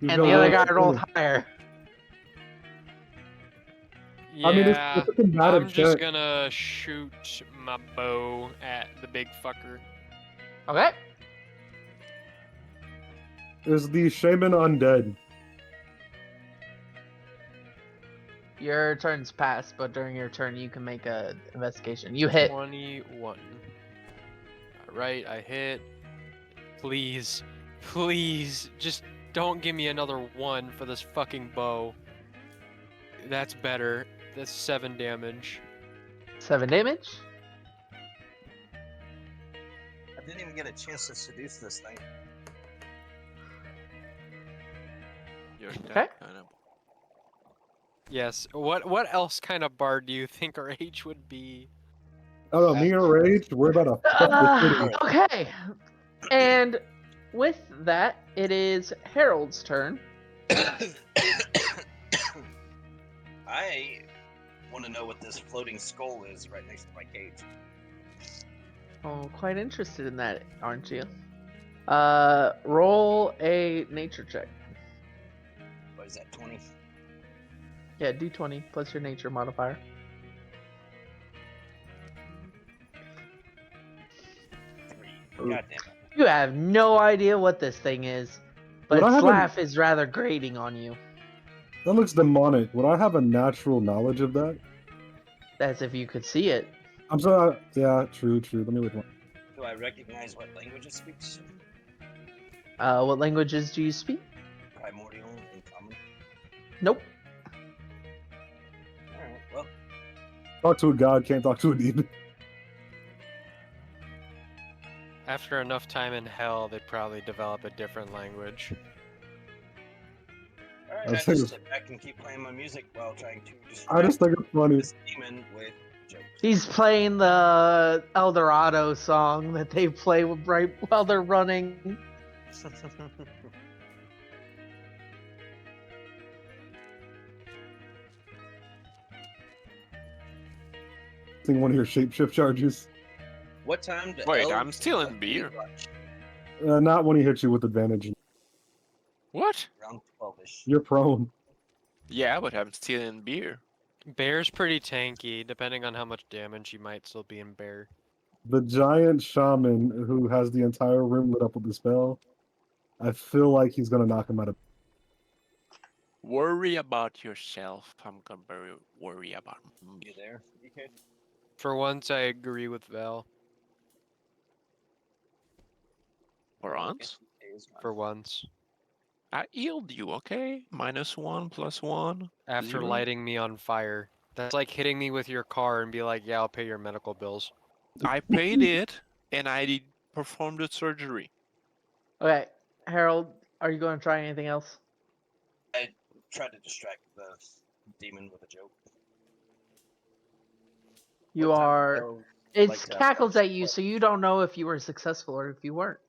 You And go the other roll guy against rolled them. higher. I mean, Yeah, it's a combative I'm just check. gonna shoot my bow at the big fucker. Okay. Is the shaman undead? Your turn's passed, but during your turn you can make a investigation. You hit. 21. Alright, I hit. Please, please, just don't give me another 1 for this fucking bow. That's better. That's 7 damage. 7 damage. I didn't even get a chance to seduce this thing. You're Okay. that kind of... Yes. What else kind of bard do you think our age would be? Oh no, me or Rage? We're about to fuck this city. Okay. And with that, it is Harold's turn. I want to know what this floating skull is right next to my cage. Oh, quite interested in that, aren't you? Roll a nature check. What is that, 20? Yeah, d20 plus your nature modifier. God damn it. You have no idea what this thing is, but Would I its have laugh is rather grating on you, That looks demonic. Would I have a natural knowledge of that? as if you could see it. I'm sorry. Yeah, true. Let me look. Do I recognize what language it speaks? What languages do you speak? Primordial and common? Nope. Alright, well, Talk to a god, can't talk to a demon. After enough time in hell, they'd probably develop a different language. alright, I I was thinking- just sit back and keep playing my music while trying to I distract just think it's funny. this demon with jokes. He's playing the El Dorado song that they play right while they're running. Think one of your shapeshift charges. What time do Wait, elves I'm stealing eat beer. lunch? Not when he hits you with advantage. What? Around 12-ish. You're prone. Yeah, but I'm stealing beer. Bear's pretty tanky. Depending on how much damage, he might still be in bear. The giant shaman who has the entire room lit up with the spell. I feel like he's gonna knock him out of. Worry about yourself. I'm gonna worry about me. You there, DK? For once, I agree with Val. For Well, I once? guess DK is gone. For once. I healed you, okay? -1, +1. After 0. lighting me on fire. That's like hitting me with your car and be like, yeah, I'll pay your medical bills. I paid it, and I performed the surgery. Okay, Harold, are you going to try anything else? I tried to distract the demon with a joke. You What time do are. elves It like to have cackles lunch? at you, What- so you don't know if you were successful or if you weren't.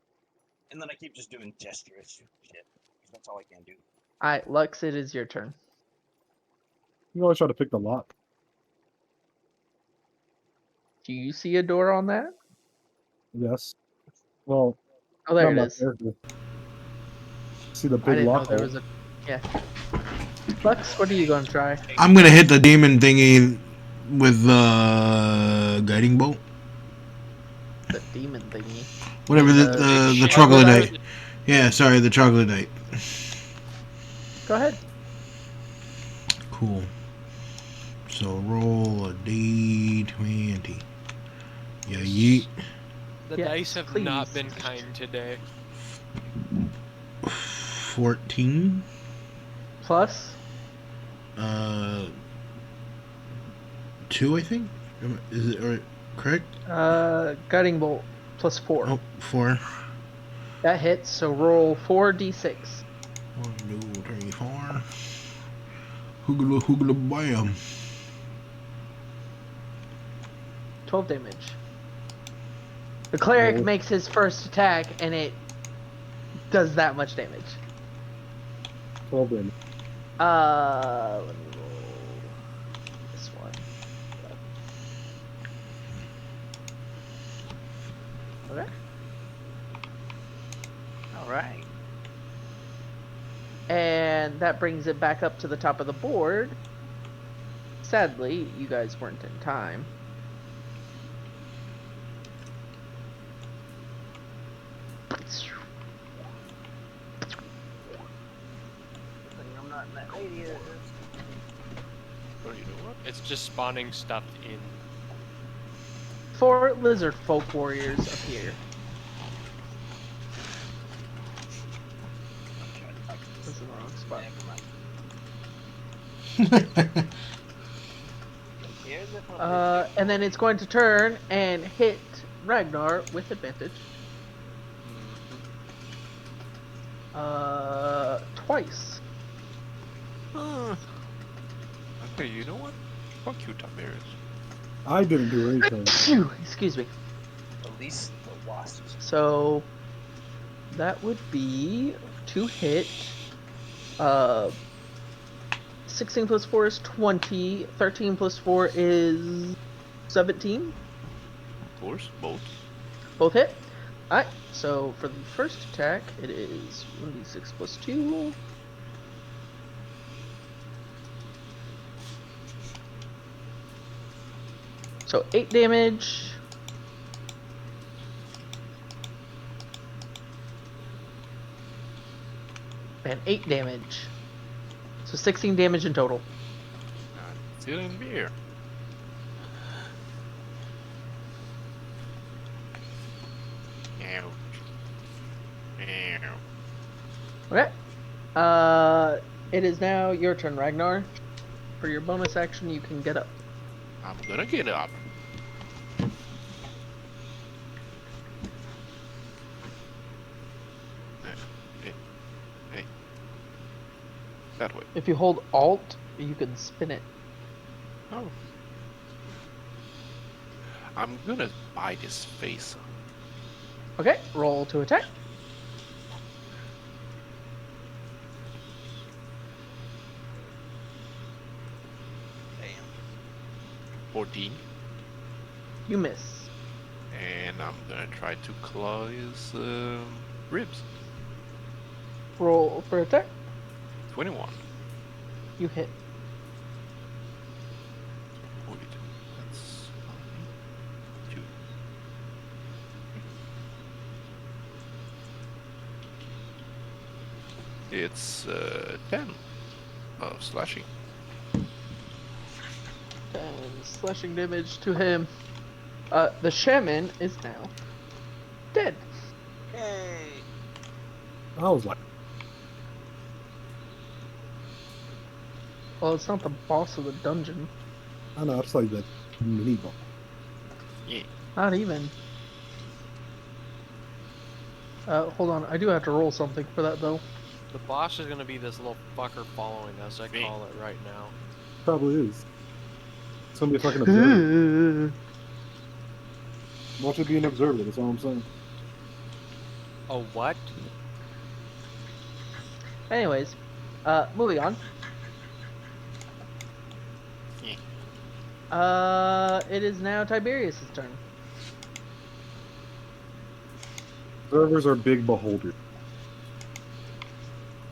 And then I keep just doing gestures shit. 'Cause that's all I can do. Alright, Lux, it is your turn. You always try to pick the lock. Do you see a door on that? Yes. Well, Oh, there not it my is. character. See the I big didn't know lock there hole. was a. Yeah. Lux, what are you going to try? I'm gonna hit the demon thingy with the guiding bolt. The demon thingy. Whatever the The the shit. troglodyte. Yeah, sorry, the troglodyte. Go ahead. Cool. So roll a d20. Yeah, yeet. The Yes, dice have please. not been kind today. 14. Plus. 2, I think. Is it correct? Guiding bolt plus 4. Oh, 4. That hits, so roll 4d6. 1, 2, 3, 4. Hoogla hoogla bam. 12 damage. The cleric Oh. makes his first attack, and it does that much damage. 12 damage. Let me roll this one. Okay. Alright. And that brings it back up to the top of the board. Sadly, you guys weren't in time. I'm not in that radius. Oh, you know what? It's just spawning stuff in. 4 lizard folk warriors appear. That's in the wrong spot. And then it's going to turn and hit Ragnar with advantage. Twice. Okay, you know what? Fuck you, Tiberius. I didn't do anything. Phew, excuse me. At least the wasps. So that would be to hit 16 plus 4 is 20. 13 plus 4 is 17. Of course, both. Both hit. Alright, so for the first attack, it is 1d6 plus 2. So 8 damage. And 8 damage. So 16 damage in total. Still in beer. Ouch. Ow. Okay. It is now your turn, Ragnar. For your bonus action, you can get up. I'm gonna get up. Hey. That way. If you hold Alt, you can spin it. Oh. I'm gonna bite his face. Okay, roll to attack. Damn. 14. You miss. And I'm gonna try to claw his ribs. Roll for attack. 21. You hit. Wait, that's 2. It's 10 of slashing. And slashing damage to him. The shaman is now dead. Yay! I was like, Well, it's not the boss of the dungeon. I know, it's like that mini boss. Yeah. Not even. Hold on. I do have to roll something for that, though. The boss is gonna be this little fucker following us, I Me. call it right now. Probably is. It's gonna be fucking observer. Watch it be an observer, that's all I'm saying. Oh, what? Anyways, moving on. It is now Tiberius' turn. Observers are big beholders.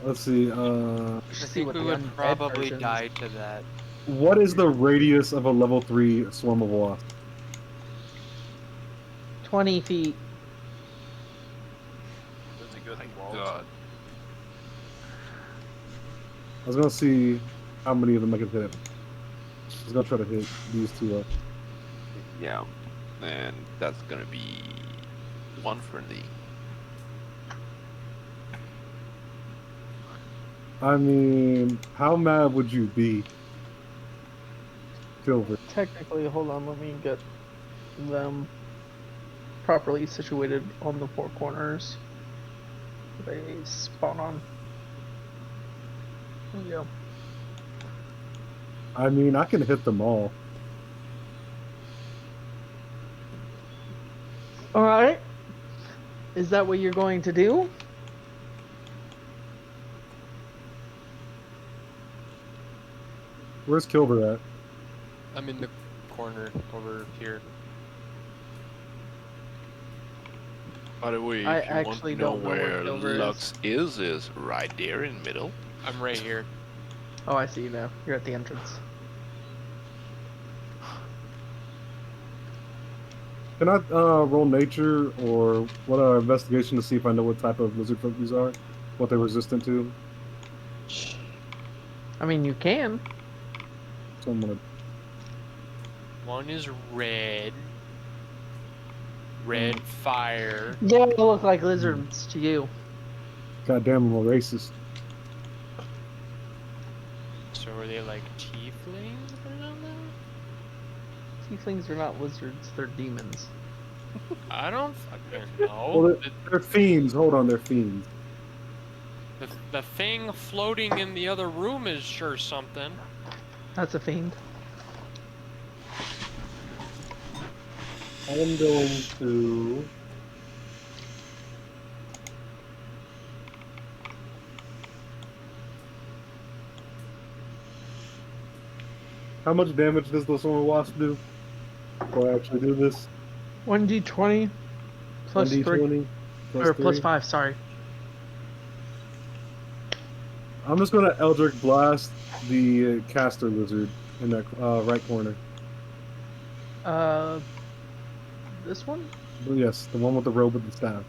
Let's see, I See think what we the would undead probably versions- die to that. what is the radius of a level 3 swarm of wasps? 20 feet. Does it go My through walls? god. I was gonna see how many of them I could hit. I was gonna try to hit these two up. Yeah. And that's gonna be 1 friendly. I mean, how mad would you be? Silver. Technically, hold on, let me get them properly situated on the four corners. They spawn on. There we go. I mean, I can hit them all. Alright. Is that what you're going to do? Where's Kilber at? I'm in the corner over here. By the way, I if you want actually to know don't know where where Silver is. Lux is right there in the middle. I'm right here. Oh, I see you now. You're at the entrance. Can I roll nature or what investigation to see if I know what type of lizard folk these are? What they're resistant to? I mean, you can. So I'm gonna... One is red. Red fire. They all look like lizards to you. Goddamn, I'm a racist. So are they like tieflings or something? Tieflings are not lizards, they're demons. I don't fucking know. Well, they're fiends. Hold on, they're fiends. The thing floating in the other room is sure something. That's a fiend. I'm going to... How much damage does the Sword Wasp do? Before I actually do this, 1d20 plus 3. 1d20 plus Or plus 3. 5, sorry. I'm just gonna Eldritch Blast the caster lizard in that right corner. This one? But yes, the one with the robe and the staff.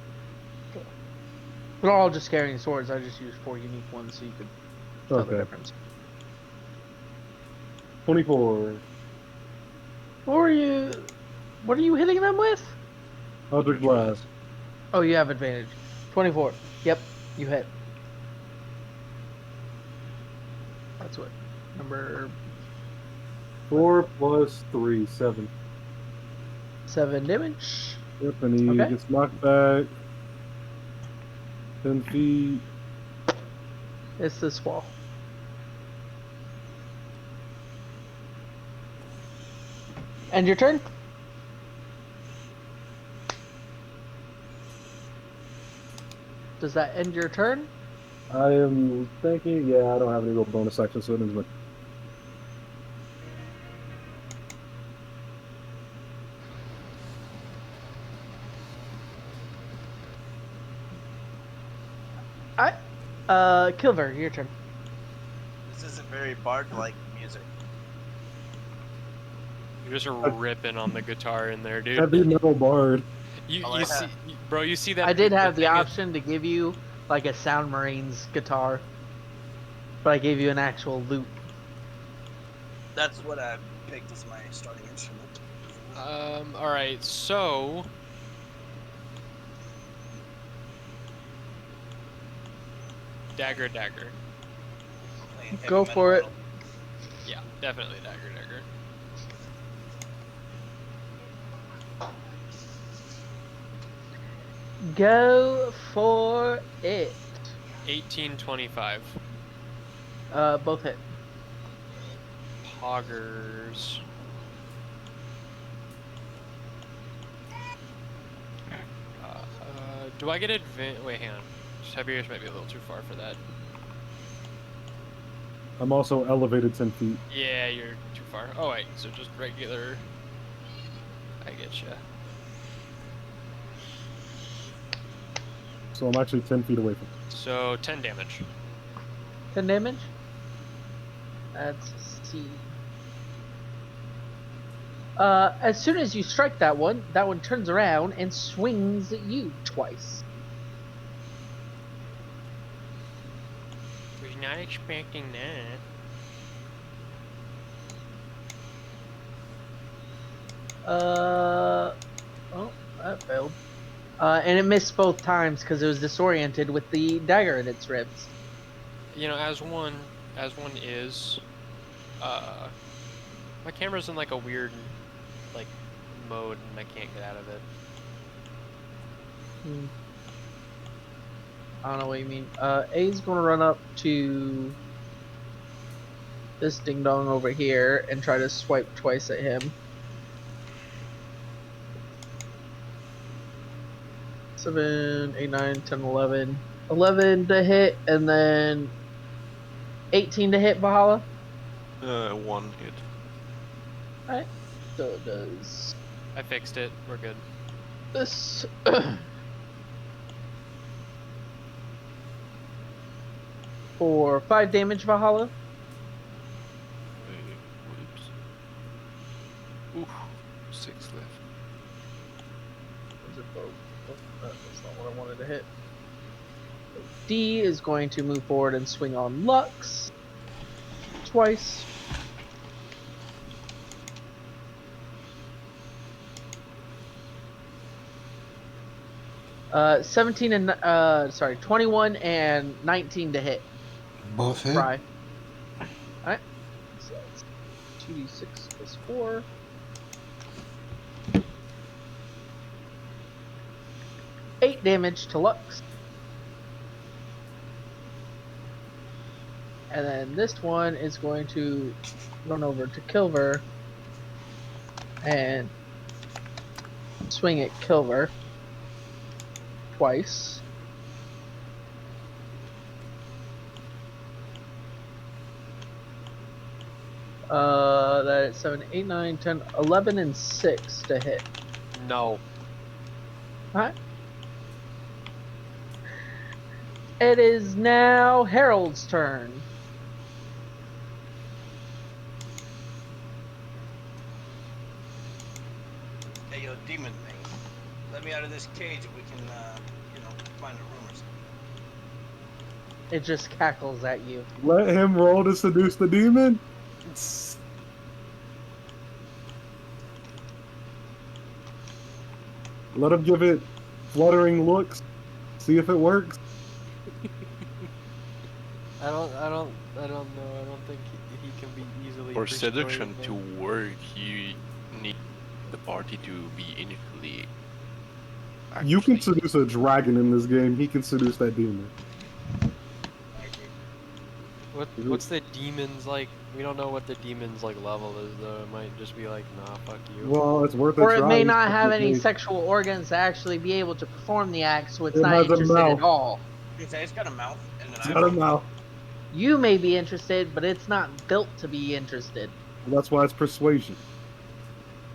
They're all just carrying swords. I just used 4 unique ones so you could tell the Okay. difference. 24. What are you hitting them with? Eldritch Blast. Oh, you have advantage. 24. Yep, you hit. That's what. Number 4 plus 3, 7. 7 damage. Yep, and he Okay. gets knocked back 10 feet. It's this wall. And your turn? Does that end your turn? I am thinking, yeah, I don't have any real bonus action, so it ends my. Kilver, your turn. This isn't very bard-like music. You're just ripping on the guitar in there, dude. Heavy metal bard. You see, bro, you see that? I did have the thing is- option to give you like a Sound Marines guitar, but I gave you an actual lute. That's what I picked as my starting instrument. All right, so dagger. Playing heavy Go metal for it. metal. Yeah, definitely dagger. Go for it. 1825. Both hit. Poggers. Do I get advantage? Wait, hang on. Tiberius might be a little too far for that. I'm also elevated 10 feet. Yeah, you're too far. Oh wait, so just regular. I get ya. So I'm actually 10 feet away from him. So 10 damage. 10 damage? Let's see. As soon as you strike that one turns around and swings at you twice. Was not expecting that. Oh, that failed. And it missed both times because it was disoriented with the dagger in its ribs. You know, as one is, my camera's in like a weird, like, mode and I can't get out of it. I don't know what you mean. A's gonna run up to this ding dong over here and try to swipe twice at him. 7, 8, 9, 10, 11. 11 to hit, and then 18 to hit, Valhalla. 1 hit. Alright. So it does I fixed it. We're good. this. For 5 damage, Valhalla. Whoops. Oof. 6 left. Was it both? Oh, that's not what I wanted to hit. D is going to move forward and swing on Lux twice. Uh, 17 and 21 and 19 to hit. Both hit. Fry. Alright. So that's 2d6 plus 4. Eight damage to Lux. And then this one is going to run over to Kilver and swing at Kilver twice. That is 7, 8, 9, 10, 11, and 6 to hit. No. Alright. It is now Harold's turn. Hey, yo, demon thing. Let me out of this cage and we can, find a room or something. It just cackles at you. Let him roll to seduce the demon. Let him give it fluttering looks. See if it works. I don't know. I don't think he can be easily For persuaded. seduction to work, you need the party to be initially. You can actually- seduce a dragon in this game. He can seduce that demon. What's the demon's like? We don't know what the demon's like level is though. It might just be like, nah, fuck you. Well, it's worth a Or try. it may not It's have any technically- sexual organs to actually be able to perform the act, so it's It not has a interested mouth. at all. It's got a mouth and an It's got a mouth. You may be interested, but it's not built to be interested. Well, that's why it's persuasion,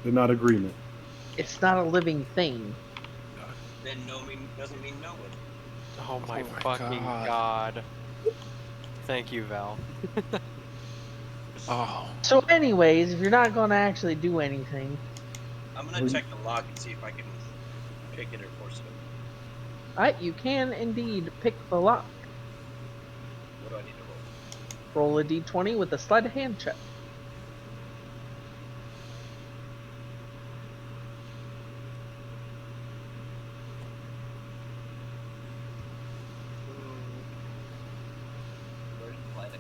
and not agreement. It's not a living thing. Then no doesn't mean no. Oh my, my fucking god. Thank you, Val. Oh, So anyways, if you're not going to actually do anything, I'm gonna check the log and see if I can pick it or force it. alright, you can indeed pick the lock. What do I need to roll? Roll a d20 with a sleight of hand check. Where's the light?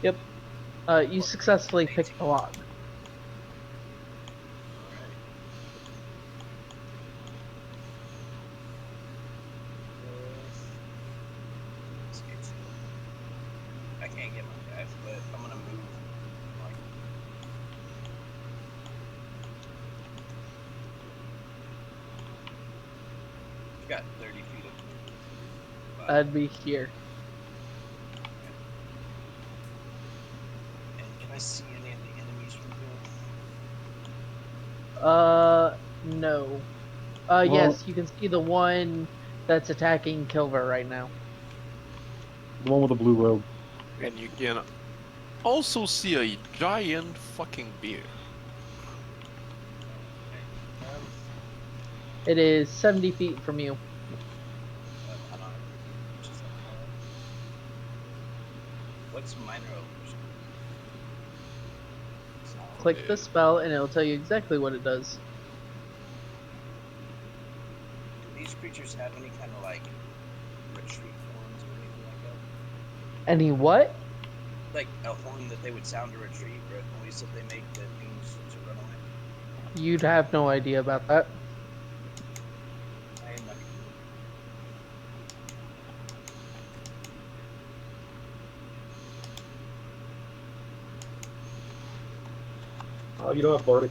Yep. You successfully picked the lock. Alright. I can't get my guys, but I'm gonna move. Like, you've got 30 feet of. That'd be here. And can I see any of the enemies from here? No. Well- Yes, you can see the one that's attacking Kilver right now. The one with the blue robe. and you can also see a giant fucking bear. It is 70 feet from you. I'm not. Just, what's minor illusion? Click the spell and it'll tell you exactly what it does. Do these creatures have any kind of like retreat forms or anything like that? Any what? Like a horn that they would sound to retreat, or a noise that they make that means to run away? You'd have no idea about that. I am not. Oh, you don't have Bardic.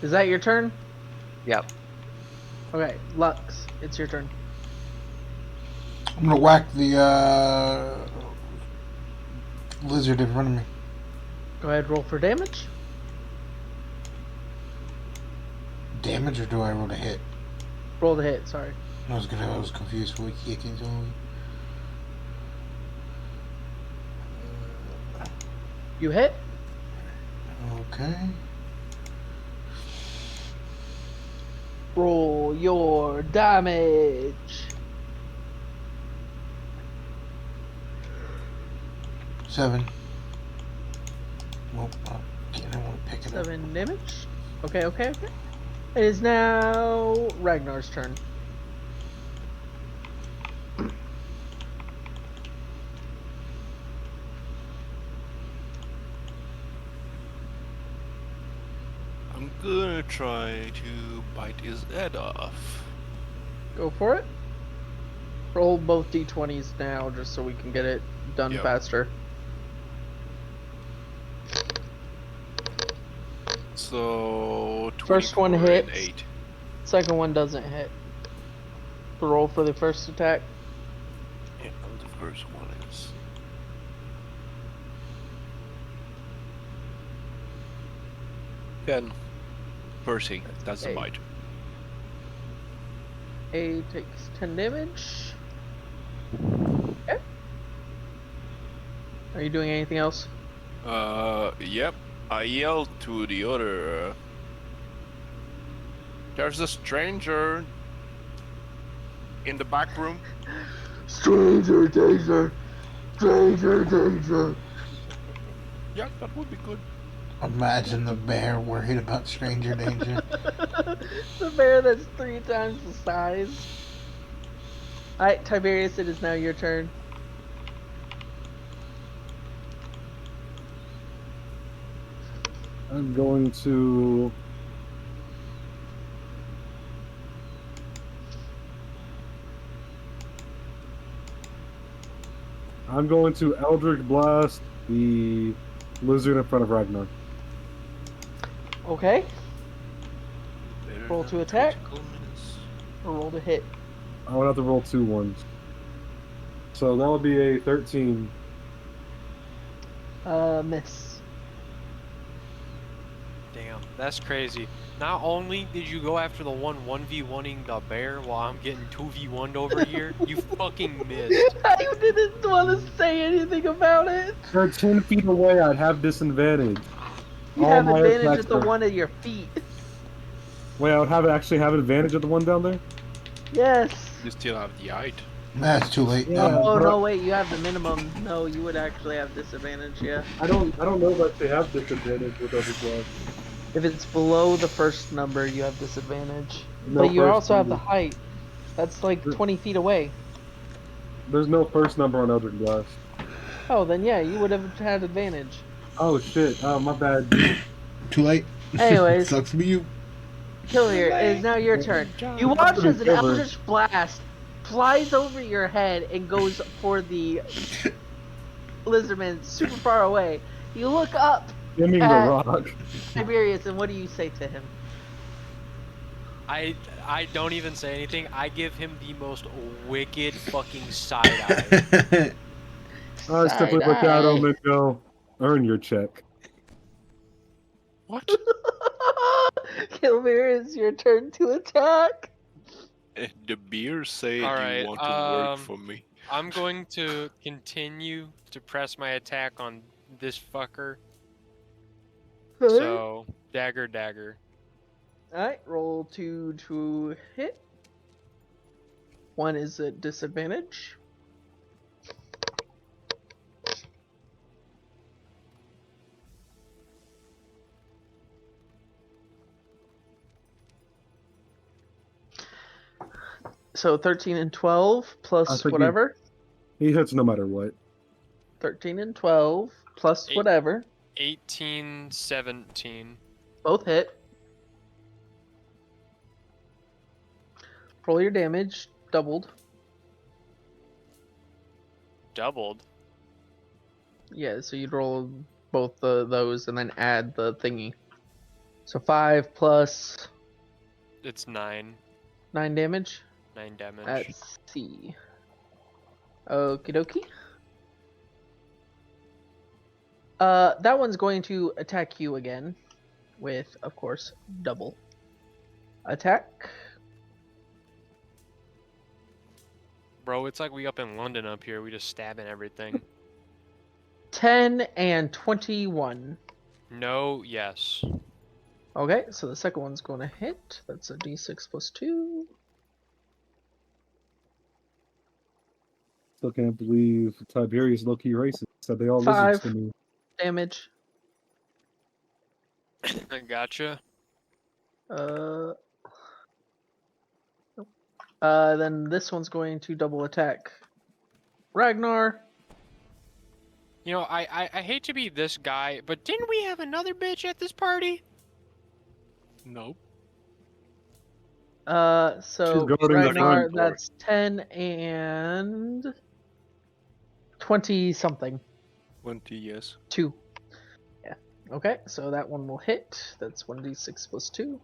Is that your turn? Yep. Okay, Lux, it's your turn. I'm gonna whack the lizard in front of me. Go ahead, roll for damage. Damage, or do I roll to hit? Roll the hit, sorry. I was confused for what kicking only. You hit. Okay. Roll your damage. Seven. Well, again, I want to pick it up. 7 damage. Okay. It is now Ragnar's turn. I'm gonna try to bite his head off. Go for it. Roll both d20s now, just so we can get it done Yep. faster. So First one 24 and hits. 8. Second one doesn't hit. Roll for the first attack. Yeah, the first one is. Then, Percy, that's a Eight. bite. A takes 10 damage. Okay. Are you doing anything else? Yep. I yelled to the other. There's a stranger in the back room. Stranger danger! Stranger danger! Yeah, that would be good. Imagine the bear worried about stranger danger. The bear that's 3 times the size. Alright, Tiberius, it is now your turn. I'm going to. I'm going to Eldritch Blast the lizard in front of Ragnar. Okay. Better Roll than to attack. critical miss. Or roll to hit. I would have to roll 2 ones. So that would be a 13. Miss. Damn, that's crazy. Not only did you go after the 1v1ing the bear while I'm getting 2v1'd over here, you fucking missed. I didn't want to say anything about it. They're 10 feet away. I'd have disadvantage. You All have my advantage attacks at the are- one at your feet. Wait, I would actually have advantage at the one down there? Yes. You still have the height. That's too late. Yeah. Oh but no, wait, you have the minimum. No, you would actually have disadvantage, yeah. I don't know if they have disadvantage with Eldritch Blast. If it's below the first number, you have disadvantage. No But you first also have the number. height. That's like 20 feet away. There's no first number on Eldritch Blast. Oh, then yeah, you would have had advantage. Oh shit. Oh, my bad. Too late. Anyways. Sucks to be you. Killier, it is now your turn. You watch as an Cover. Eldritch Blast flies over your head and goes for the lizardman super far away. You look up, Give me the rock. Tiberius, and what do you say to him? I don't even say anything. I give him the most wicked fucking side eye. I simply look at Side-eye. him and go, earn your check. What? Kilmir, it's your turn to attack. The beer said Alright, you want to work for me. I'm going to continue to press my attack on this fucker. So, dagger. Alright, roll 2 to hit. 1 is at disadvantage. So 13 and 12 I plus think whatever. He hits no matter what. 13 and 12 plus Eight. whatever. 18, 17. Both hit. Roll your damage, doubled. Doubled. Yeah, so you'd roll both those and then add the thingy. So 5 plus It's 9. 9 damage 9 damage. at C. Okie dokie. That one's going to attack you again with, of course, double attack. Bro, it's like we up in London up here. We just stabbing everything. 10 and 21. No, yes. Okay, so the second one's going to hit. That's a d6 plus 2. Still can't believe Tiberius low-key racist. Said they all 5 lizards to me. damage. I gotcha. Then this one's going to double attack Ragnar. You know, I hate to be this guy, but didn't we have another bitch at this party? Nope. So guarding the Ragnar, front door. that's 10 and 20 something. 20, yes. 2. Yeah. Okay, so that one will hit. That's 1d6 plus 2.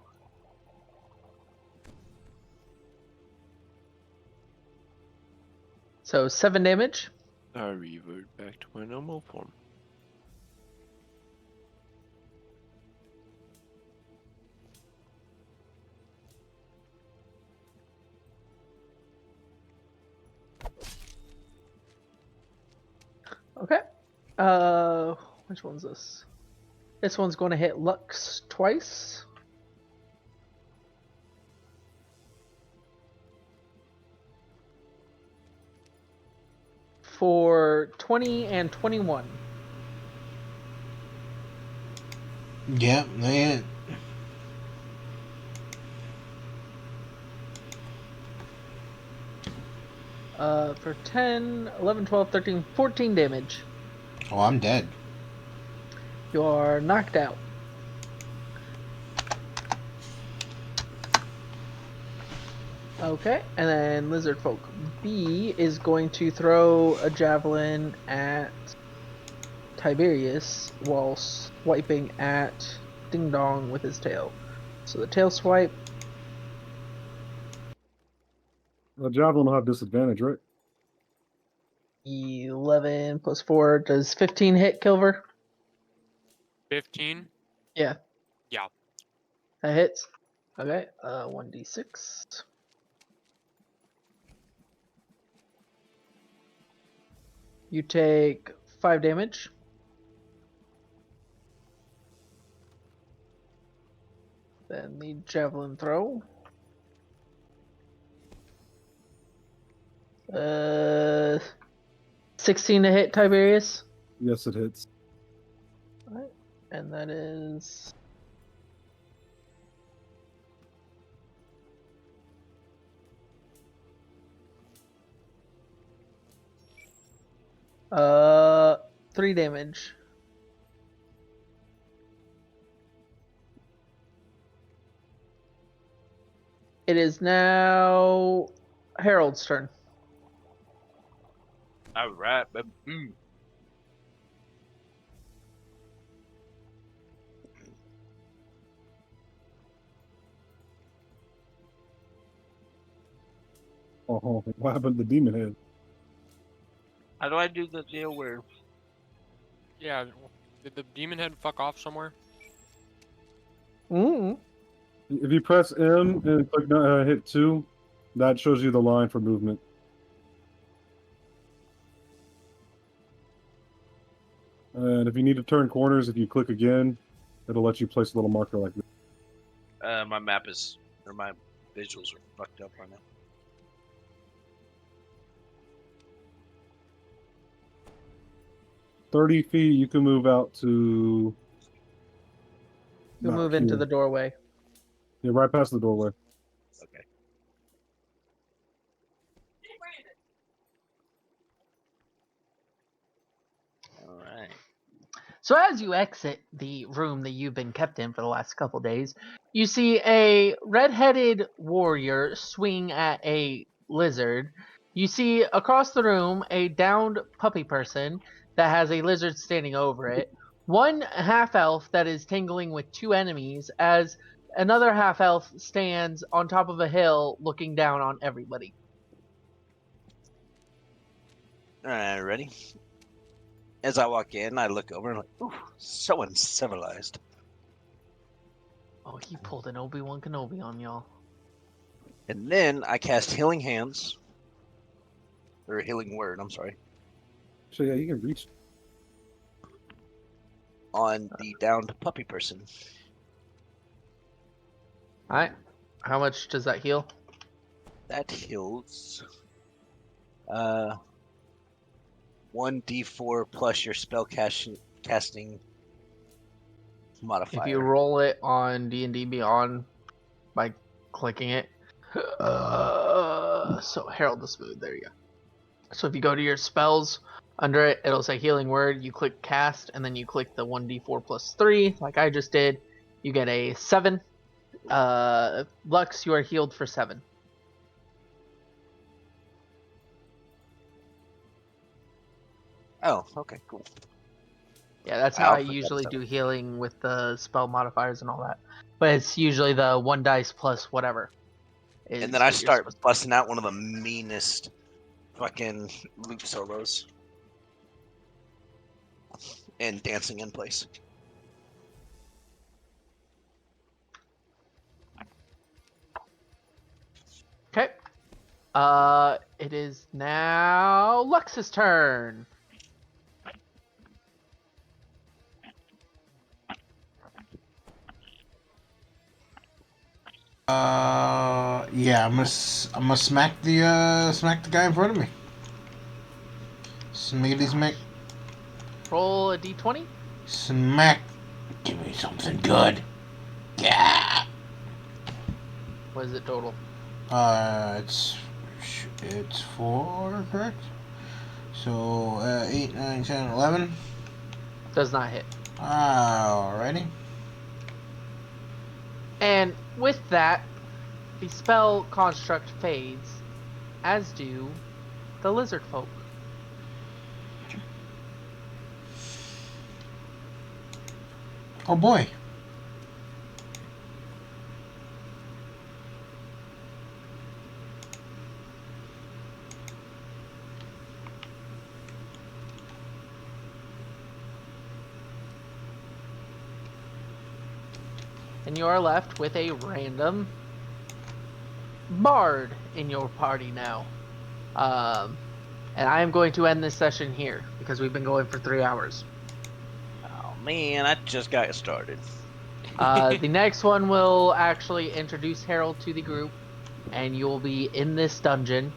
So 7 damage. I revert back to my normal form. Okay. Which one's this? This one's going to hit Lux twice. For 20 and 21. Yeah, they hit. For 10, 11, 12, 13, 14 damage. Oh, I'm dead. You are knocked out. Okay, and then Lizard Folk B is going to throw a javelin at Tiberius while swiping at Ding Dong with his tail. So the tail swipe. The javelin will have disadvantage, right? 11 plus 4. Does 15 hit, Kilver? 15? Yeah. Yeah. That hits. Okay, 1d6. You take 5 damage. Then the javelin throw. 16 to hit, Tiberius. Yes, it hits. Alright, and that is... Uh, 3 damage. It is now Harold's turn. All right. Oh, what happened to the demon head? How do I do the deal where? Yeah. Did the demon head fuck off somewhere? Mm. If you press M and click hit 2, that shows you the line for movement. And if you need to turn corners, if you click again, it'll let you place a little marker like this. My map is, or my visuals are fucked up right now. "30 feet, you can move out to... You about move into here. the doorway. Yeah, right past the doorway. Okay. All right. So as you exit the room that you've been kept in for the last couple days, you see a red-headed warrior swing at a lizard. You see across the room a downed puppy person that has a lizard standing over it. One half-elf that is tangling with 2 enemies as another half-elf stands on top of a hill looking down on everybody. All right. Ready? As I walk in, I look over and I'm like, ooh, so uncivilized. Oh, he pulled an Obi-Wan Kenobi on y'all. And then I cast Healing Hands, or Healing Word. I'm sorry, So yeah, you can reach. on the downed puppy person. Alright. How much does that heal? That heals 1d4 plus your spell casting modifier. If you roll it on D&D Beyond by clicking it. So Herald the Smooth, there you go. So if you go to your spells, under it, it'll say Healing Word. You click Cast, and then you click the 1d4 plus 3, like I just did. You get a 7. Lux, you are healed for 7. Oh, okay, cool. Yeah, that's I how I also got a usually 7. do healing with the spell modifiers and all that. But it's usually the 1 dice plus whatever. And then I what you're start supposed to- busting out one of the meanest fucking loop solos and dancing in place. Okay. It is now Lux's turn. Yeah, I'm gonna smack the guy in front of me. Smackety smack. Roll a d20. Smack. Give me something good. Yeah. What is it total? It's 4, correct? So 8, 9, 10, 11. Does not hit. Alrighty. And with that, the spell construct fades, as do the lizard folk. Oh boy. And you are left with a random bard in your party now. And I am going to end this session here because we've been going for 3 hours. Oh man, I just got started. The next one will actually introduce Harold to the group, and you'll be in this dungeon.